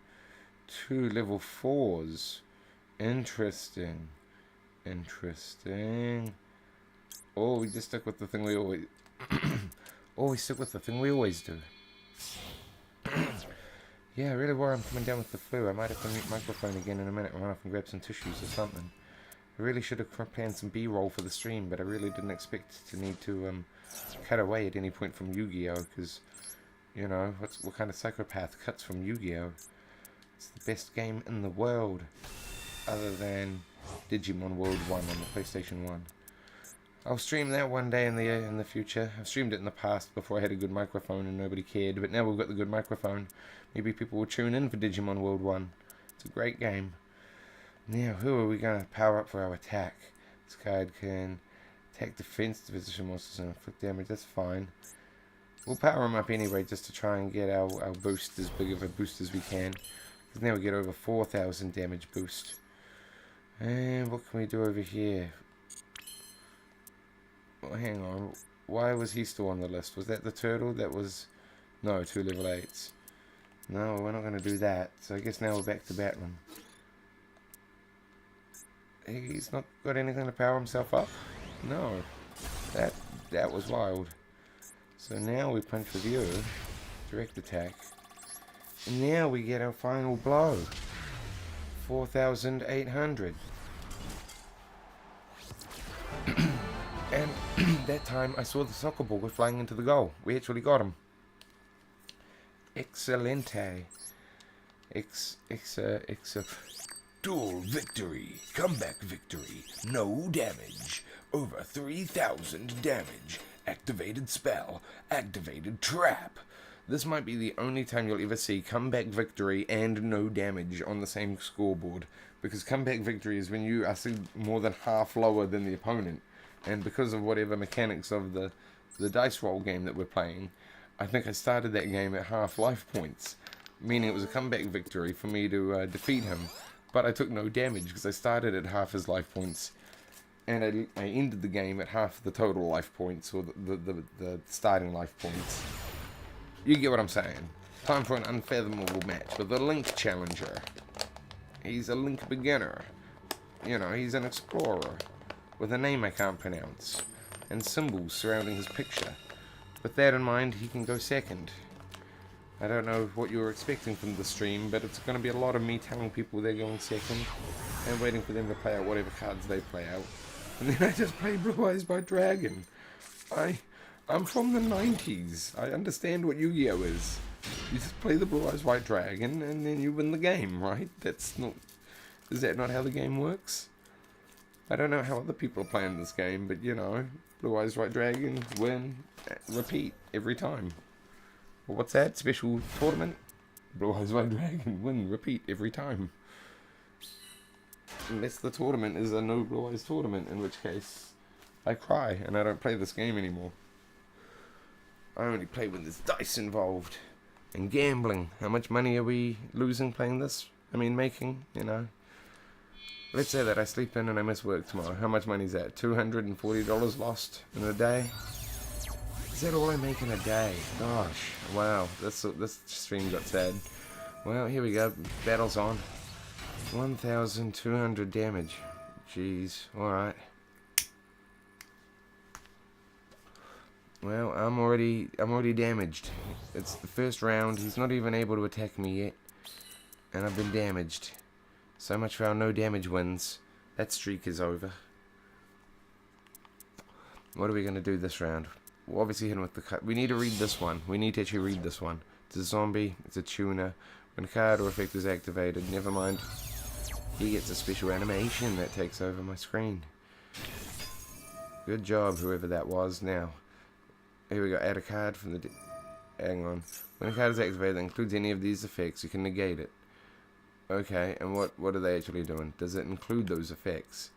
2 level 4s. Interesting. Interesting. Oh, we just stuck with the thing we always... oh, we stuck with the thing we always do. Yeah, I really worry I'm coming down with the flu. I might have to mute microphone again in a minute and run off and grab some tissues or something. I really should have planned some B-roll for the stream, but I really didn't expect to need to cut away at any point from Yu-Gi-Oh! Because, you know, what kind of psychopath cuts from Yu-Gi-Oh! It's the best game in the world, other than Digimon World 1 on the PlayStation 1. I'll stream that one day in the future. I've streamed it in the past before I had a good microphone and nobody cared, but now we've got the good microphone. Maybe people will tune in for Digimon World 1. It's a great game. Now, who are we going to power up for our attack? This card can attack defense, position monsters, and inflict damage. That's fine. We'll power him up anyway just to try and get our boost as big of a boost as we can. Because now we get over 4,000 damage boost. And what can we do over here? Oh, hang on. Why was he still on the list? Was that the turtle? That was... No, 2 level 8s. No, we're not going to do that. So I guess now we're back to battling. He's not got anything to power himself up? No. That was wild. So now we punch with you. Direct attack. And now we get our final blow. 4,800. And that time I saw the soccer ball go flying into the goal. We actually got him. Excelente. Duel victory. Comeback victory. No damage. Over 3,000 damage. Activated spell. Activated trap. This might be the only time you'll ever see comeback victory and no damage on the same scoreboard. Because comeback victory is when you are more than half lower than the opponent. And because of whatever mechanics of the dice roll game that we're playing, I think I started that game at half life points. Meaning it was a comeback victory for me to defeat him. But I took no damage because I started at half his life points. And I ended the game at half the total life points, or the starting life points. You get what I'm saying. Time for an unfathomable match with the Link Challenger. He's a Link beginner. You know, he's an explorer with a name I can't pronounce and symbols surrounding his picture. With that in mind, he can go second. I don't know what you were expecting from the stream, but it's going to be a lot of me telling people they're going second and waiting for them to play out whatever cards they play out. And then I just play Blue Eyes White Dragon. I'm from the 90s. I understand what Yu-Gi-Oh is. You just play the Blue Eyes White Dragon and then you win the game, right? Is that not how the game works? I don't know how other people are playing this game, but you know, Blue Eyes White Dragon, win, repeat every time. Well, what's that? Special tournament? Blue Eyes White Dragon, win, repeat every time. Unless the tournament is a no Blue Eyes tournament, in which case I cry and I don't play this game anymore. I only play when there's dice involved. And gambling. How much money are we losing playing this? I mean, making, you know. Let's say that I sleep in and I miss work tomorrow. How much money is that? $240 lost in a day? Is that all I make in a day? Gosh, wow. This stream got sad. Well, here we go. Battle's on. 1,200 damage. Jeez, alright. Well, I'm already damaged. It's the first round. He's not even able to attack me yet. And I've been damaged. So much for our no damage wins. That streak is over. What are we going to do this round? We're obviously hitting with the cut. We need to read this one. We need to actually read this one. It's a zombie. It's a tuner. When a card or effect is activated, never mind. He gets a special animation that takes over my screen. Good job, whoever that was. Now, here we go. Add a card from the... Hang on. When a card is activated that includes any of these effects, you can negate it. Okay, and what are they actually doing? Does it include those effects?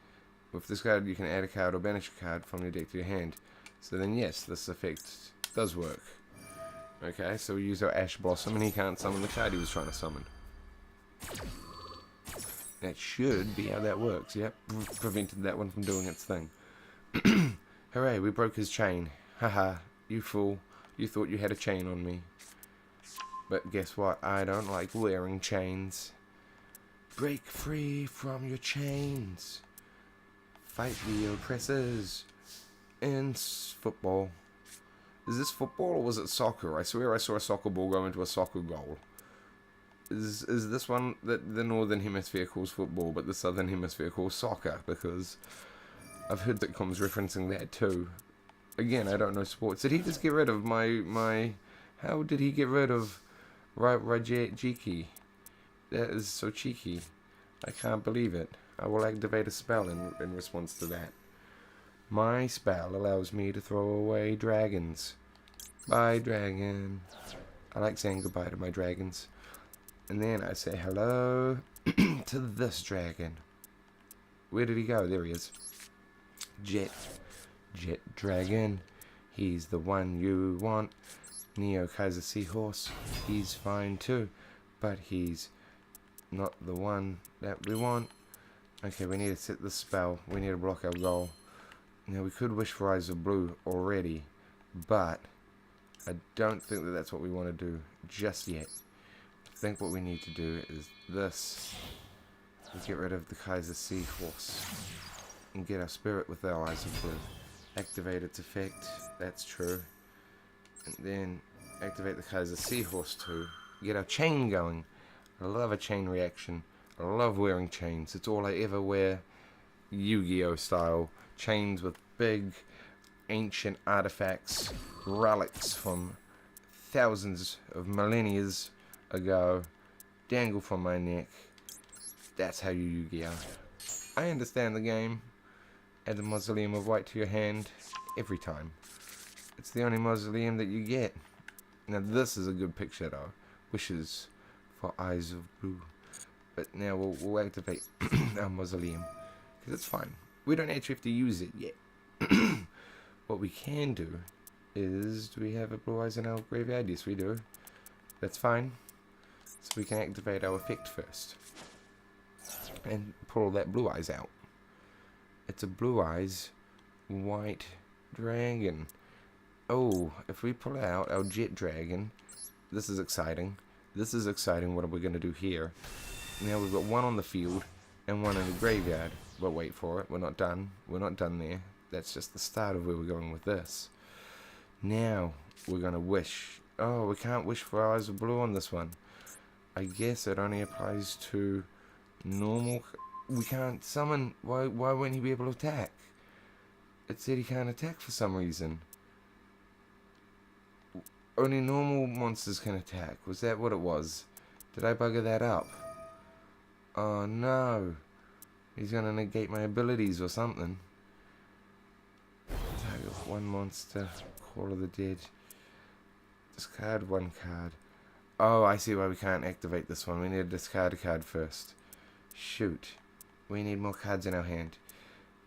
With this card, you can add a card or banish a card from your deck to your hand. So then, yes, this effect does work. Okay, so we use our Ash Blossom, and he can't summon the card he was trying to summon. That should be how that works. Yep, prevented that one from doing its thing. Hooray, we broke his chain. Haha, you fool. You thought you had a chain on me. But guess what? I don't like wearing chains. Break free from your chains. Fight the oppressors. In football. Is this football or was it soccer? I swear I saw a soccer ball go into a soccer goal. Is this one that the northern hemisphere calls football, but the southern hemisphere calls soccer? Because I've heard sitcoms referencing that too. Again, I don't know sports. Did he just get rid of my... How did he get rid of Rajiki? That is so cheeky. I can't believe it. I will activate a spell in response to that. My spell allows me to throw away dragons. Bye, dragon. I like saying goodbye to my dragons. And then I say hello to this dragon. Where did he go? There he is. Jet dragon. He's the one you want. Neo Kaiser Seahorse. He's fine too. But he's not the one that we want. Okay, we need to set the spell. We need to block our goal. Now, we could wish for Eyes of Blue already, but I don't think that that's what we want to do just yet. I think what we need to do is this. We get rid of the Kaiser Seahorse and get our spirit with our Eyes of Blue. Activate its effect, that's true. And then activate the Kaiser Seahorse too. Get our chain going. I love a chain reaction. I love wearing chains. It's all I ever wear. Yu-Gi-Oh style. Chains with big ancient artifacts, relics from thousands of millennia ago, dangle from my neck. That's how you Yu-Gi-Oh. I understand the game. Add the Mausoleum of White to your hand every time. It's the only mausoleum that you get. Now this is a good picture though. Wishes for eyes of blue. But now we'll activate our mausoleum. Because it's fine. We don't actually have to use it yet. What we can do is, do we have a blue eyes in our graveyard? Yes we do. That's fine. So we can activate our effect first. And pull all that blue eyes out. It's a blue eyes white dragon. Oh, if we pull out our jet dragon, this is exciting. This is exciting. What are we going to do here? Now we've got one on the field and one in the graveyard. But wait for it. We're not done. We're not done there. That's just the start of where we're going with this. Now we're going to wish. Oh, we can't wish for eyes of blue on this one. I guess it only applies to normal. We can't summon. Why won't he be able to attack? It said he can't attack for some reason. Only normal monsters can attack. Was that what it was? Did I bugger that up? Oh no. He's gonna negate my abilities or something. Target one monster. Call of the Dead. Discard one card. Oh, I see why we can't activate this one. We need to discard a card first. Shoot. We need more cards in our hand.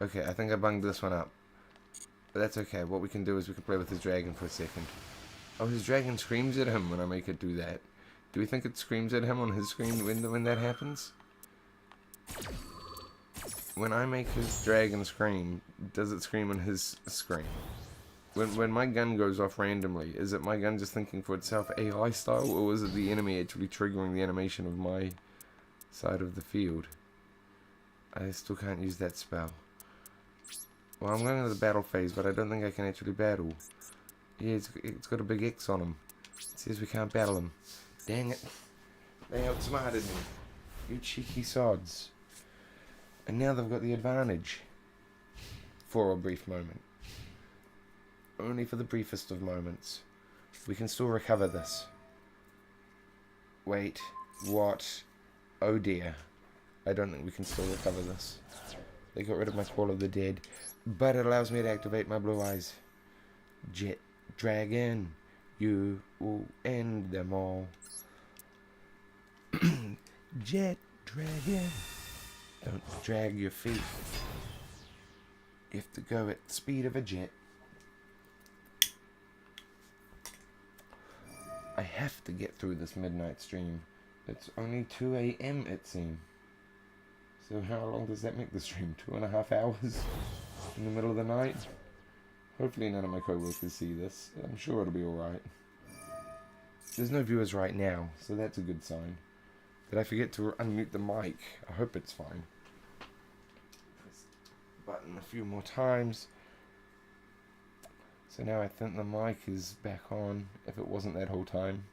Okay, I think I bunged this one up. But that's okay. What we can do is we can play with his dragon for a second. Oh, his dragon screams at him when I make it do that. Do we think it screams at him on his screen when that happens? When I make his dragon scream, does it scream on his screen? When my gun goes off randomly, is it my gun just thinking for itself AI style, or is it the enemy actually triggering the animation of my side of the field? I still can't use that spell. Well, I'm going into the battle phase, but I don't think I can actually battle. Yeah, it's got a big X on him. It says we can't battle him. Dang it. They outsmarted me. You cheeky sods. And now they've got the advantage. For a brief moment. Only for the briefest of moments. We can still recover this. Wait. What? Oh dear. I don't think we can still recover this. They got rid of my Call of the Dead. But it allows me to activate my blue eyes. Jet Dragon. You will end them all. Jet Dragon. Don't drag your feet. You have to go at the speed of a jet. I have to get through this midnight stream. It's only 2 AM it seems. So how long does that make the stream? 2.5 hours? In the middle of the night? Hopefully none of my co-workers see this. I'm sure it'll be alright. There's no viewers right now, so that's a good sign. Did I forget to unmute the mic? I hope it's fine. Press the button a few more times. So now I think the mic is back on, if it wasn't that whole time.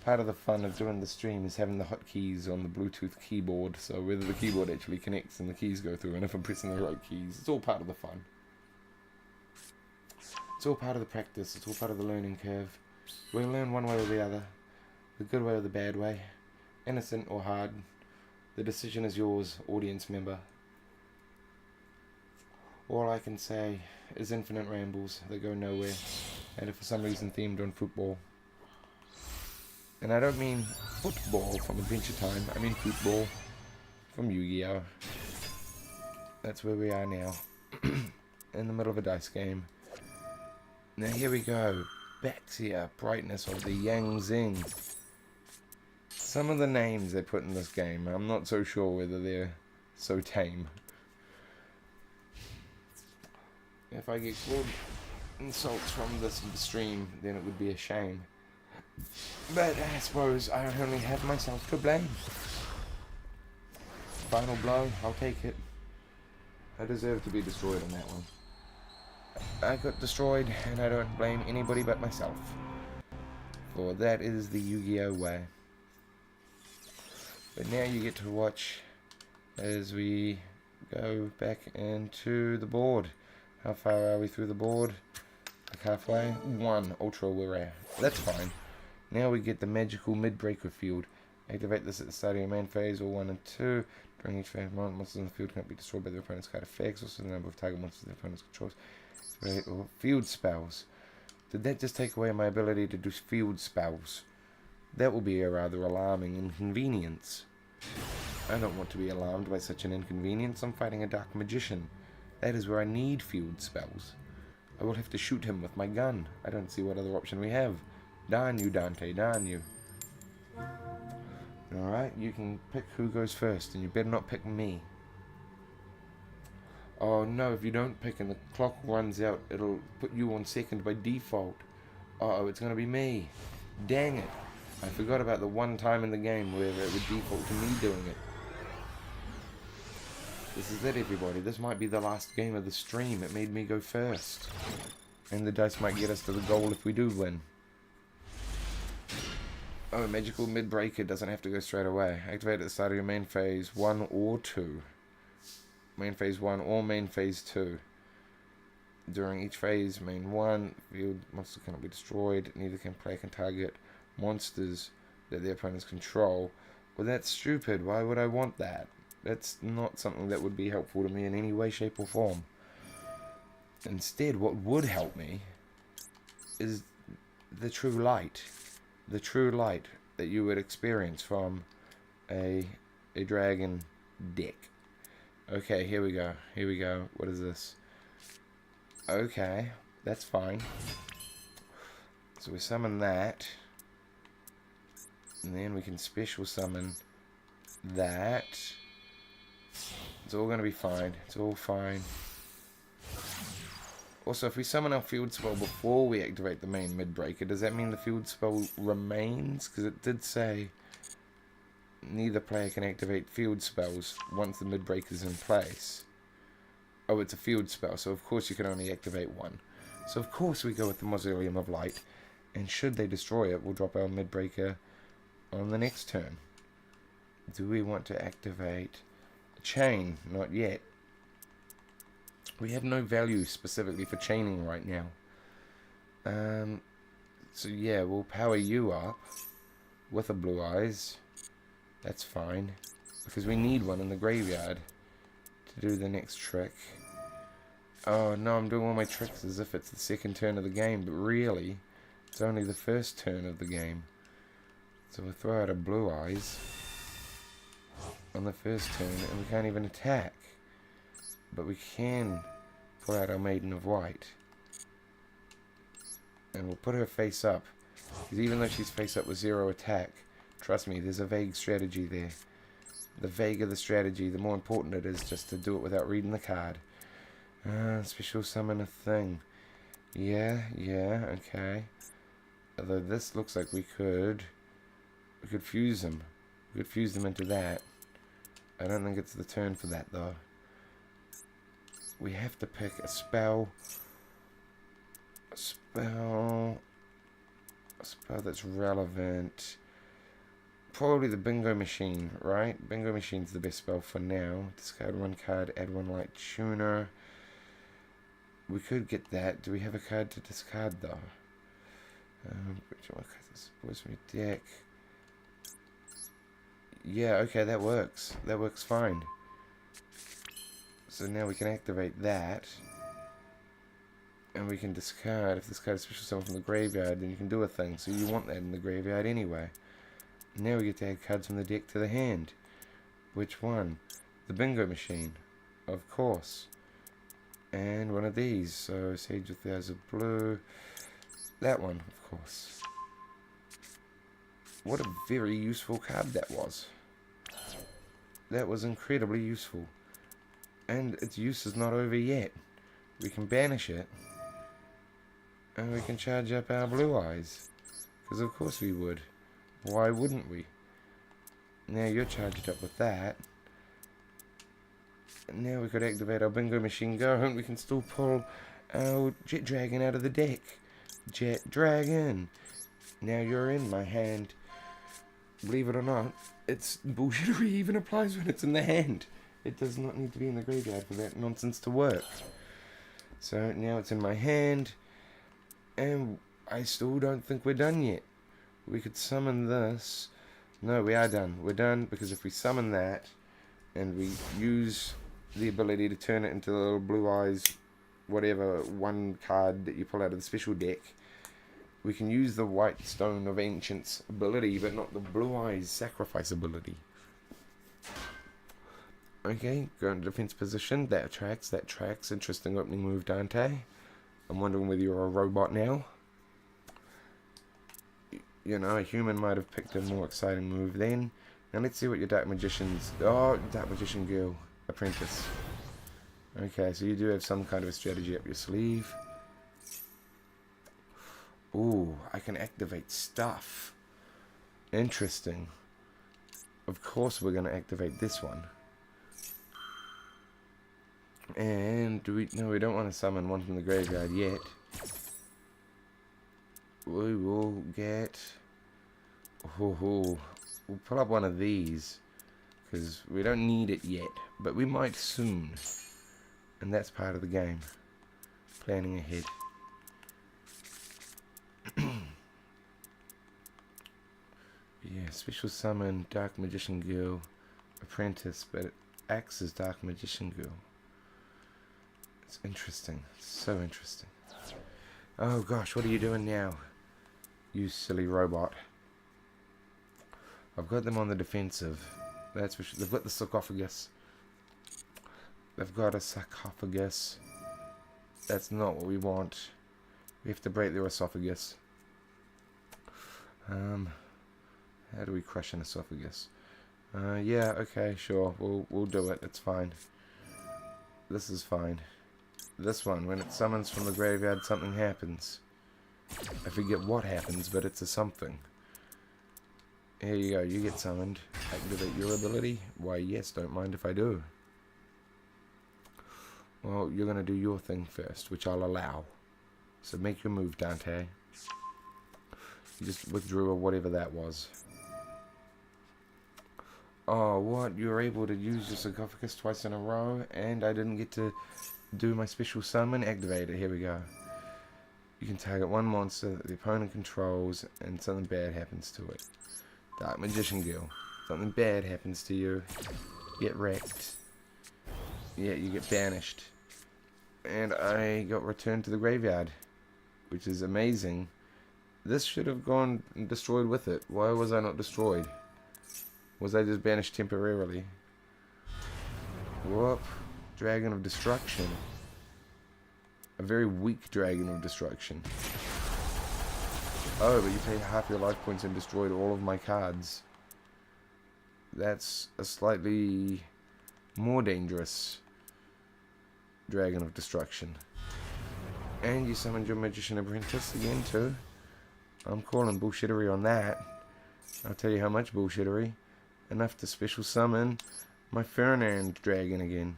Part of the fun of doing the stream is having the hotkeys on the Bluetooth keyboard, so whether the keyboard actually connects and the keys go through, and if I'm pressing the right keys, it's all part of the fun. It's all part of the practice, it's all part of the learning curve. We'll learn one way or the other, the good way or the bad way, innocent or hard. The decision is yours, audience member. All I can say is infinite rambles that go nowhere, and are for some reason themed on football. And I don't mean football from Adventure Time, I mean football from Yu-Gi-Oh! That's where we are now, in the middle of a dice game. Now here we go, Baxia, Brightness of the Yang Zing. Some of the names they put in this game, I'm not so sure whether they're so tame. If I get called insults from this stream, then it would be a shame. But I suppose I only have myself to blame. Final blow, I'll take it. I deserve to be destroyed on that one. I got destroyed, and I don't blame anybody but myself. For that is the Yu-Gi-Oh! Way. But now you get to watch as we go back into the board. How far are we through the board? Like halfway? 1 ultra rare. That's fine. Now we get the magical mid-breaker field. Activate this at the start of your main phase, or 1 and 2. During each phase, monsters in the field can't be destroyed by their opponent's card effects. Also, the number of target monsters the opponent's controls. Or field spells. Did that just take away my ability to do field spells? That will be a rather alarming inconvenience. I don't want to be alarmed by such an inconvenience. I'm fighting a dark magician. That is where I need field spells. I will have to shoot him with my gun. I don't see what other option we have. Darn you, Dante, darn you. Alright, you can pick who goes first, and you better not pick me. Oh no, if you don't pick and the clock runs out, it'll put you on second by default. Uh-oh, it's gonna be me. Dang it. I forgot about the one time in the game where it would default to me doing it. This is it, everybody. This might be the last game of the stream. It made me go first. And the dice might get us to the goal if we do win. Oh, magical mid-breaker doesn't have to go straight away. Activate at the start of your main phase 1 or 2. Main phase 1 or main phase 2. During each phase, main 1, field monster cannot be destroyed. Neither can player can target monsters that their opponents control. Well, that's stupid. Why would I want that? That's not something that would be helpful to me in any way, shape, or form. Instead, what would help me is the true light. The true light that you would experience from a dragon deck. Okay, here we go. Here we go. What is this? Okay, that's fine. So we summon that. And then we can special summon that. It's all going to be fine. It's all fine. Also, if we summon our field spell before we activate the main mid-breaker, does that mean the field spell remains? Because it did say neither player can activate field spells once the mid-breaker is in place. Oh, it's a field spell, so of course you can only activate one. So of course we go with the Mausoleum of Light, and should they destroy it, we'll drop our mid-breaker on the next turn. Do we want to activate a chain? Not yet. We have no value specifically for chaining right now. So yeah, we'll power you up with a blue eyes. That's fine. Because we need one in the graveyard to do the next trick. Oh no, I'm doing all my tricks as if it's the second turn of the game, but really, it's only the first turn of the game. So we'll throw out a blue eyes on the first turn, and we can't even attack. But we can pull out our Maiden of White. And we'll put her face up. Because even though she's face up with 0 attack, trust me, there's a vague strategy there. The vaguer the strategy, the more important it is just to do it without reading the card. Special summon a thing. Yeah, okay. Although this looks like we could fuse them. We could fuse them into that. I don't think it's the turn for that though. We have to pick a spell. A spell that's relevant. Probably the bingo machine, right? Bingo machine's the best spell for now. Discard 1 card, add 1 light tuner. We could get that. Do we have a card to discard though? Which one is from your deck? Yeah, okay, that works. That works fine. So now we can activate that. And we can discard. If this card is special summon from the graveyard, then you can do a thing. So you want that in the graveyard anyway. Now we get to add cards from the deck to the hand. Which one? The bingo machine. Of course. And one of these. So Sage with the Eyes of Blue. That one, of course. What a very useful card that was. That was incredibly useful. And its use is not over yet. We can banish it. And we can charge up our blue eyes. Because of course we would. Why wouldn't we? Now you're charged up with that. And now we could activate our bingo machine go, and we can still pull our Jet Dragon out of the deck. Jet Dragon. Now you're in my hand. Believe it or not, it's bullshittery even applies when it's in the hand. It does not need to be in the graveyard for that nonsense to work. So now it's in my hand, and I still don't think we're done yet. We could summon this No, we are done. We're done because if we summon that and we use the ability to turn it into the little blue eyes, whatever one card that you pull out of the special deck, we can use the White Stone of Ancients ability, but not the Blue Eyes Sacrifice ability. Okay, go into defense position. That tracks, that tracks. Interesting opening move, Dante. I'm wondering whether you're a robot now. You know, a human might have picked a more exciting move then. Now let's see what your Dark Magician's... Oh, Dark Magician Girl. Apprentice. Okay, so you do have some kind of a strategy up your sleeve. Ooh, I can activate stuff. Interesting. Of course we're going to activate this one. And do we... No, we don't want to summon one from the graveyard yet. We will get... We'll pull up one of these. Because we don't need it yet. But we might soon. And that's part of the game. Planning ahead. Yeah, special summon, Dark Magician Girl, Apprentice, but it acts as Dark Magician Girl. It's interesting. It's so interesting. Oh gosh, what are you doing now? You silly robot. I've got them on the defensive. That's for sure. They've got the sarcophagus. They've got a sarcophagus. That's not what we want. We have to break their esophagus. How do we crush an esophagus? Yeah, okay, sure. We'll do it. It's fine. This is fine. This one, when it summons from the graveyard, something happens. I forget what happens, but it's a something. Here you go. You get summoned. Activate your ability. Why, yes, don't mind if I do. Well, you're going to do your thing first, which I'll allow. So make your move, Dante. You just withdrew or whatever that was. Oh, what? You were able to use your sarcophagus twice in a row, and I didn't get to do my special summon. Activate it. Here we go. You can target one monster that the opponent controls, and something bad happens to it. Dark Magician Girl. Something bad happens to you. Get wrecked. Yeah, you get banished. And I got returned to the graveyard, which is amazing. This should have gone and destroyed with it. Why was I not destroyed? Was I just banished temporarily? Whoop. Dragon of Destruction. A very weak Dragon of Destruction. Oh, but you paid half your life points and destroyed all of my cards. That's a slightly more dangerous Dragon of Destruction. And you summoned your Magician Apprentice again too. I'm calling bullshittery on that. I'll tell you how much bullshittery. Enough to special summon my Fernand Dragon again.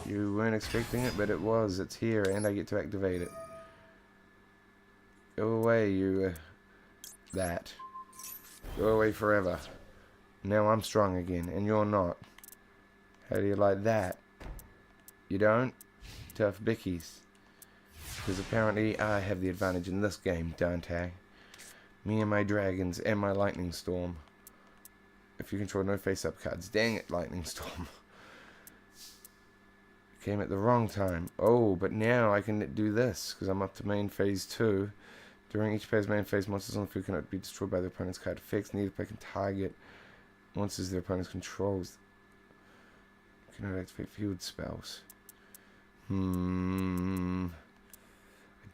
You weren't expecting it, but it was. It's here, and I get to activate it. Go away, you... that. Go away forever. Now I'm strong again, and you're not. How do you like that? You don't? Tough bickies. Because apparently I have the advantage in this game, Dante. Me and my dragons and my lightning storm. If you control no face-up cards. Dang it, lightning storm. Came at the wrong time. Oh, but now I can do this, because I'm up to main phase 2. During each player's main phase, monsters on the field cannot be destroyed by their opponent's card effects. Neither player can target monsters their opponent controls. Cannot activate field spells. I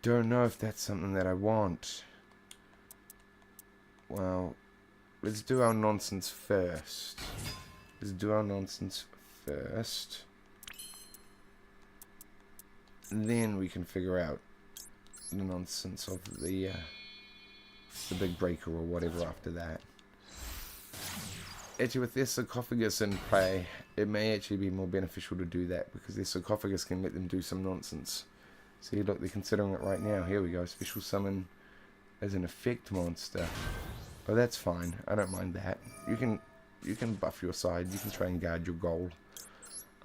don't know if that's something that I want. Well, let's do our nonsense first. Then we can figure out the nonsense of the big breaker or whatever after that. Actually, with their sarcophagus in play, it may actually be more beneficial to do that because their sarcophagus can let them do some nonsense. See, look, they're considering it right now. Here we go. Special summon as an effect monster. Oh, that's fine. I don't mind that. You can buff your side. You can try and guard your goal.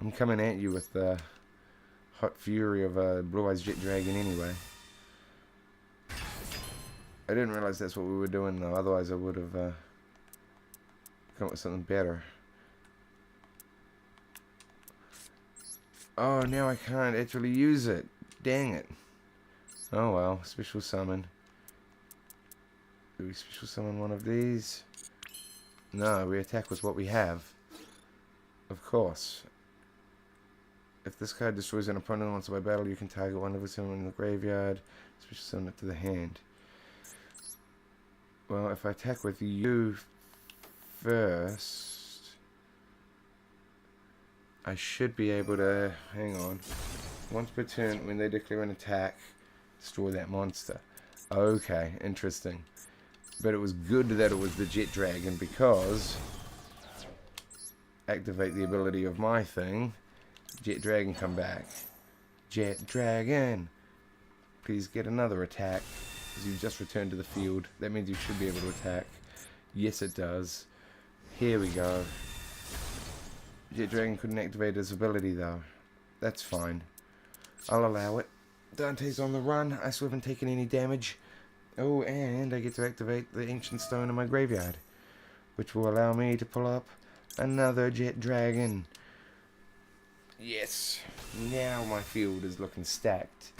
I'm coming at you with the hot fury of a Blue Eyes Jet Dragon anyway. I didn't realize that's what we were doing though. Otherwise, I would have come up with something better. Oh, now I can't actually use it. Dang it. Oh well, special summon. Do we special summon one of these? No, we attack with what we have. Of course. If this card destroys an opponent once by battle, you can target one of them in the graveyard. Special summon it to the hand. Well, if I attack with you first, I should be able to... Hang on. Once per turn, when they declare an attack, destroy that monster. Okay, interesting. But it was good that it was the Jet Dragon because... Activate the ability of my thing. Jet Dragon come back. Jet Dragon! Please get another attack. Because you've just returned to the field. That means you should be able to attack. Yes, it does. Here we go. Jet Dragon couldn't activate his ability though. That's fine. I'll allow it. Dante's on the run. I still haven't taken any damage. Oh, and I get to activate the Ancient Stone in my graveyard. Which will allow me to pull up another Jet Dragon. Yes. Now my field is looking stacked.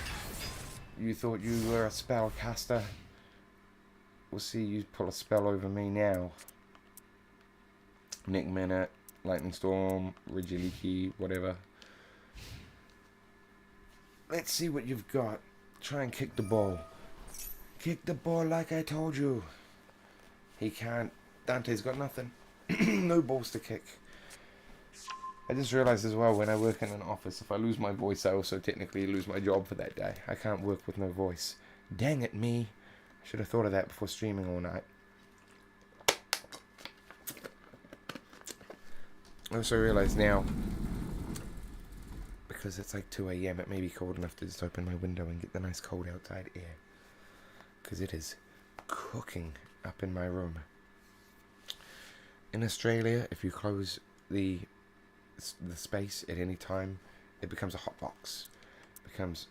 You thought you were a spellcaster? We'll see you pull a spell over me now. Nick Minute, Lightning Storm, Rigiliki, whatever. Let's see what you've got. Try and kick the ball. Kick the ball like I told you. He can't. Dante's got nothing. No balls to kick. I just realized as well, when I work in an office, if I lose my voice, I also technically lose my job for that day. I can't work with no voice. Dang it, me. I should have thought of that before streaming all night. I also realize now, because it's like 2 AM, it may be cold enough to just open my window and get the nice cold outside air. Because it is cooking up in my room. In Australia, if you close the space at any time, it becomes a hot box.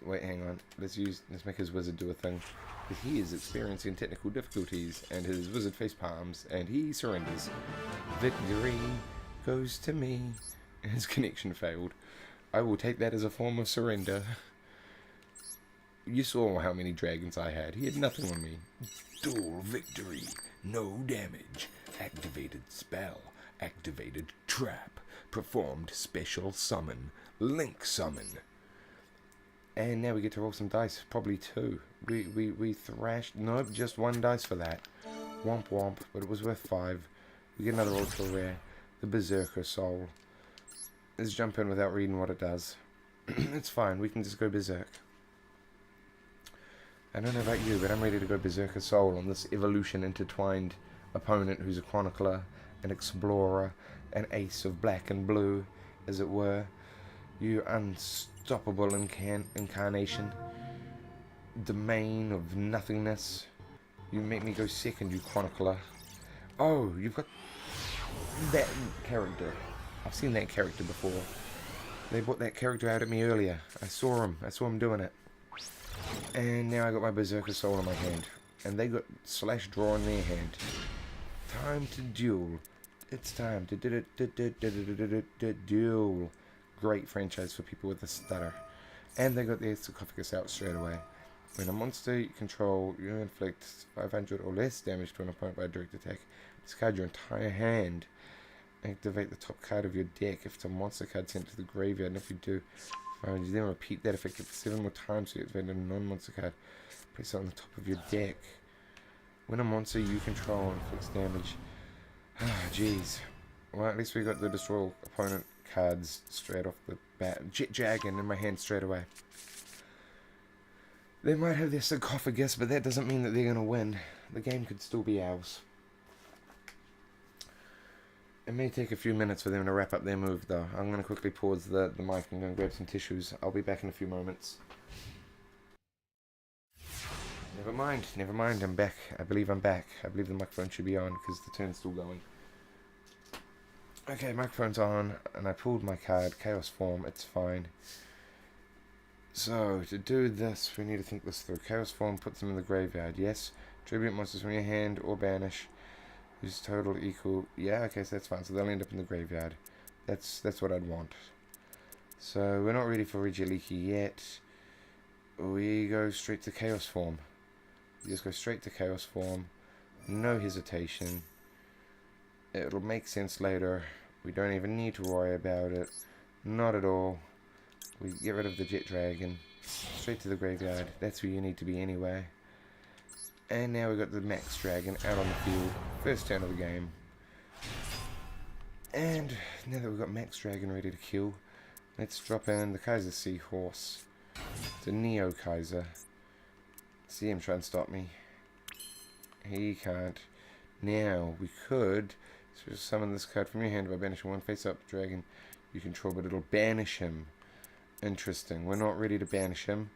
Wait, hang on. Let's make his wizard do a thing. Because he is experiencing technical difficulties and his wizard face palms, and he surrenders. Victory goes to me. His connection failed. I will take that as a form of surrender. You saw how many dragons I had. He had nothing on me. Duel victory. No damage. Activated spell. Activated trap. Performed special summon. Link summon. And now we get to roll some dice. Probably 2. We thrashed. Nope, just 1 dice for that. Womp womp. But it was worth 5. We get another ultra rare. The Berserker Soul. Let's jump in without reading what it does. It's fine. We can just go berserk. I don't know about you, but I'm ready to go Berserker Soul on this evolution intertwined opponent who's a chronicler, an explorer, an ace of black and blue, as it were. You unstoppable incarnation. Domain of nothingness. You make me go second, you chronicler. Oh, you've got that character. I've seen that character before. They brought that character out at me earlier. I saw him doing it. And now I got my Berserker Soul in my hand. And they got Slash Draw in their hand. Time to duel. It's time to duel. Great franchise for people with a stutter. And they got their sarcophagus out straight away. When a monster you control, you inflict 500 or less damage to an opponent by a direct attack. Discard your entire hand. Activate the top card of your deck if it's a monster card sent to the graveyard. And if you do, you then repeat that effect 7 more times so you activate a non-monster card. Place it on the top of your deck. When a monster you control inflicts damage. Ah, jeez. Well, at least we got the destroy opponent cards straight off the bat. Jet Dragon in my hand straight away. They might have their sarcophagus, but that doesn't mean that they're going to win. The game could still be ours. It may take a few minutes for them to wrap up their move, though. I'm going to quickly pause the mic and go and grab some tissues. I'll be back in a few moments. Never mind, I'm back. I believe I'm back. I believe the microphone should be on because the turn's still going. Okay, microphone's on, and I pulled my card, Chaos Form, it's fine. So, to do this, we need to think this through. Chaos Form puts them in the graveyard, yes. Tribute monsters from your hand or banish. Whose total equal... Yeah, okay, so that's fine. So they'll end up in the graveyard. That's what I'd want. So we're not ready for Regieleki yet. We go straight to Chaos form. We just go straight to Chaos form. No hesitation. It'll make sense later. We don't even need to worry about it. Not at all. We get rid of the Jet Dragon. Straight to the graveyard. That's where you need to be anyway. And now we've got the Max Dragon out on the field. First turn of the game. And now that we've got Max Dragon ready to kill, let's drop in the Kaiser Seahorse. The Neo Kaiser. See him try and stop me. He can't. Now, we could summon this card from your hand by banishing one face-up dragon you control, but it'll banish him. Interesting. We're not ready to banish him.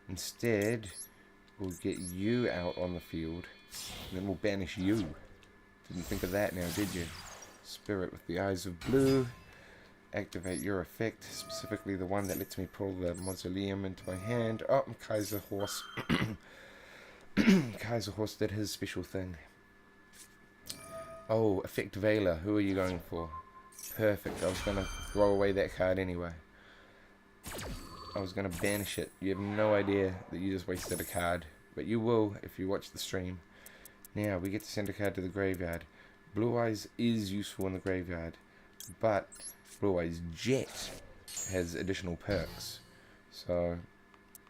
Instead, we'll get you out on the field, and then we'll banish you. Didn't think of that now, did you? Spirit with the eyes of blue. Activate your effect, specifically the one that lets me pull the Mausoleum into my hand. Oh, Kaiser Horse. Kaiser Horse did his special thing. Oh, Effect Veiler. Who are you going for? Perfect. I was going to throw away that card anyway. I was going to banish it. You have no idea that you just wasted a card. But you will if you watch the stream. Now, we get to send a card to the graveyard. Blue Eyes is useful in the graveyard. But Blue Eyes Jet has additional perks. So,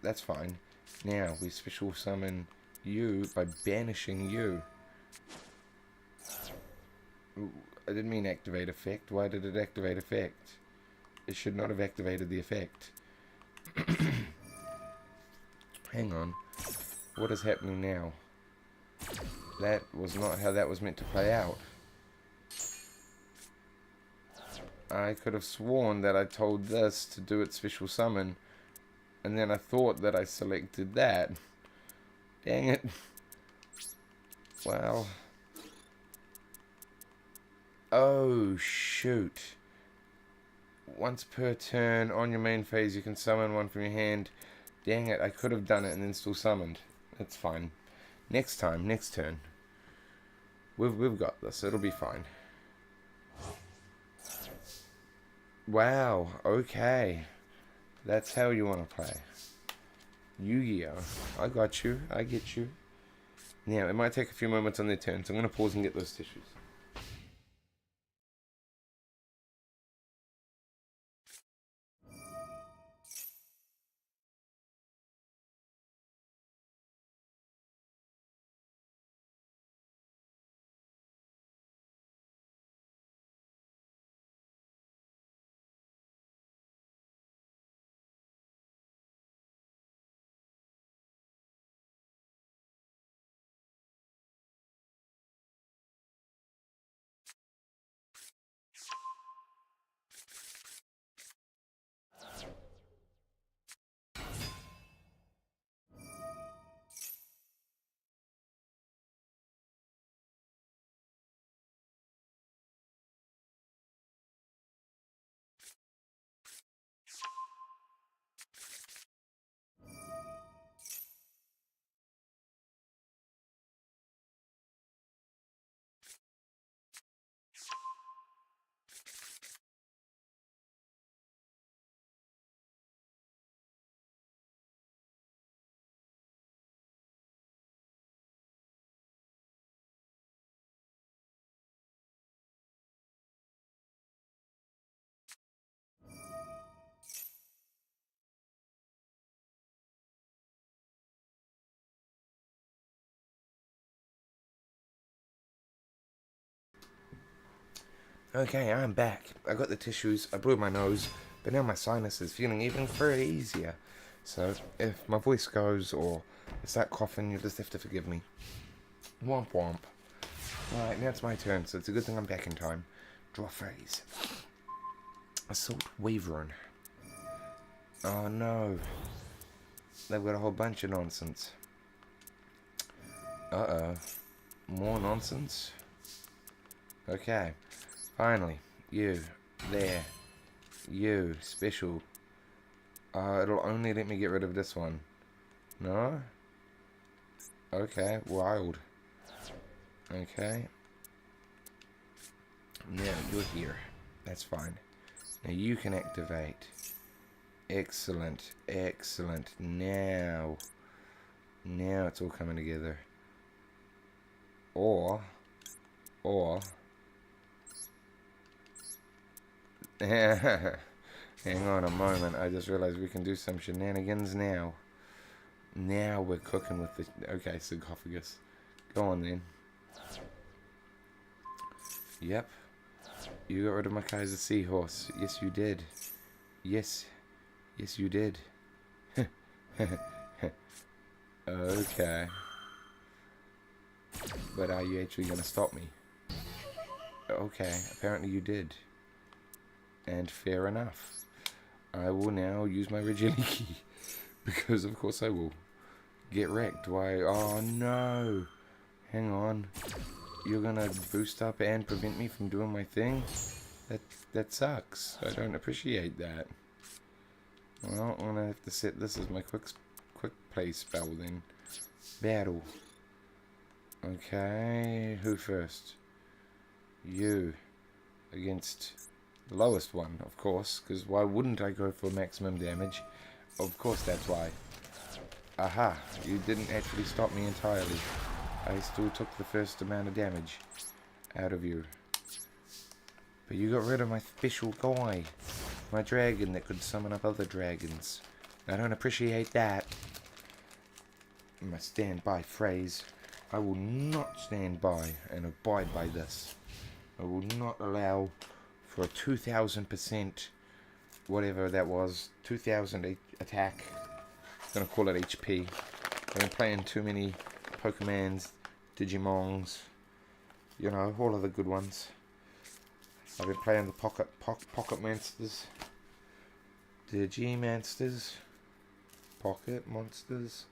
that's fine. Now, we special summon you by banishing you. I didn't mean activate effect. Why did it activate effect? It should not have activated the effect. Hang on. What is happening now? That was not how that was meant to play out. I could have sworn that I told this to do its special summon, and then I thought that I selected that. Dang it. Well. Oh, shoot. Once per turn on your main phase, you can summon one from your hand. Dang it, I could have done it and then still summoned. That's fine. Next time, next turn. We've got this. It'll be fine. Wow, okay. That's how you want to play. Yu-Gi-Oh! I got you. I get you. Now, it might take a few moments on their turn, so I'm going to pause and get those tissues. Okay, I'm back. I got the tissues, I blew my nose, but now my sinus is feeling even easier. So, if my voice goes or I start coughing, you'll just have to forgive me. Womp womp. Alright, now it's my turn, so it's a good thing I'm back in time. Draw phase. Assault Wyvern. Oh no. They've got a whole bunch of nonsense. Uh-oh. More nonsense? Okay. Finally. You. There. You. Special. It'll only let me get rid of this one. No? Okay. Wild. Okay. Now you're here. That's fine. Now you can activate. Excellent. Excellent. Now it's all coming together. Or hang on a moment. I just realized we can do some shenanigans now. Now we're cooking with the... Okay, sarcophagus. Go on then. Yep. You got rid of my Kaiser Seahorse. Yes, you did. Yes. Yes, you did. Okay. But are you actually going to stop me? Okay, apparently you did. And fair enough. I will now use my Rigidity key. Because of course I will. Get wrecked. Why? Oh no. Hang on. You're gonna boost up and prevent me from doing my thing? That sucks. I don't appreciate that. Well, I'm gonna have to set this as my quick play spell then. Battle. Okay, who first? You. Against the lowest one, of course, because why wouldn't I go for maximum damage? Of course that's why. Aha, you didn't actually stop me entirely. I still took the first amount of damage out of you. But you got rid of my special guy. My dragon that could summon up other dragons. I don't appreciate that. My standby phrase. I will not stand by and abide by this. I will not allow for a 2000%, whatever that was, 2000 attack. I'm gonna call it HP. I've been playing too many Pokemons, Digimons, you know, all of the good ones. I've been playing the Pocket Monsters, Digimonsters, Pocket Monsters,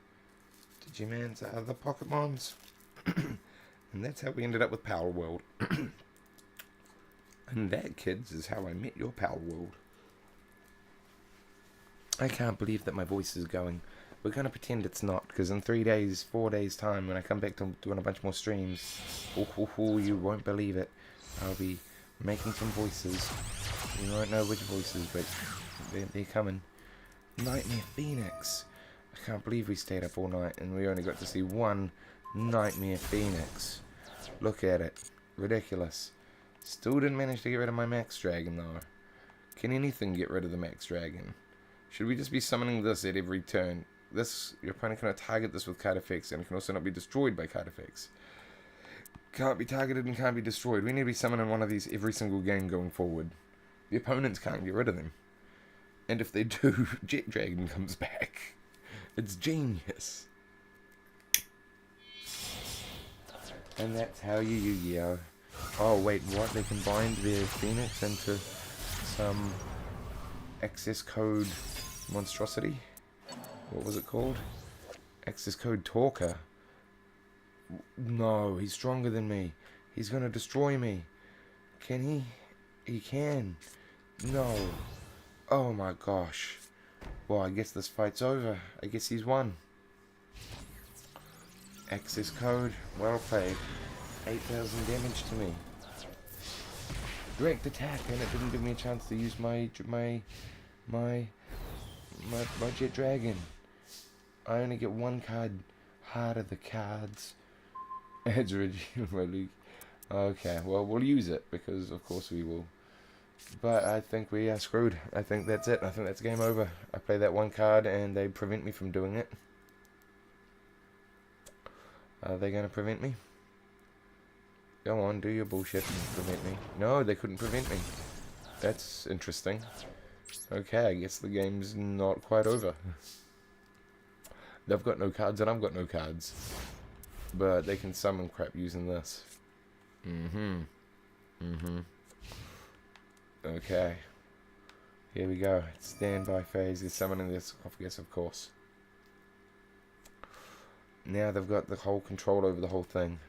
Digimons are the Pokemons. And that's how we ended up with Power World. And that, kids, is how I met your Power World. I can't believe that my voice is going. We're going to pretend it's not, because in 3 days, 4 days time, when I come back to doing a bunch more streams, you won't believe it. I'll be making some voices. You won't know which voices, but they're coming. Nightmare Phoenix. I can't believe we stayed up all night and we only got to see one Nightmare Phoenix. Look at it. Ridiculous. Still didn't manage to get rid of my Max Dragon though. Can anything get rid of the Max Dragon? Should we just be summoning this at every turn? This, your opponent cannot target this with card effects and it can also not be destroyed by card effects. Can't be targeted and can't be destroyed. We need to be summoning one of these every single game going forward. The opponents can't get rid of them. And if they do, Jet Dragon comes back. It's genius. And that's how you Yu-Gi-Oh! Oh wait, what? They can bind their Phoenix into some access code monstrosity? What was it called? Access code Talker. No, he's stronger than me. He's gonna destroy me. Can he? He can. No. Oh my gosh. Well, I guess this fight's over. I guess he's won. Access code. Well played. 8,000 damage to me. Direct attack, and it didn't give me a chance to use my Jet Dragon. I only get one card. Heart of the cards. Edge Relic. Okay, well we'll use it because of course we will. But I think we are screwed. I think that's it. I think that's game over. I play that one card and they prevent me from doing it. Are they going to prevent me? Go on, do your bullshit and prevent me. No, they couldn't prevent me. That's interesting. Okay, I guess the game's not quite over. They've got no cards and I've got no cards. But they can summon crap using this. Okay. Here we go. Standby phase is summoning the sarcophagus, of course. Now they've got the whole control over the whole thing.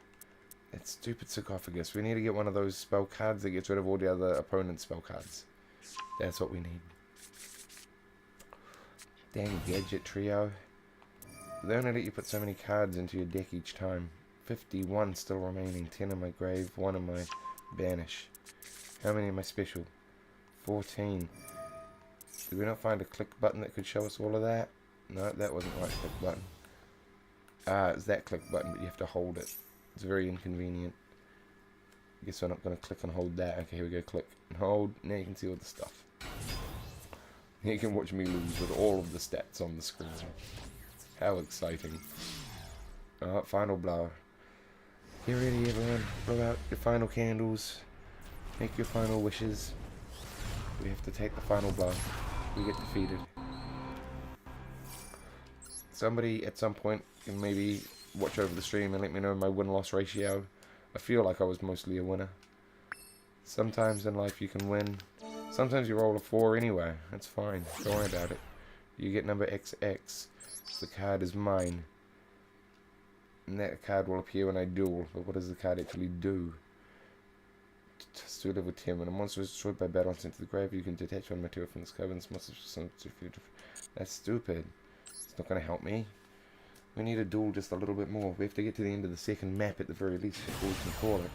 That stupid sarcophagus. We need to get one of those spell cards that gets rid of all the other opponent's spell cards. That's what we need. Dang gadget trio. They only let you put so many cards into your deck each time. 51 still remaining. 10 in my grave, 1 in my banish. How many am I special? 14. Did we not find a click button that could show us all of that? No, that wasn't the right click button. Ah, it's that click button, but you have to hold it. It's very inconvenient. I guess we're not going to click and hold that. Okay, here we go. Click and hold. Now you can see all the stuff. You can watch me lose with all of the stats on the screen. How exciting. Oh, final blower. Get ready, everyone. Blow out your final candles. Make your final wishes. We have to take the final blow. We get defeated. Somebody at some point can maybe watch over the stream and let me know my win-loss ratio. I feel like I was mostly a winner. Sometimes in life you can win. Sometimes you roll a 4 anyway. That's fine. Don't worry about it. You get number XX. The card is mine. And that card will appear when I duel. But what does the card actually do? To level 10. When a monster is destroyed by battle and sent to the grave, you can detach one material from this card. That's stupid. It's not going to help me. We need to duel just a little bit more. We have to get to the end of the second map at the very least before we can call it.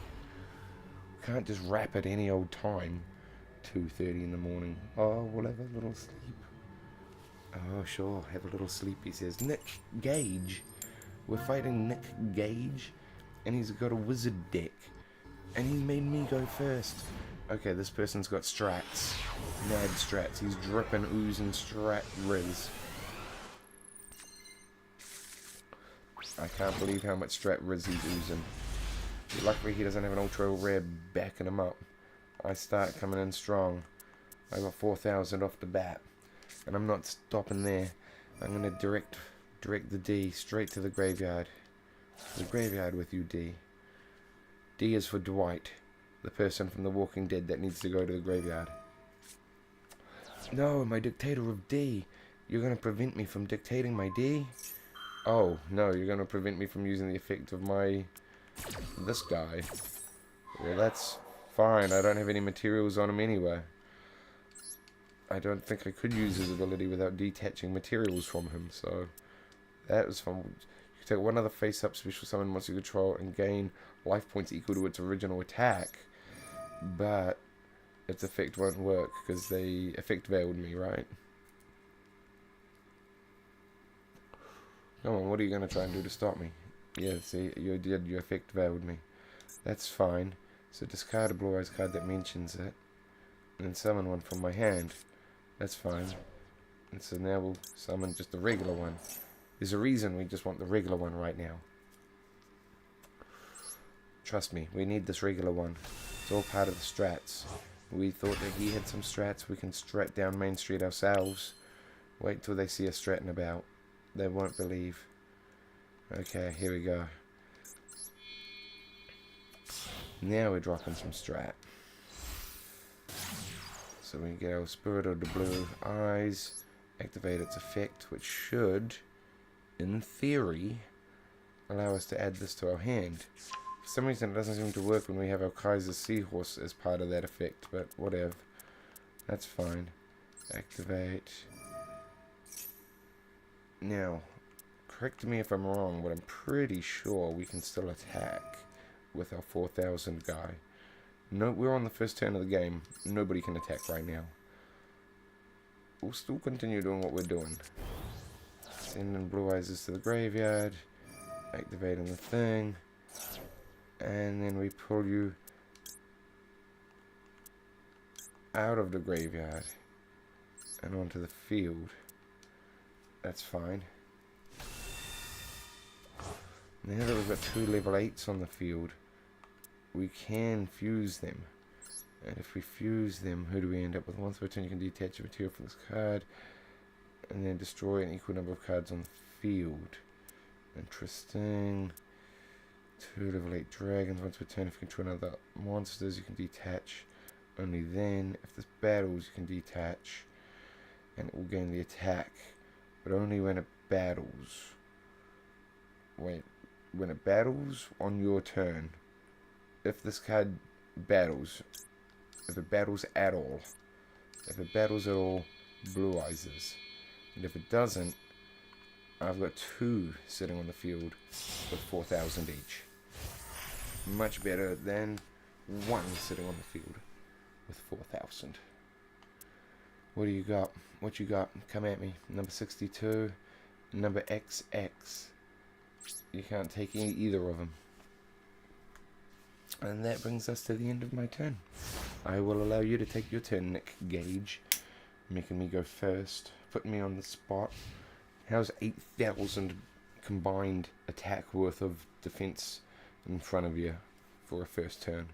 We can't just wrap it any old time. 2:30 in the morning. Oh, we'll have a little sleep. Oh, sure. Have a little sleep, he says. Nick Gage. We're fighting Nick Gage. And he's got a wizard deck. And he made me go first. Okay, this person's got strats. Mad strats. He's dripping, oozing strat riz. I can't believe how much strat riz he's oozing. Luckily he doesn't have an ultra rare backing him up. I start coming in strong. I got 4,000 off the bat. And I'm not stopping there. I'm going to direct the D straight to the graveyard. The graveyard with you, D. D is for Dwight, the person from The Walking Dead that needs to go to the graveyard. No, my dictator of D. You're going to prevent me from dictating my D? Oh, no, you're going to prevent me from using the effect of this guy. Well, that's fine. I don't have any materials on him anyway. I don't think I could use his ability without detaching materials from him, so that was fun. You can take one other face-up special summon monster you control and gain life points equal to its original attack, but its effect won't work because they effect veiled me, right? Come on, what are you going to try and do to stop me? Yeah, see, you did, you effect veiled me. That's fine. So discard a Blue Eyes card that mentions it, and then summon one from my hand. That's fine. And so now we'll summon just the regular one. There's a reason we just want the regular one right now. Trust me, we need this regular one. It's all part of the strats. We thought that he had some strats. We can strat down Main Street ourselves. Wait till they see us stratting about. They won't believe. Okay, here we go. Now we're dropping some strat. So we can get our Spirit of the Blue Eyes, activate its effect, which should, in theory, allow us to add this to our hand. For some reason it doesn't seem to work when we have our Kaiser Seahorse as part of that effect, but whatever. That's fine. Activate. Now, correct me if I'm wrong, but I'm pretty sure we can still attack with our 4,000 guy. No, we're on the first turn of the game. Nobody can attack right now. We'll still continue doing what we're doing. Sending Blue Eyes to the graveyard. Activating the thing. And then we pull you out of the graveyard and onto the field. That's fine. Now that we've got 2 level 8s on the field, we can fuse them. And if we fuse them, who do we end up with? Once per turn you can detach a material from this card and then destroy an equal number of cards on the field. Interesting. 2 level 8 dragons. Once per turn if you control other monsters you can detach. Only then. If there's battles you can detach. And it will gain the attack. But only when it battles. Wait. When it battles on your turn. If this card battles. If it battles at all. If it battles at all, Blue Eyes is. And if it doesn't, I've got 2 sitting on the field with 4,000 each. Much better than 1 sitting on the field with 4,000. What do you got? What you got? Come at me. Number 62. Number XX. You can't take either of them. And that brings us to the end of my turn. I will allow you to take your turn, Nick Gage. Making me go first. Putting me on the spot. How's 8,000 combined attack worth of defense in front of you for a first turn?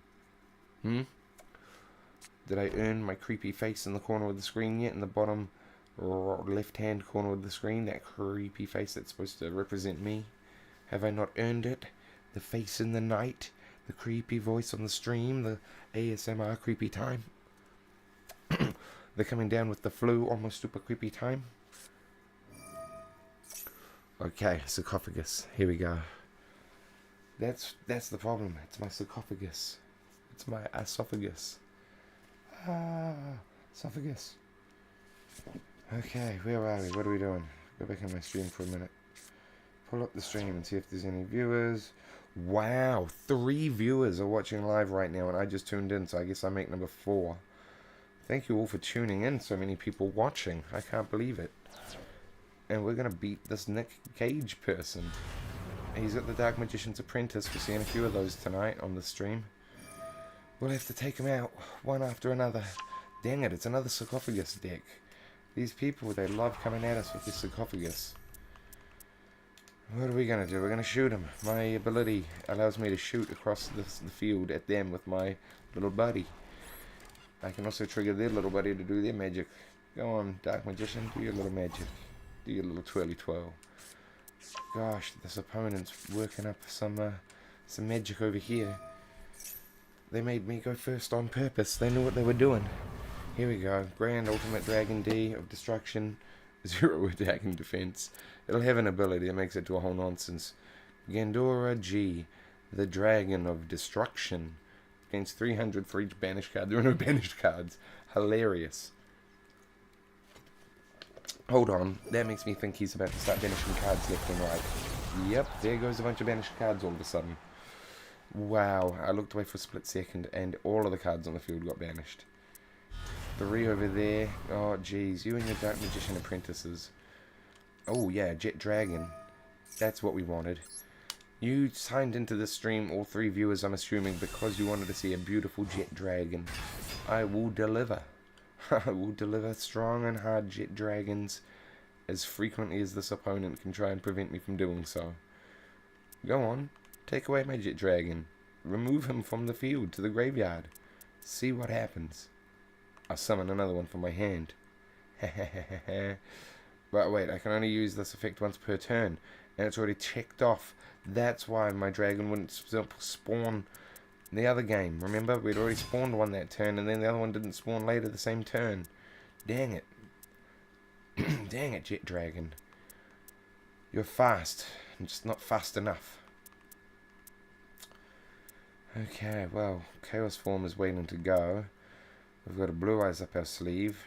Did I earn my creepy face in the corner of the screen yet? In the bottom left-hand corner of the screen? That creepy face that's supposed to represent me? Have I not earned it? The face in the night? The creepy voice on the stream? The ASMR creepy time? They're coming down with the flu, almost super creepy time. Okay, sarcophagus. Here we go. That's the problem. It's my sarcophagus. It's my esophagus. Esophagus. Okay, where are we? What are we doing? Go back in my stream for a minute. Pull up the stream and see if there's any viewers. Wow, 3 viewers are watching live right now, and I just tuned in, so I guess I make number 4. Thank you all for tuning in. So many people watching. I can't believe it. And we're going to beat this Nick Cage person. He's at the Dark Magician's Apprentice. We're seeing a few of those tonight on the stream. We'll have to take him out one after another. Dang it, it's another sarcophagus deck. These people, they love coming at us with this sarcophagus. What are we going to do? We're going to shoot him. My ability allows me to shoot across the field at them with my little buddy. I can also trigger their little buddy to do their magic. Go on, Dark Magician, do your little magic. Do your little twirly-twirl. Gosh, this opponent's working up some magic over here. They made me go first on purpose. They knew what they were doing. Here we go. Grand Ultimate Dragon D of Destruction. 0 attack and defense. It'll have an ability that makes it to a whole nonsense. Gandora G. The Dragon of Destruction. Gains 300 for each banished card. There are no banished cards. Hilarious. Hold on. That makes me think he's about to start banishing cards left and right. Yep, there goes a bunch of banished cards all of a sudden. Wow, I looked away for a split second and all of the cards on the field got banished. 3 over there. Oh, jeez. You and your Dark Magician apprentices. Oh, yeah, Jet Dragon. That's what we wanted. You signed into this stream, all 3 viewers, I'm assuming, because you wanted to see a beautiful Jet Dragon. I will deliver. I will deliver strong and hard Jet Dragons as frequently as this opponent can try and prevent me from doing so. Go on. Take away my Jet Dragon. Remove him from the field to the graveyard. See what happens. I'll summon another one from my hand. But wait, I can only use this effect once per turn. And it's already checked off. That's why my dragon wouldn't spawn the other game. Remember, we'd already spawned one that turn, and then the other one didn't spawn later the same turn. Dang it. Dang it, Jet Dragon. You're fast. Just not fast enough. Okay, well, Chaos Form is waiting to go. We've got a Blue Eyes up our sleeve.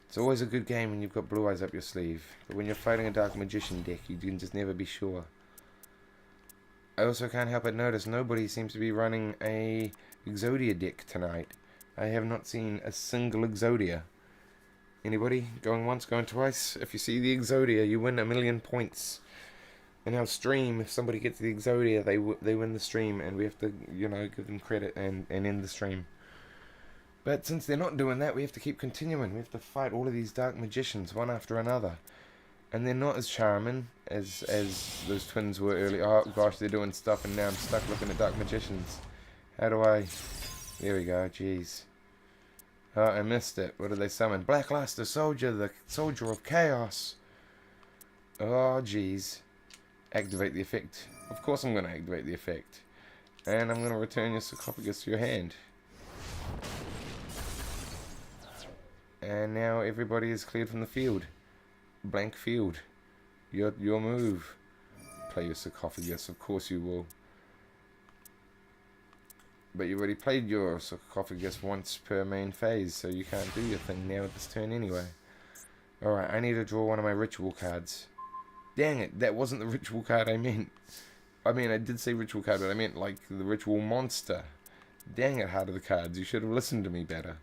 It's always a good game when you've got Blue Eyes up your sleeve. But when you're fighting a Dark Magician deck, you can just never be sure. I also can't help but notice nobody seems to be running a Exodia deck tonight. I have not seen a single Exodia. Anybody? Going once, going twice? If you see the Exodia, you win 1,000,000 points. In our stream, if somebody gets the Exodia, they win the stream, and we have to, you know, give them credit and end the stream. But since they're not doing that, we have to keep continuing. We have to fight all of these Dark Magicians, one after another. And they're not as charming as those twins were earlier. Oh gosh, they're doing stuff, and now I'm stuck looking at Dark Magicians. How do I... There we go, jeez. Oh, I missed it. What did they summon? Blackluster Soldier, the Soldier of Chaos. Oh, jeez. Activate the effect. Of course I'm going to activate the effect. And I'm going to return your sarcophagus to your hand. And now everybody is cleared from the field. Blank field. Your move. Play your sarcophagus, of course you will. But you already played your sarcophagus once per main phase, so you can't do your thing now this turn anyway. Alright, I need to draw one of my ritual cards. Dang it, that wasn't the ritual card I meant. I mean, I did say ritual card, but I meant like the ritual monster. Dang it, Heart of the Cards. You should have listened to me better.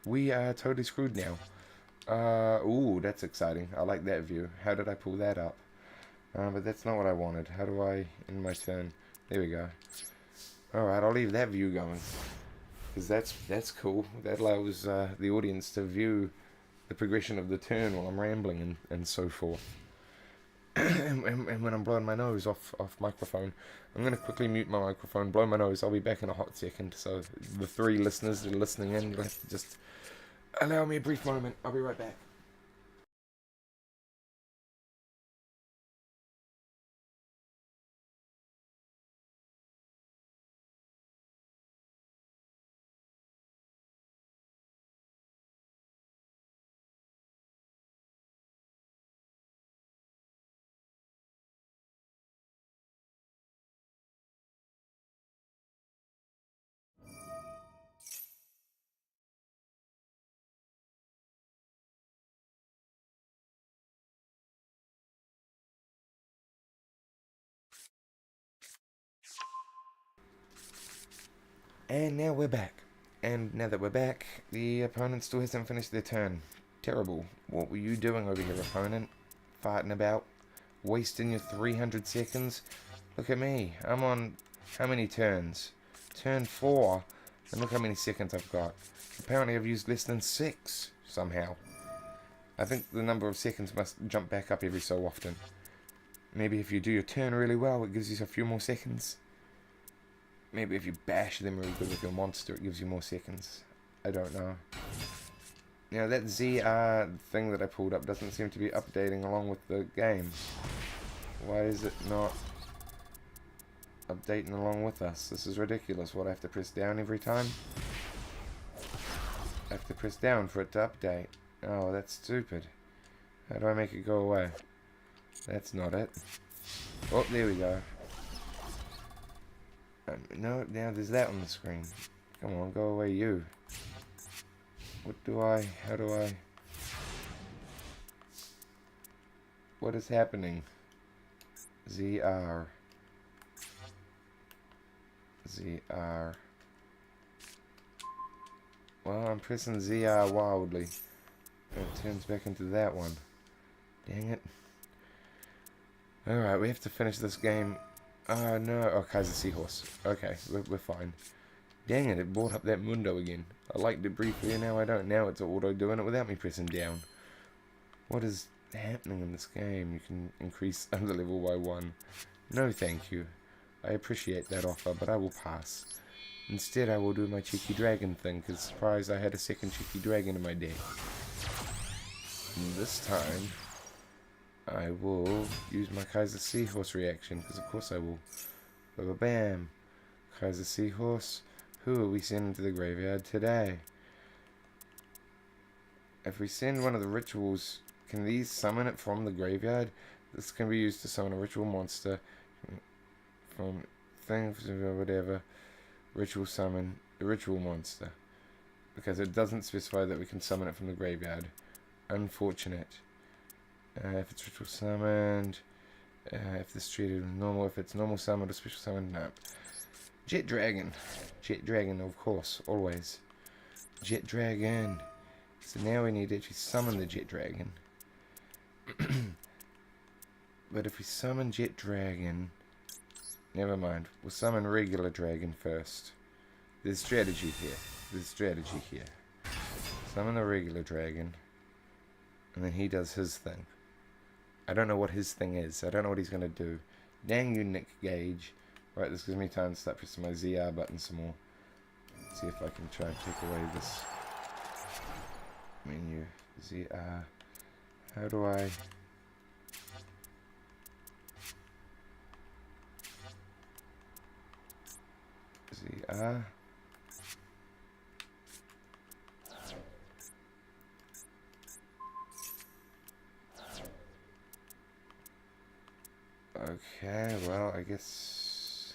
We are totally screwed now. Ooh, that's exciting. I like that view. How did I pull that up? But that's not what I wanted. How do I end my turn? There we go. Alright, I'll leave that view going. Because that's cool. That allows the audience to view the progression of the turn while I'm rambling and so forth. and when I'm blowing my nose off microphone, I'm going to quickly mute my microphone, blow my nose. I'll be back in a hot second. So the 3 listeners that are listening in, you'll have to just allow me a brief moment. I'll be right back. And now we're back. And now that we're back, the opponent still hasn't finished their turn. Terrible. What were you doing over here, opponent? Farting about? Wasting your 300 seconds? Look at me. I'm on how many turns? Turn 4. And look how many seconds I've got. Apparently I've used less than 6 somehow. I think the number of seconds must jump back up every so often. Maybe if you do your turn really well, it gives you a few more seconds. Maybe if you bash them really good with your monster, it gives you more seconds. I don't know. Now that ZR thing that I pulled up doesn't seem to be updating along with the game. Why is it not updating along with us? This is ridiculous. What, I have to press down every time? I have to press down for it to update. Oh, that's stupid. How do I make it go away? That's not it. Oh, there we go. No, now there's that on the screen. Come on, go away, you. How do I... What is happening? ZR. Well, I'm pressing ZR wildly. And it turns back into that one. Dang it. Alright, we have to finish this game. Oh no, oh, Kaiser Seahorse. Okay, we're fine. Dang it, it brought up that Mundo again. I liked it briefly and now I don't. Now it's auto doing it without me pressing down. What is happening in this game? You can increase under level by 1. No thank you. I appreciate that offer, but I will pass. Instead I will do my cheeky dragon thing, because surprise I had a second cheeky dragon in my deck. And this time I will use my Kaiser Seahorse reaction, because of course I will. Bam. Kaiser Seahorse. Who are we sending to the graveyard today? If we send one of the rituals, can these summon it from the graveyard? This can be used to summon a ritual monster from things or whatever. Ritual summon the ritual monster. Because it doesn't specify that we can summon it from the graveyard. Unfortunate. If it's ritual summoned, if it's treated normal, if it's normal summoned or special summoned, no. Jet Dragon. Jet Dragon, of course, always. Jet Dragon. So now we need to actually summon the Jet Dragon. But if we summon Jet Dragon, never mind. We'll summon regular Dragon first. There's strategy here. Summon the regular Dragon. And then he does his thing. I don't know what his thing is. I don't know what he's going to do. Dang you, Nick Gage. Right, this gives me time to start pressing my ZR button some more. Let's see if I can try and take away this menu. ZR. How do I... ZR. Okay, well, I guess...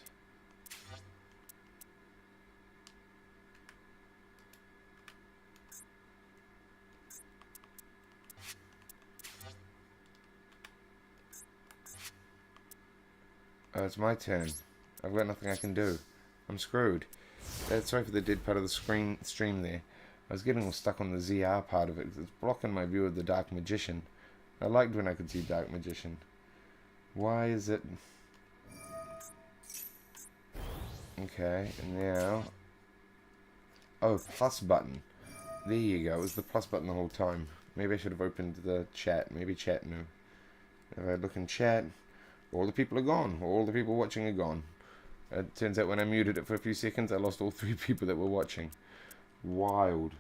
Oh, it's my turn. I've got nothing I can do. I'm screwed. Sorry for the dead part of the stream there. I was getting all stuck on the ZR part of it. It's blocking my view of the Dark Magician. I liked when I could see Dark Magician. Why is it... Okay, and now... Oh, plus button. There you go. It was the plus button the whole time. Maybe I should have opened the chat. Maybe chat knew. If I look in chat, all the people are gone. All the people watching are gone. It turns out when I muted it for a few seconds, I lost all 3 people that were watching. Wild.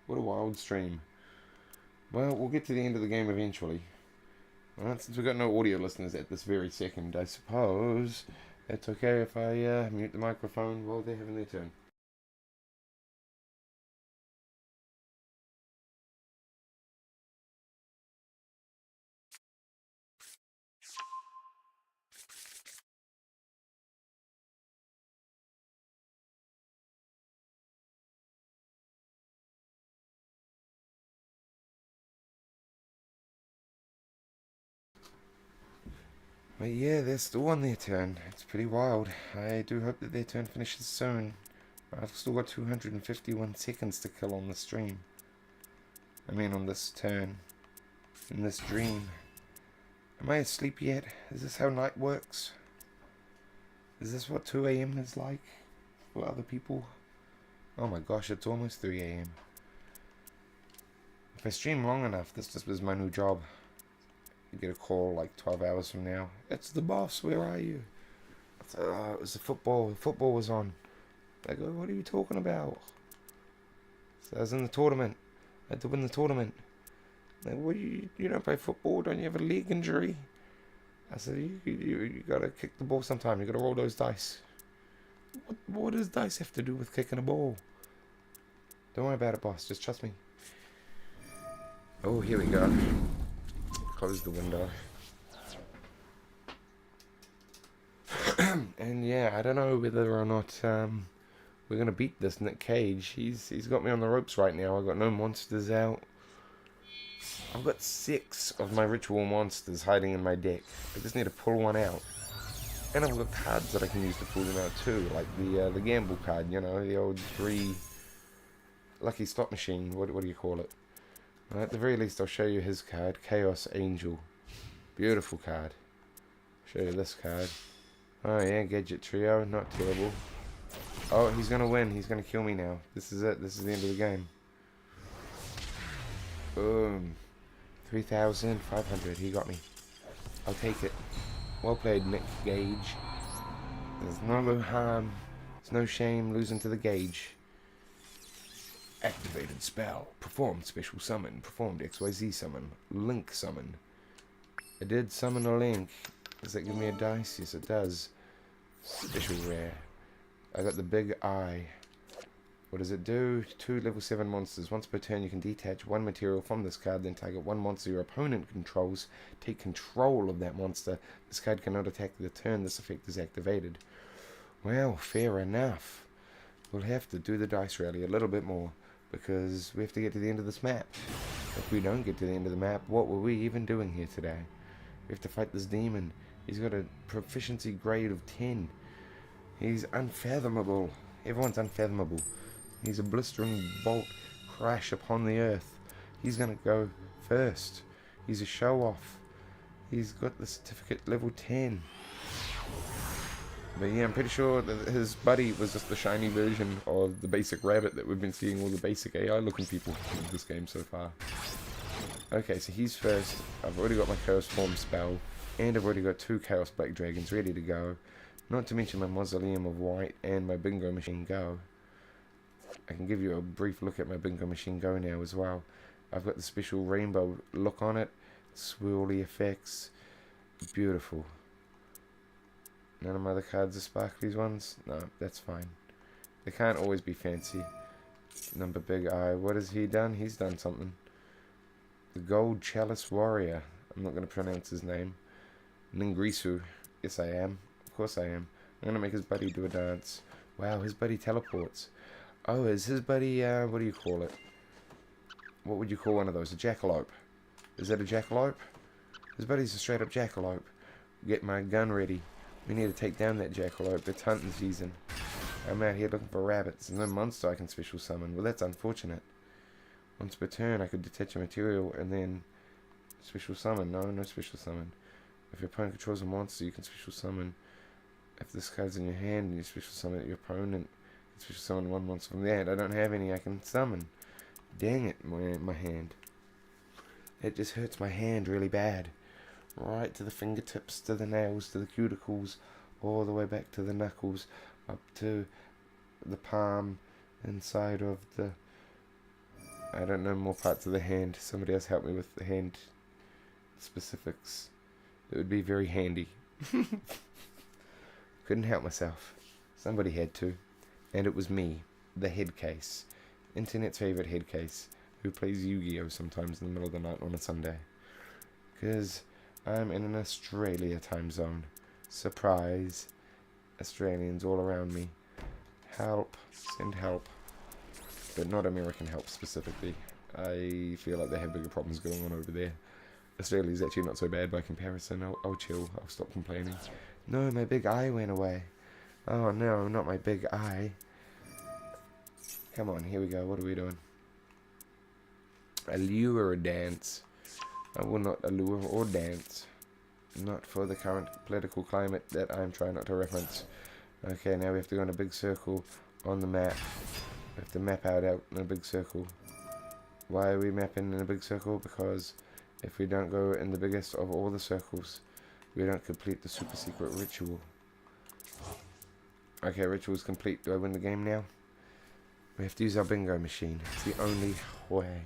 What a wild stream. Well, we'll get to the end of the game eventually. Well, since we've got no audio listeners at this very second, I suppose it's okay if I mute the microphone while they're having their turn. But yeah, they're still on their turn. It's pretty wild. I do hope that their turn finishes soon. I've still got 251 seconds to kill on the stream. I mean on this turn. In this dream. Am I asleep yet? Is this how night works? Is this what 2 AM is like for other people? Oh my gosh, it's almost 3 AM. If I stream long enough, this just was my new job. You get a call like 12 hours from now. It's the boss, where are you? It was the football. Football was on. I go, what are you talking about? So I was in the tournament. I had to win the tournament. Like, what, you don't play football? Don't you have a leg injury? I said, you gotta kick the ball sometime. You gotta roll those dice. What does dice have to do with kicking a ball? Don't worry about it, boss. Just trust me. Oh, here we go. Close the window. And yeah, I don't know whether or not we're gonna beat this Nick Cage. He's got me on the ropes right now. I've got no monsters out. I've got 6 of my ritual monsters hiding in my deck. I just need to pull one out. And I've got cards that I can use to pull them out too, like the gamble card, you know, the old 3 lucky slot machine. What do you call it? Well, at the very least, I'll show you his card, Chaos Angel. Beautiful card. Show you this card. Oh yeah, Gadget Trio, not terrible. Oh, he's gonna win. He's gonna kill me now. This is it. This is the end of the game. Boom. 3,500. He got me. I'll take it. Well played, Nick Gage. There's no harm. There's no shame losing to the Gage. Activated spell. Performed special summon. Performed XYZ summon. Link summon. I did summon a link. Does that give me a dice? Yes, it does. Special rare. I got the big eye. What does it do? 2 level 7 monsters. Once per turn, you can detach 1 material from this card, then target 1 monster your opponent controls. Take control of that monster. This card cannot attack the turn this effect is activated. Well, fair enough. We'll have to do the dice rally a little bit more, because we have to get to the end of this map. If we don't get to the end of the map, what were we even doing here today? We have to fight this demon. He's got a proficiency grade of 10. He's unfathomable. Everyone's unfathomable. He's a blistering bolt crash upon the earth. He's gonna go first. He's a show-off. He's got the certificate level 10. But yeah, I'm pretty sure that his buddy was just the shiny version of the basic rabbit that we've been seeing all the basic AI looking people in this game so far. Okay, so he's first. I've already got my Chaos Form spell, and I've already got 2 Chaos Black Dragons ready to go. Not to mention my Mausoleum of White and my Bingo Machine Go. I can give you a brief look at my Bingo Machine Go now as well. I've got the special rainbow look on it, swirly effects, beautiful. None of my other cards are sparkly ones? No, that's fine. They can't always be fancy. Number Big Eye, what has he done? He's done something. The Gold Chalice Warrior. I'm not going to pronounce his name. Ningrisu. Yes, I am. Of course I am. I'm going to make his buddy do a dance. Wow, his buddy teleports. Oh, is his buddy, what do you call it? What would you call one of those? A jackalope. Is that a jackalope? His buddy's a straight up jackalope. Get my gun ready. We need to take down that jackalope. It's hunting season. I'm out here looking for rabbits. There's no monster I can special summon. Well, that's unfortunate. Once per turn, I could detach a material and then special summon. No special summon. If your opponent controls a monster, you can special summon. If this card's in your hand and you special summon it, your opponent can special summon one monster from the hand. I don't have any I can summon. Dang it, my hand. It just hurts my hand really bad. Right to the fingertips, to the nails, to the cuticles, all the way back to the knuckles, up to the palm, inside of the... I don't know more parts of the hand. Somebody else help me with the hand specifics. It would be very handy. Couldn't help myself. Somebody had to. And it was me, the HeadCasey. Internet's favourite HeadCasey, who plays Yu-Gi-Oh! Sometimes in the middle of the night on a Sunday. Because I'm in an Australia time zone. Surprise. Australians all around me. Help. Send help. But not American help specifically. I feel like they have bigger problems going on over there. Australia's actually not so bad by comparison. I'll chill. I'll stop complaining. No, my big eye went away. Oh no, not my big eye. Come on, here we go. What are we doing? Allure or dance? I will not allure or dance. Not for the current political climate that I'm trying not to reference. Okay, now we have to go in a big circle on the map. We have to map out in a big circle. Why are we mapping in a big circle? Because if we don't go in the biggest of all the circles, we don't complete the super secret ritual. Okay, ritual's complete. Do I win the game now? We have to use our bingo machine. It's the only way.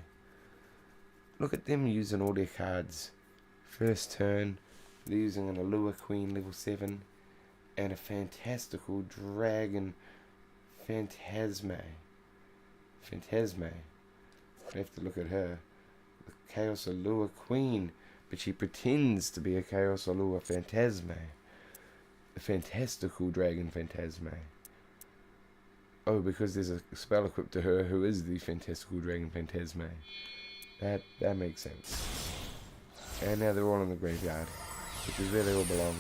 Look at them using all their cards. First turn, they're using an Allure Queen level 7 and a fantastical dragon Phantasme. I have to look at her. The Chaos Allure Queen, but she pretends to be a Chaos Allure Phantasme. The fantastical dragon Phantasme. Oh, because there's a spell equipped to her who is the fantastical dragon Phantasme. That makes sense. And now they're all in the graveyard, which is where they all belong.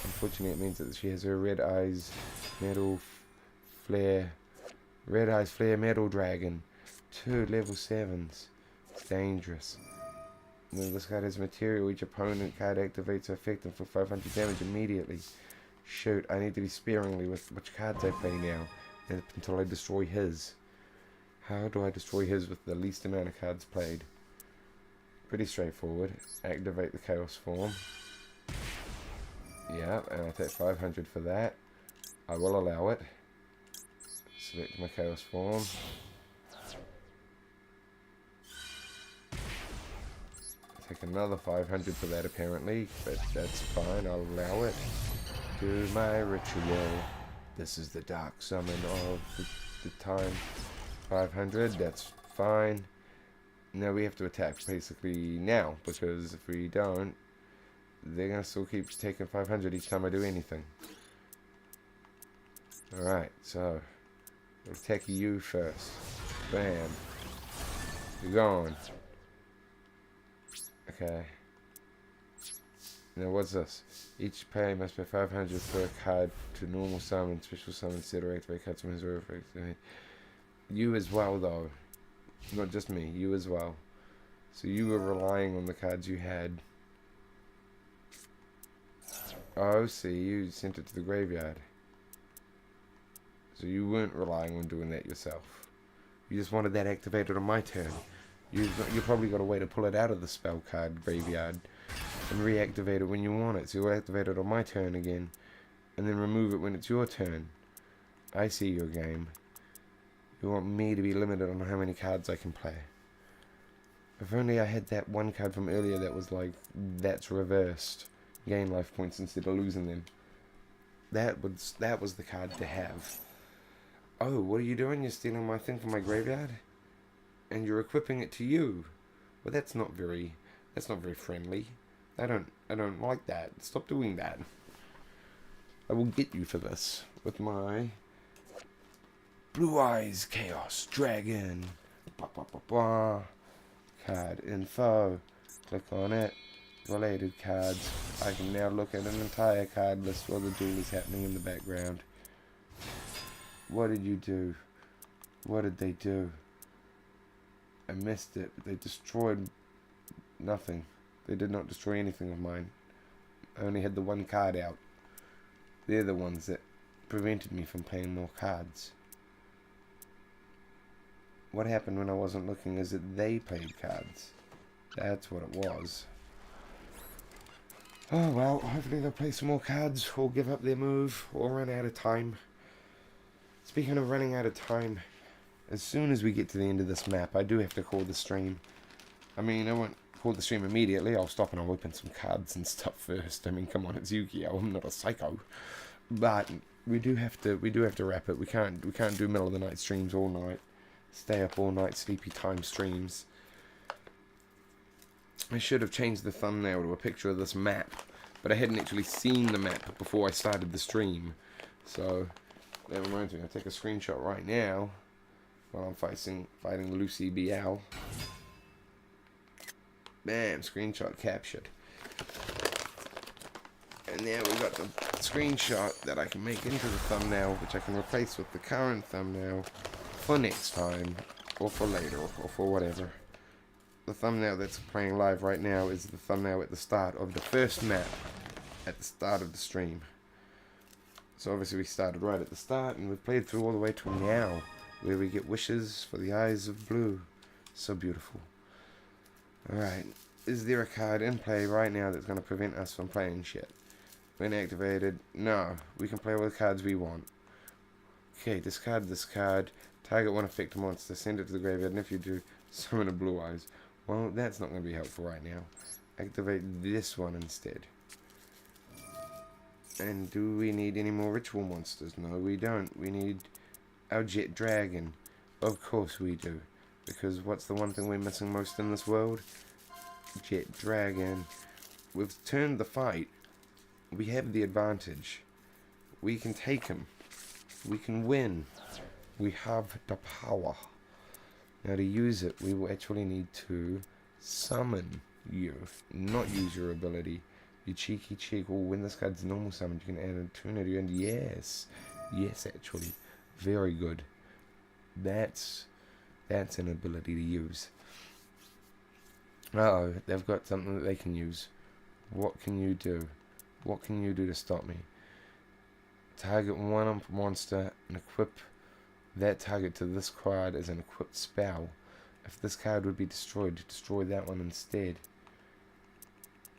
Unfortunately, it means that she has her Red Eyes Metal Flare Metal Dragon. 2 level 7s. It's dangerous. And then this card has material. Each opponent card activates her effect and for 500 damage immediately. Shoot, I need to be sparingly with which cards I play now until I destroy his. How do I destroy his with the least amount of cards played? Pretty straightforward. Activate the Chaos form. Yeah, and I take 500 for that. I will allow it. Select my Chaos form. Take another 500 for that apparently, but that's fine, I'll allow it. Do my ritual. This is the dark summon of the time. 500, that's fine. Now we have to attack basically now, because if we don't, they're going to still keep taking 500 each time I do anything. Alright, so we'll attack you first. Bam. You're gone. Okay. Now what's this? Each player must pay 500 for a card to normal summon, special summon, set or activate cards from his or her effect. You as well though. Not just me, you as well. So you were relying on the cards you had. Oh, see, you sent it to the graveyard. So you weren't relying on doing that yourself. You just wanted that activated on my turn. You probably got a way to pull it out of the spell card graveyard and reactivate it when you want it. So you'll activate it on my turn again and then remove it when it's your turn. I see your game. You want me to be limited on how many cards I can play. If only I had that one card from earlier that was like, that's reversed. Gain life points instead of losing them. That was the card to have. Oh, what are you doing? You're stealing my thing from my graveyard? And you're equipping it to you. Well, that's not very friendly. I don't like that. Stop doing that. I will get you for this with my Blue Eyes Chaos Dragon. Bah, bah, bah, bah. Card info. Click on it. Related cards. I can now look at an entire card list while the duel is happening in the background. What did you do? What did they do? I missed it. They destroyed nothing. They did not destroy anything of mine. I only had the one card out. They're the ones that prevented me from playing more cards. What happened when I wasn't looking is that they played cards. That's what it was. Oh well, hopefully they'll play some more cards, or give up their move, or run out of time. Speaking of running out of time, as soon as we get to the end of this map, I do have to call the stream. I mean, I won't call the stream immediately. I'll stop and I'll open some cards and stuff first. I mean, come on, it's Yu-Gi-Oh! I'm not a psycho. But we do have to wrap it. We can't do middle of the night streams all night. Stay up all night, sleepy time streams. I should have changed the thumbnail to a picture of this map, but I hadn't actually seen the map before I started the stream. So that reminds me, I'll take a screenshot right now while I'm fighting Lucy BL. Bam, screenshot captured. And now we've got the screenshot that I can make into the thumbnail, which I can replace with the current thumbnail for next time, or for later, or for whatever. The thumbnail that's playing live right now is the thumbnail at the start of the first map, at the start of the stream. So obviously we started right at the start, and we've played through all the way to now, where we get wishes for the eyes of blue. So beautiful. Alright, is there a card in play right now that's going to prevent us from playing shit? When activated, no, we can play all the cards we want. Okay, discard this card, target one effect monster, send it to the graveyard, and if you do, summon a blue eyes. Well, that's not going to be helpful right now. Activate this one instead. And do we need any more ritual monsters? No, we don't. We need our jet dragon. Of course we do. Because what's the one thing we're missing most in this world? Jet dragon. We've turned the fight. We have the advantage. We can take him. We can win. We have the power. Now to use it, we will actually need to summon you, not use your ability. You cheeky cheek. Oh, when this card's normal summon, you can add an eternity, and yes, actually, very good. That's an ability to use. Uh-oh, they've got something that they can use. What can you do? What can you do to stop me? Target one monster and equip that target to this card as an equipped spell. If this card would be destroyed, destroy that one instead.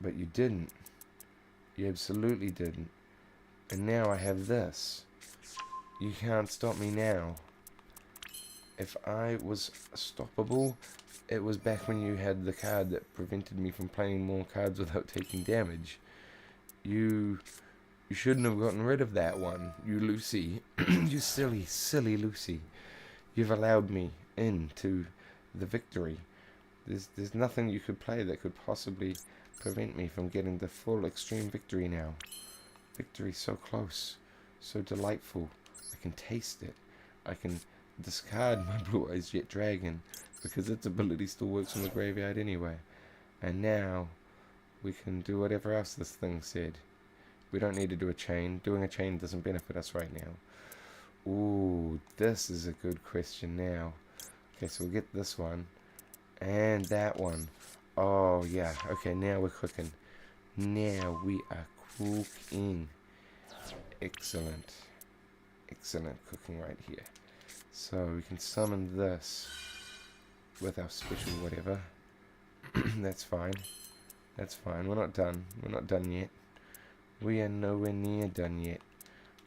But you didn't. You absolutely didn't. And now I have this. You can't stop me now. If I was stoppable, it was back when you had the card that prevented me from playing more cards without taking damage. You shouldn't have gotten rid of that one, you Lucy. You silly Lucy. You've allowed me into the victory. There's nothing you could play that could possibly prevent me from getting the full extreme victory now. Victory so close, so delightful. I can taste it. I can discard my Blue Eyes Jet Dragon because its ability still works in the graveyard anyway. And now we can do whatever else this thing said. We don't need to do a chain. Doing a chain doesn't benefit us right now. Ooh, this is a good question now. Okay, so we'll get this one. And that one. Oh, yeah. Okay, now we're cooking. Now we are cooking. Excellent. Excellent cooking right here. So we can summon this with our special whatever. That's fine. That's fine. We're not done. We're not done yet. We are nowhere near done yet.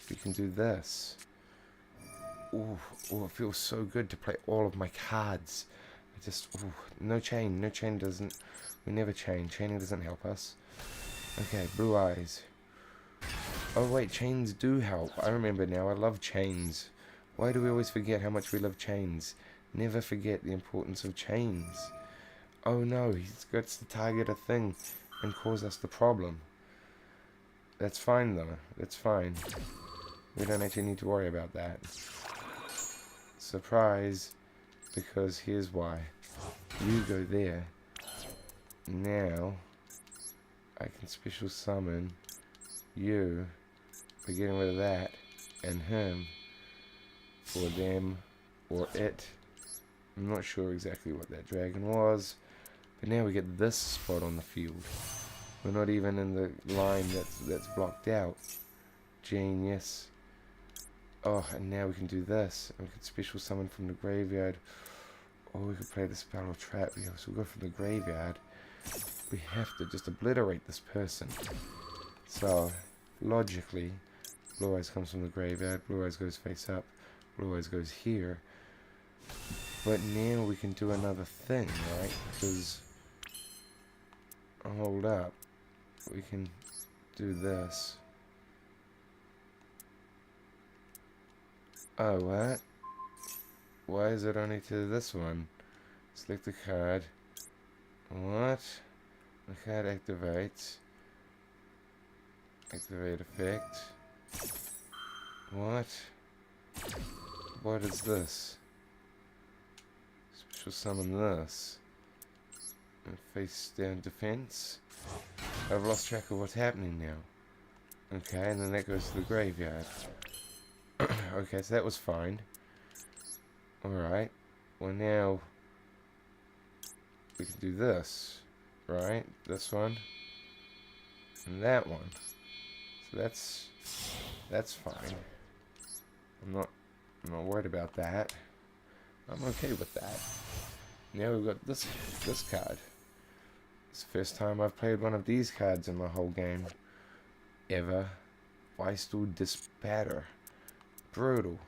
We can do this. Ooh, it feels so good to play all of my cards. No chain. No chain doesn't... We never chain. Chaining doesn't help us. Okay, Blue Eyes. Oh wait, chains do help. I remember now. I love chains. Why do we always forget how much we love chains? Never forget the importance of chains. Oh no, he's got to target a thing and cause us the problem. That's fine though. That's fine. We don't actually need to worry about that. Surprise. Because here's why. You go there. Now, I can special summon you by getting rid of that and him. or them, or it. I'm not sure exactly what that dragon was. But now we get this spot on the field. We're not even in the line that's blocked out. Genius. Oh, and now we can do this. And we can special summon from the graveyard. Or we could play the spell or trap. Yeah, so we'll go from the graveyard. We have to just obliterate this person. So, logically, Blue Eyes comes from the graveyard. Blue Eyes goes face up. Blue Eyes goes here. But now we can do another thing, right? Because, hold up. We can do this. Oh, what? Why is it only to this one? Select the card. What? The card activates. Activate effect. What? What is this? Special summon this. And face down defense. I've lost track of what's happening now. Okay, and then that goes to the graveyard. Okay, so that was fine. Alright. Well, now we can do this. Right? This one. And that one. So that's fine. I'm not worried about that. I'm okay with that. Now we've got this card. It's the first time I've played one of these cards in my whole game. Ever. Why still Dispatter? Brutal.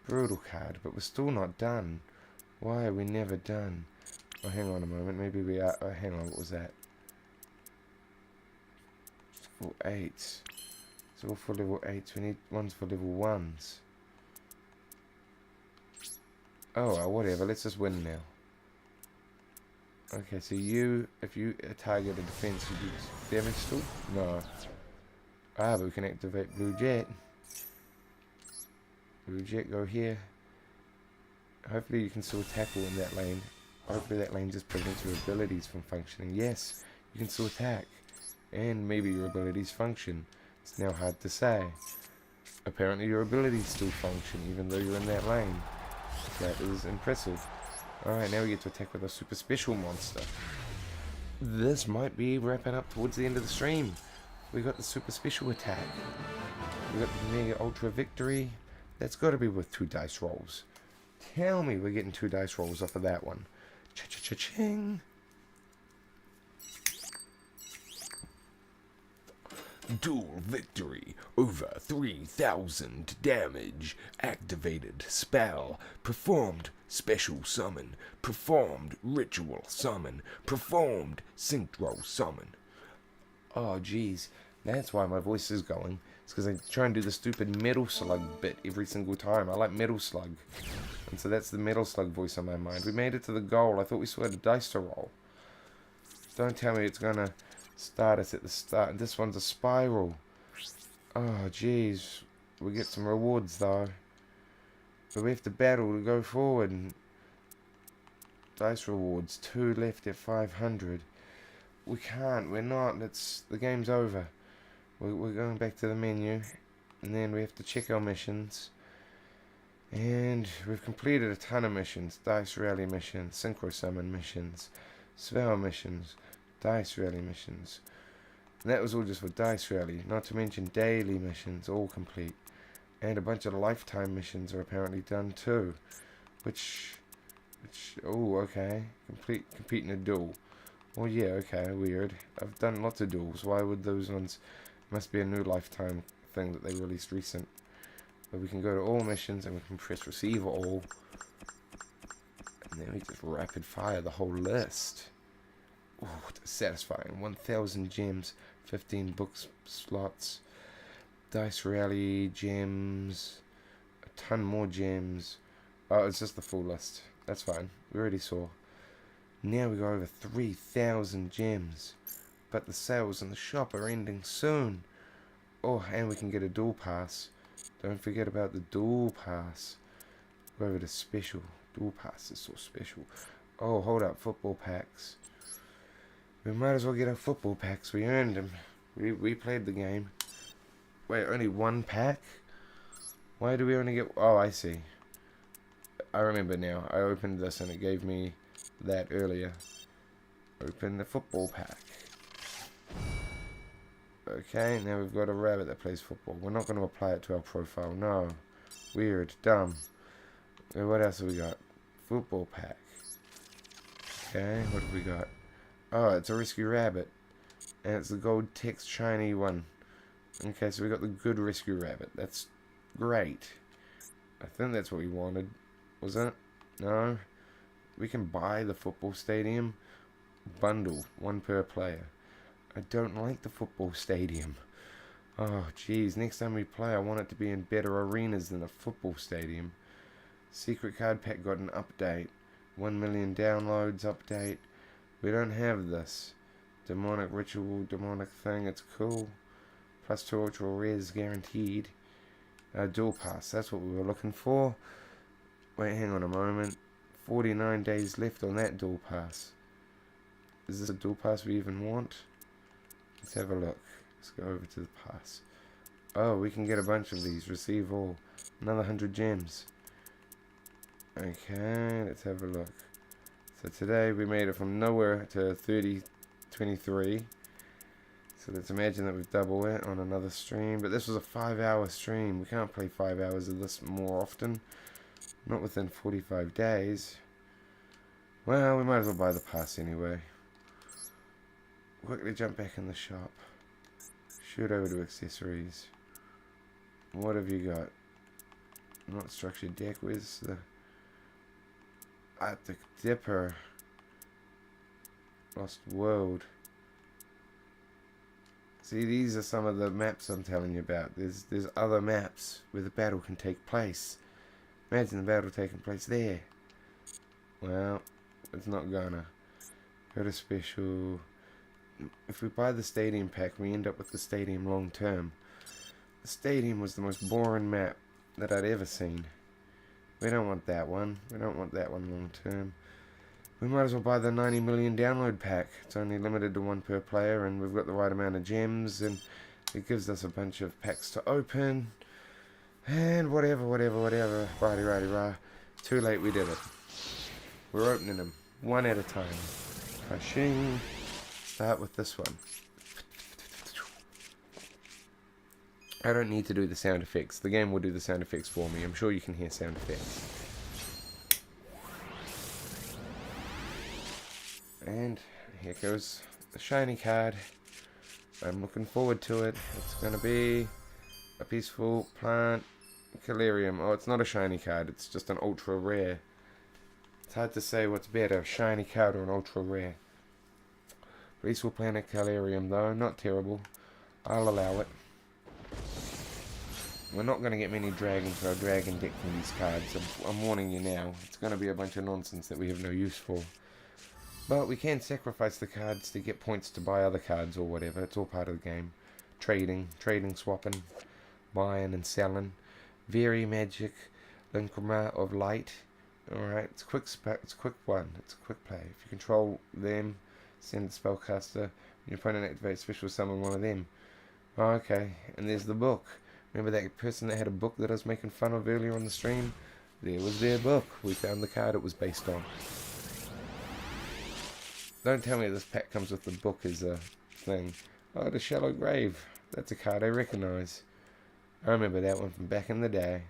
Brutal card, but we're still not done. Why are we never done? Oh, hang on a moment. Maybe we are. Oh, hang on. What was that? Level 8. It's all for level 8s. We need ones for level 1s. Oh, well, whatever. Let's just win now. Okay, so if you target a defense, you do damage still? No. Ah, but we can activate Blue Jet. Blue Jet, go here. Hopefully you can still tackle in that lane. Hopefully that lane just prevents your abilities from functioning. Yes, you can still attack. And maybe your abilities function. It's now hard to say. Apparently your abilities still function even though you're in that lane. That is impressive. Alright, now we get to attack with a super special monster. This might be wrapping up towards the end of the stream. We got the super special attack. We got the mega ultra victory. That's got to be worth 2 dice rolls. Tell me we're getting 2 dice rolls off of that one. Cha-cha-cha-ching. Duel victory. Over 3,000 damage. Activated spell. Performed special summon. Performed ritual summon. Performed synchro summon. Oh, jeez. That's why my voice is going. It's because I try and do the stupid Metal Slug bit every single time. I like Metal Slug. And so that's the Metal Slug voice on my mind. We made it to the goal. I thought we still had a dice to roll. Don't tell me it's going to start us at the start. This one's a spiral. Oh, jeez. We get some rewards, though. But we have to battle to go forward. And dice rewards. 2 left at 500. We can't. We're not. The game's over. We're going back to the menu. And then we have to check our missions. And we've completed a ton of missions. Dice Rally missions. Synchro Summon missions. Spell missions. Dice Rally missions. And that was all just for Dice Rally. Not to mention daily missions. All complete. And a bunch of lifetime missions are apparently done too. Which oh, okay. Compete in a duel. Well, yeah, okay, weird. I've done lots of duels. Why would those ones... Must be a new lifetime thing that they released recent. But we can go to all missions and we can press receive all. And then we just rapid fire the whole list. Oh, satisfying. 1,000 gems, 15 books slots, Dice Rally gems, a ton more gems. Oh, it's just the full list. That's fine. We already saw. Now we go over 3,000 gems. But the sales in the shop are ending soon. Oh, and we can get a dual pass. Don't forget about the dual pass. Go over to special. Dual pass is so special. Oh, hold up. Football packs. We might as well get our football packs. We earned them. We played the game. Wait, only 1 pack? Why do we only get... Oh, I see. I remember now. I opened this and it gave me that earlier. Open the football pack. Okay, now we've got a rabbit that plays football. We're not going to apply it to our profile. No. Weird. Dumb. What else have we got? Football pack. Okay, what have we got? Oh, it's a rescue rabbit. And it's the gold text shiny one. Okay, so we got the good rescue rabbit. That's great. I think that's what we wanted. Was it? No? We can buy the football stadium bundle. 1 per player. I don't like the football stadium. Oh, jeez. Next time we play, I want it to be in better arenas than a football stadium. Secret card pack got an update. 1 million downloads update. We don't have this. Demonic ritual, demonic thing. It's cool. Plus 2 ultra rares guaranteed. Duel pass. That's what we were looking for. Wait, hang on a moment. 49 days left on that duel pass. Is this a duel pass we even want? Let's have a look. Let's go over to the pass. Oh, we can get a bunch of these. Receive all. Another 100 gems. Okay, let's have a look. So today we made it from nowhere to 3023. So let's imagine that we've doubled it on another stream. But this was a 5-hour stream. We can't play 5 hours of this more often. Not within 45 days. Well, we might as well buy the pass anyway. Quickly jump back in the shop. Shoot over to accessories. What have you got? Not structured deck. Where's the Arctic Dipper? Lost World. See, these are some of the maps I'm telling you about. There's other maps where the battle can take place. Imagine the battle taking place there. Well, it's not gonna. Go to special. If we buy the stadium pack, we end up with the stadium long term. The stadium was the most boring map that I'd ever seen. We don't want that one. We don't want that one long term. We might as well buy the 90 million download pack. It's only limited to 1 per player, and we've got the right amount of gems, and it gives us a bunch of packs to open. And whatever. Righty, rah. Too late, we did it. We're opening them one at a time. Ka-shing. Start with this one. I don't need to do the sound effects. The game will do the sound effects for me. I'm sure you can hear sound effects. And here goes the shiny card. I'm looking forward to it. It's going to be a peaceful plant Calarium. Oh, it's not a shiny card. It's just an ultra rare. It's hard to say what's better, a shiny card or an ultra rare. Peaceful Planet Calarium, though. Not terrible. I'll allow it. We're not going to get many dragons or a dragon deck from these cards. I'm warning you now. It's going to be a bunch of nonsense that we have no use for. But we can sacrifice the cards to get points to buy other cards or whatever. It's all part of the game. Trading, swapping, buying and selling. Very magic. Linkrama of Light. Alright, it's a quick one. It's a quick play. If you control them, send the spellcaster. Your opponent activates special summon one of them. Oh, okay, and there's the book. Remember that person that had a book that I was making fun of earlier on the stream? There was their book. We found the card it was based on. Don't tell me this pack comes with the book as a thing. Oh, the Shallow Grave. That's a card I recognise. I remember that one from back in the day.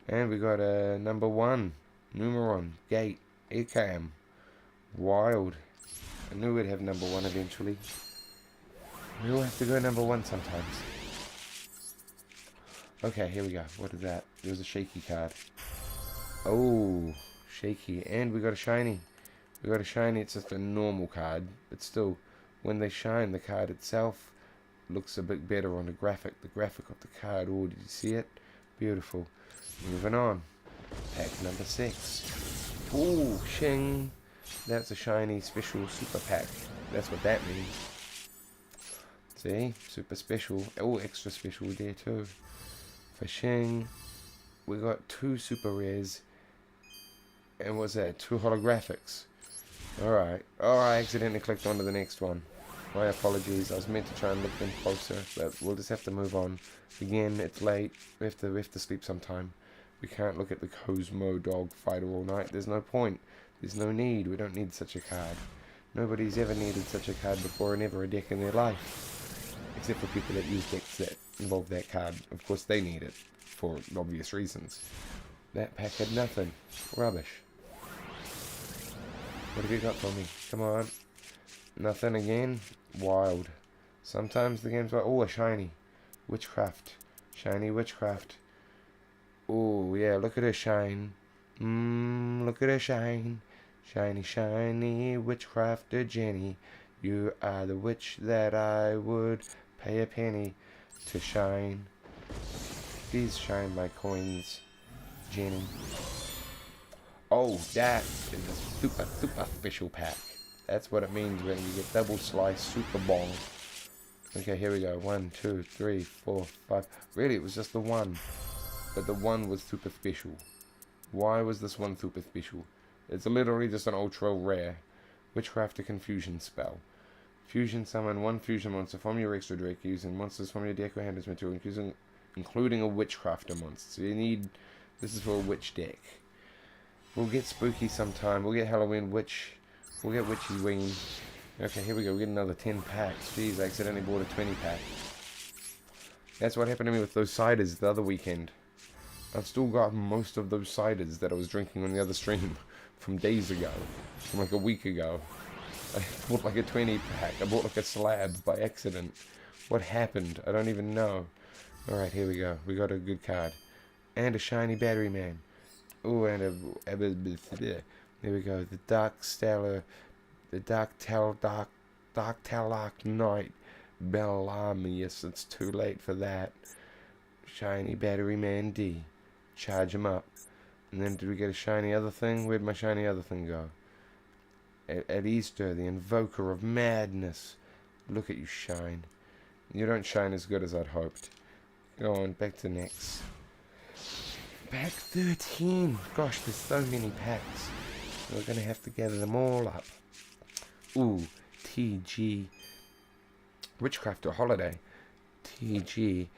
And we got a number 1. Numeron. Gate. Ekam. Wild. I knew we'd have number 1 eventually. We all have to go number 1 sometimes. Okay, here we go. What is that? There's a shaky card. Oh, shaky. And we got a shiny. We got a shiny. It's just a normal card. But still, when they shine, the card itself looks a bit better on the graphic. The graphic of the card. Oh, did you see it? Beautiful. Moving on. Pack number 6. Oh, shing. That's a shiny special super pack. That's what that means. See? Super special. Oh, extra special there too. For shing. We got 2 super rares. And what's that? 2 holographics. Alright. Oh, I accidentally clicked onto the next one. My apologies. I was meant to try and look them closer. But we'll just have to move on. Again, it's late. We have to sleep sometime. We can't look at the Cosmo Dog Fighter all night. There's no point. There's no need. We don't need such a card. Nobody's ever needed such a card before and ever a deck in their life. Except for people that use decks that involve that card. Of course they need it, for obvious reasons. That pack had nothing. Rubbish. What have you got for me? Come on. Nothing again? Wild. Sometimes the game's like, oh, a shiny. Witchcraft. Shiny Witchcraft. Oh, yeah, look at her shine. Look at her shine. Shiny, shiny Witchcrafter Jenny. You are the witch that I would pay a penny to shine. Please shine my coins, Jenny. Oh, that is a super special pack. That's what it means when you get double slice super bong. Okay, here we go. 1, 2, 3, 4, 5. Really, it was just the one. But the one was super special. Why was this one super special? It's literally just an ultra rare Witchcrafter Confusion spell. Fusion summon one fusion monster from your extra deck using monsters from your deck or hand as material, including a Witchcrafter monster. So you need... This is for a witch deck. We'll get spooky sometime. We'll get Halloween witch. We'll get Witchy Ween. Okay, here we go. We get another 10 packs. Jeez, I accidentally bought a 20 pack. That's what happened to me with those ciders the other weekend. I've still got most of those ciders that I was drinking on the other stream from days ago. From like a week ago. I bought like a 20 pack. I bought like a slab by accident. What happened? I don't even know. Alright, here we go. We got a good card. And a shiny Battery Man. Oh, and a... There we go. The Dark Stellar... The Dark Talak Knight. Bellamius. It's too late for that. Shiny Battery Man D. Charge him up. And then did we get a shiny other thing? Where'd my shiny other thing go? At Easter, the Invoker of Madness. Look at you shine. You don't shine as good as I'd hoped. Go on, back to next. Pack 13. Gosh, there's so many packs. We're going to have to gather them all up. Ooh, TG. Witchcrafter Holiday. TG.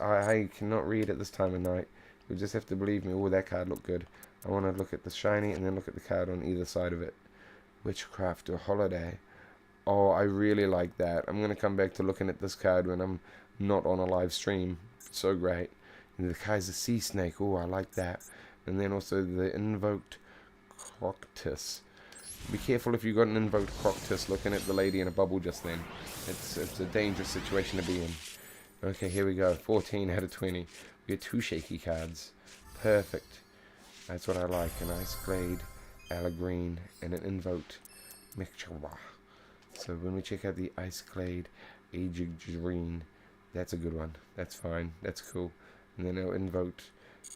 I cannot read at this time of night. You'll just have to believe me. Oh, that card looked good. I want to look at the shiny and then look at the card on either side of it. Witchcrafter Holiday. Oh, I really like that. I'm going to come back to looking at this card when I'm not on a live stream. So great. And the Kaiser Sea Snake. Oh, I like that. And then also the Invoked Croctus. Be careful if you've got an Invoked Croctus looking at the lady in a bubble just then. It's a dangerous situation to be in. Okay, here we go. 14 out of 20. We get 2 shaky cards. Perfect. That's what I like. An Ice Glade, Alagreen, and an Invoked Mechara. So when we check out the Ice Glade, Green, that's a good one. That's fine. That's cool. And then our Invoked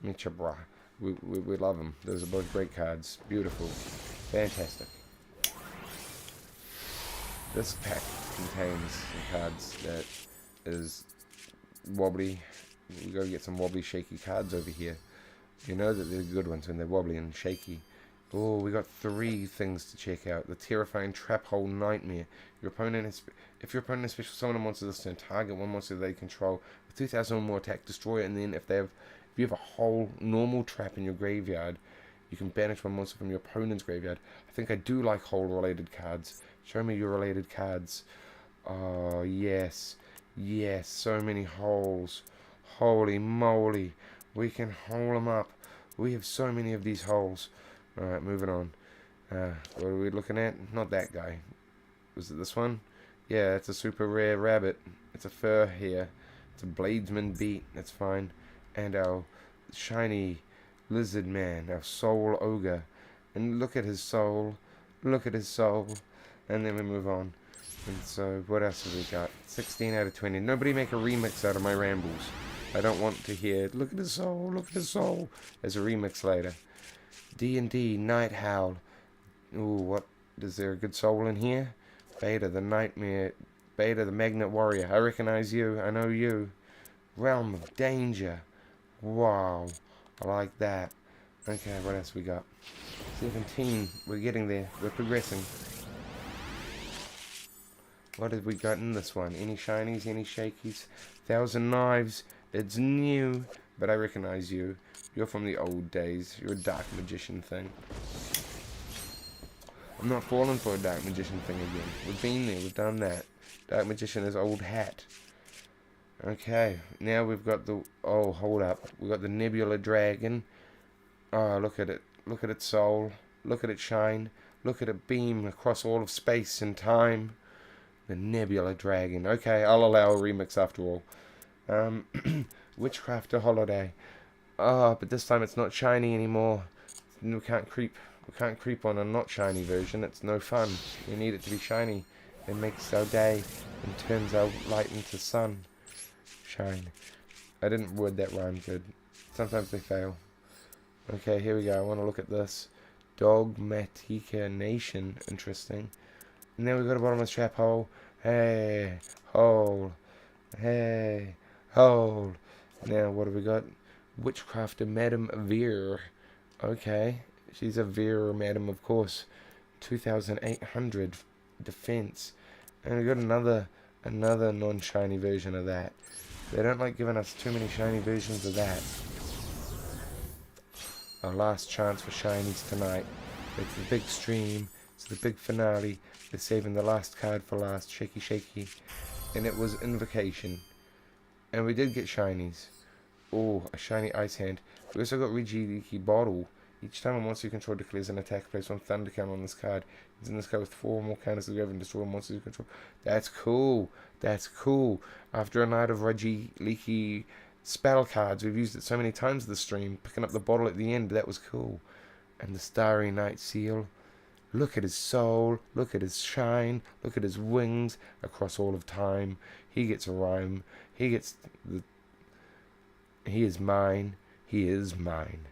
Mechara. We love them. Those are both great cards. Beautiful. Fantastic. This pack contains some cards that is wobbly. We gotta get some wobbly, shaky cards over here. You know that they're good ones when they're wobbly and shaky. Oh, we got 3 things to check out. The Terrifying Trap Hole Nightmare. If your opponent has special summon a monster this turn, target one monster they control with 2,000 or more attack, destroy it, and then if you have a whole normal trap in your graveyard, you can banish one monster from your opponent's graveyard. I think I do like hole related cards. Show me your related cards. Oh, yes. Yes, so many holes. Holy moly. We can hole them up. We have so many of these holes. Alright, moving on. What are we looking at? Not that guy. Was it this one? Yeah, it's a super rare rabbit. It's a fur here. It's a Bladesman beat. That's fine. And our shiny lizard man. Our soul ogre. And look at his soul. Look at his soul. And then we move on. And so, what else have we got? 16 out of 20. Nobody make a remix out of my rambles. I don't want to hear, look at his soul, look at his soul, as a remix later. D&D, Night Howl. Ooh, what, is there a good soul in here? Beta, the Nightmare, Beta, the Magnet Warrior. I recognize you, I know you. Realm of Danger. Wow, I like that. Okay, what else we got? 17, we're getting there, we're progressing. What have we got in this one? Any shinies, any shakies? 1,000 Knives. It's new, but I recognize you. You're from the old days. You're a dark magician thing. I'm not falling for a dark magician thing again. We've been there. We've done that. Dark magician is old hat. Okay, now we've got the... Oh, hold up. We've got the Nebula Dragon. Oh, look at it. Look at its soul. Look at it shine. Look at it beam across all of space and time. The Nebula Dragon. Okay, I'll allow a remix after all. Witchcrafter Holiday. Oh, but this time it's not shiny anymore. We can't creep. We can't creep on a not shiny version. It's no fun. We need it to be shiny. It makes our day and turns our light into sun. Shine. I didn't word that rhyme good. Sometimes they fail. Okay, here we go. I want to look at this. Dogmatica Nation. Interesting. And then we've got a bottomless trap hole. Hey, hole. Hey, hole. Now, what have we got? Witchcrafter Madam Veer. Okay. She's a Veer Madam, of course. 2,800 defense. And we got another non-shiny version of that. They don't like giving us too many shiny versions of that. Our last chance for shinies tonight. It's the big stream. It's the big finale. They're saving the last card for last. Shaky, shaky. And it was Invocation. And we did get shinies. Oh, a shiny Ice Hand. We also got Leaky Bottle. Each time a monster you control declares an attack, place one thunder count on this card. It's in this card with 4 more counters to the grave and destroy monsters you control. That's cool. That's cool. After a night of Leaky spell cards, we've used it so many times this stream. Picking up the bottle at the end, that was cool. And the Starry Night Seal. Look at his soul. Look at his shine. Look at his wings across all of time. He gets a rhyme. He gets the... He is mine. He is mine.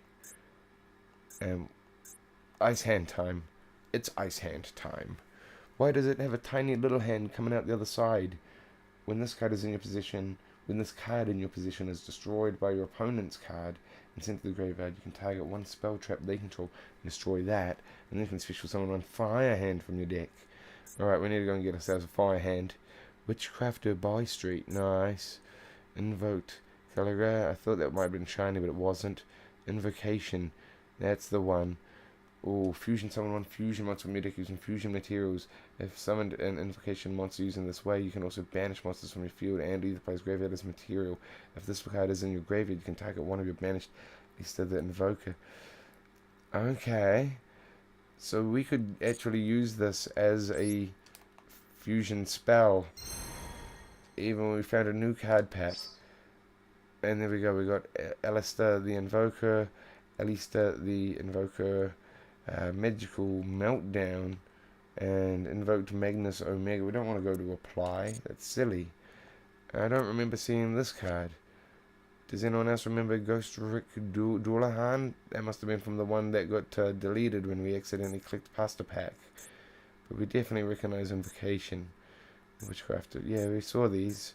And Ice Hand time. It's Ice Hand time. Why does it have a tiny little hand coming out the other side? When this card is in your position, when this card in your position is destroyed by your opponent's card and sent to the graveyard, you can target one spell trap they control and destroy that, and then you can special summon one Fire Hand from your deck. Alright, we need to go and get ourselves a Fire Hand. Witchcrafter By Street, nice. Invoked Caligra, I thought that might have been shiny, but it wasn't. Invocation, that's the one. Oh, fusion summon one fusion monster from your deck using fusion materials. If summoned an invocation monster using this way, you can also banish monsters from your field and either place graveyard as material. If this card is in your graveyard, you can target one of your banished instead of the invoker. Okay. So we could actually use this as a fusion spell. Even when we found a new card pack. And there we go, we got Alistair the Invoker, Alistair the Invoker, Magical Meltdown, and Invoked Magnus Omega. We don't want to go to apply. That's silly. I don't remember seeing this card. Does anyone else remember Ghost Rick Doulahan? That must have been from the one that got deleted when we accidentally clicked past a pack. But we definitely recognize Invocation. Witchcrafter. Yeah, we saw these.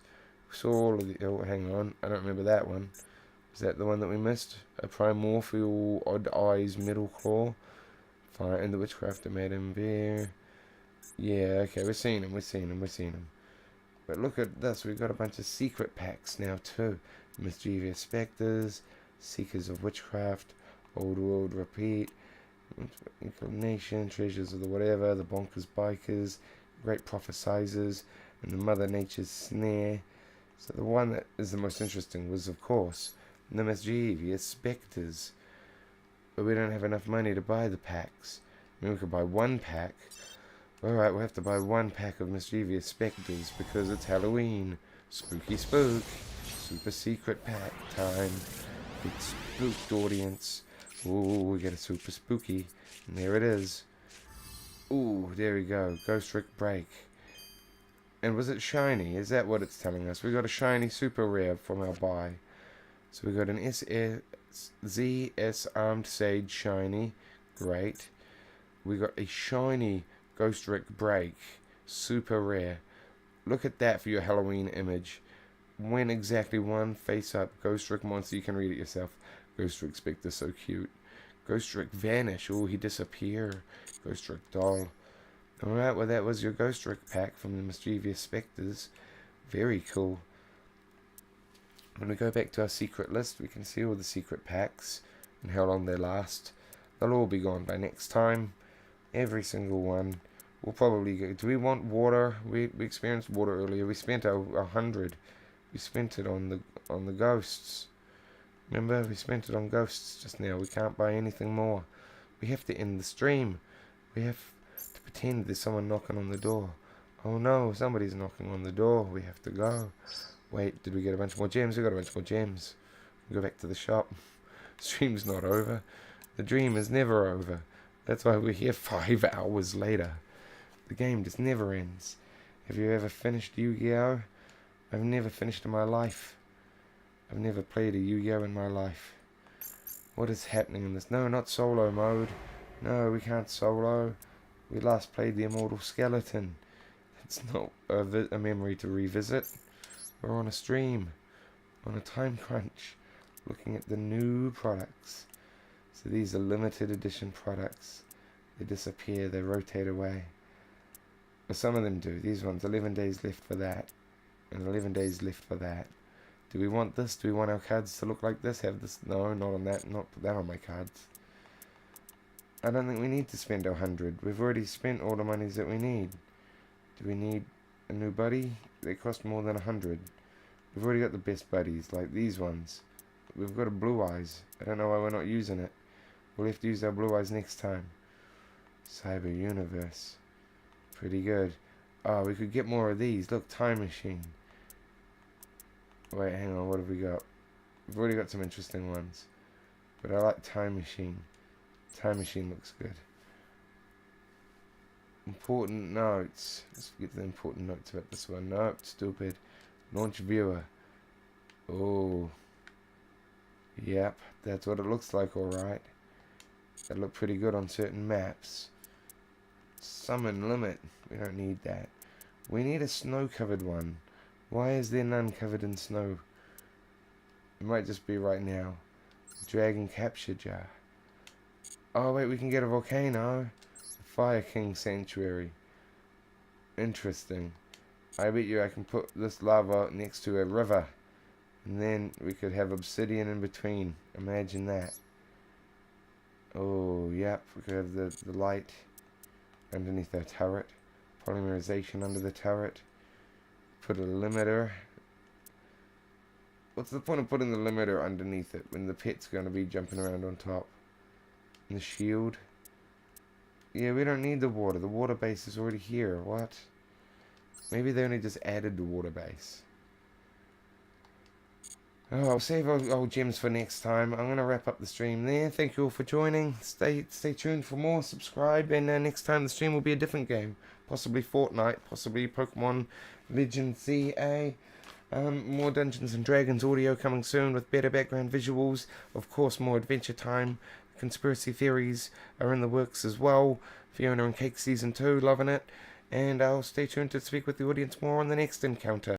We saw all of the... Oh, hang on. I don't remember that one. Is that the one that we missed? A Primordial Odd Eyes Middle Claw. Fire and the Witchcrafter Madam Bear. Yeah, okay, we're seeing them. But look at this, we've got a bunch of secret packs now too. Mischievous Spectres, Seekers of Witchcraft, Old World Repeat, Inclination, Treasures of the Whatever, the Bonkers Bikers, Great Prophesizers, and the Mother Nature's Snare. So the one that is the most interesting was, of course, the Mischievous Spectres. But we don't have enough money to buy the packs. I mean, we could buy one pack. Alright, we'll have to buy one pack of Mischievous Spectres because it's Halloween. Spooky spook. Super secret pack time. Big spooked audience. Ooh, we get a super spooky. And there it is. Ooh, there we go. Ghost Rick Break. And was it shiny? Is that what it's telling us? We got a shiny super rare from our buy. So we got an ZS Armed Sage shiny. Great. We got a shiny Ghost Rick Break. Super rare. Look at that for your Halloween image. When exactly one face up Ghost Rick monster, you can read it yourself. Ghost Rick Spectre, so cute. Ghost Rick Vanish. Oh, he disappear. Ghost Rick Doll. Alright, well that was your Ghost Rick pack from the Mischievous Spectres. Very cool. When we go back to our secret list, we can see all the secret packs and how long they last. They'll all be gone by next time. Every single one. We'll probably go. Do we want water? We experienced water earlier. We spent 100. We spent it on the ghosts. Remember, we spent it on ghosts just now. We can't buy anything more. We have to end the stream. We have to pretend there's someone knocking on the door. Oh no, somebody's knocking on the door. We have to go. Wait, did we get a bunch more gems? We got a bunch more gems. Go back to the shop. Stream's not over. The dream is never over. That's why we're here 5 hours later. The game just never ends. Have you ever finished Yu-Gi-Oh? I've never finished in my life. I've never played a Yu-Gi-Oh in my life. What is happening in this? No, not solo mode. No, we can't solo. We last played the Immortal Skeleton. It's not a memory to revisit. We're on a stream. On a time crunch. Looking at the new products. So these are limited edition products. They disappear. They rotate away. But some of them do. These ones, 11 days left for that. And 11 days left for that. Do we want this? Do we want our cards to look like this? Have this? No, not on that. Not put that on my cards. I don't think we need to spend 100. We've already spent all the monies that we need. Do we need a new buddy? They cost more than 100. We've already got the best buddies, like these ones. We've got a Blue Eyes. I don't know why we're not using it. We'll have to use our Blue Eyes next time. Cyber Universe. Pretty good. Oh, we could get more of these. Look, Time Machine. Wait, hang on, what have we got? We've already got some interesting ones. But I like Time Machine. Time Machine looks good. Important notes. Let's get the important notes about this one. Nope, stupid. Launch Viewer. Oh. Yep, that's what it looks like, alright. That look pretty good on certain maps. Summon Limit. We don't need that. We need a snow-covered one. Why is there none covered in snow? It might just be right now. Dragon Capture Jar. Oh wait, we can get a volcano. Fire King Sanctuary. Interesting. I bet you I can put this lava next to a river. And then we could have obsidian in between. Imagine that. Oh, yep. We could have the light underneath our turret. Polymerization under the turret. Put a limiter. What's the point of putting the limiter underneath it when the pet's going to be jumping around on top? And the shield. Yeah, we don't need the water. The water base is already here. What? Maybe they only just added the water base. Oh, I'll save all gems for next time. I'm going to wrap up the stream there. Thank you all for joining. Stay tuned for more. Subscribe. And next time the stream will be a different game. Possibly Fortnite. Possibly Pokemon Legends CA. More Dungeons and Dragons audio coming soon with better background visuals. Of course, more Adventure Time. Conspiracy theories are in the works as well. Fiona and Cake Season 2. Loving it. And I'll stay tuned to speak with the audience more on the next encounter.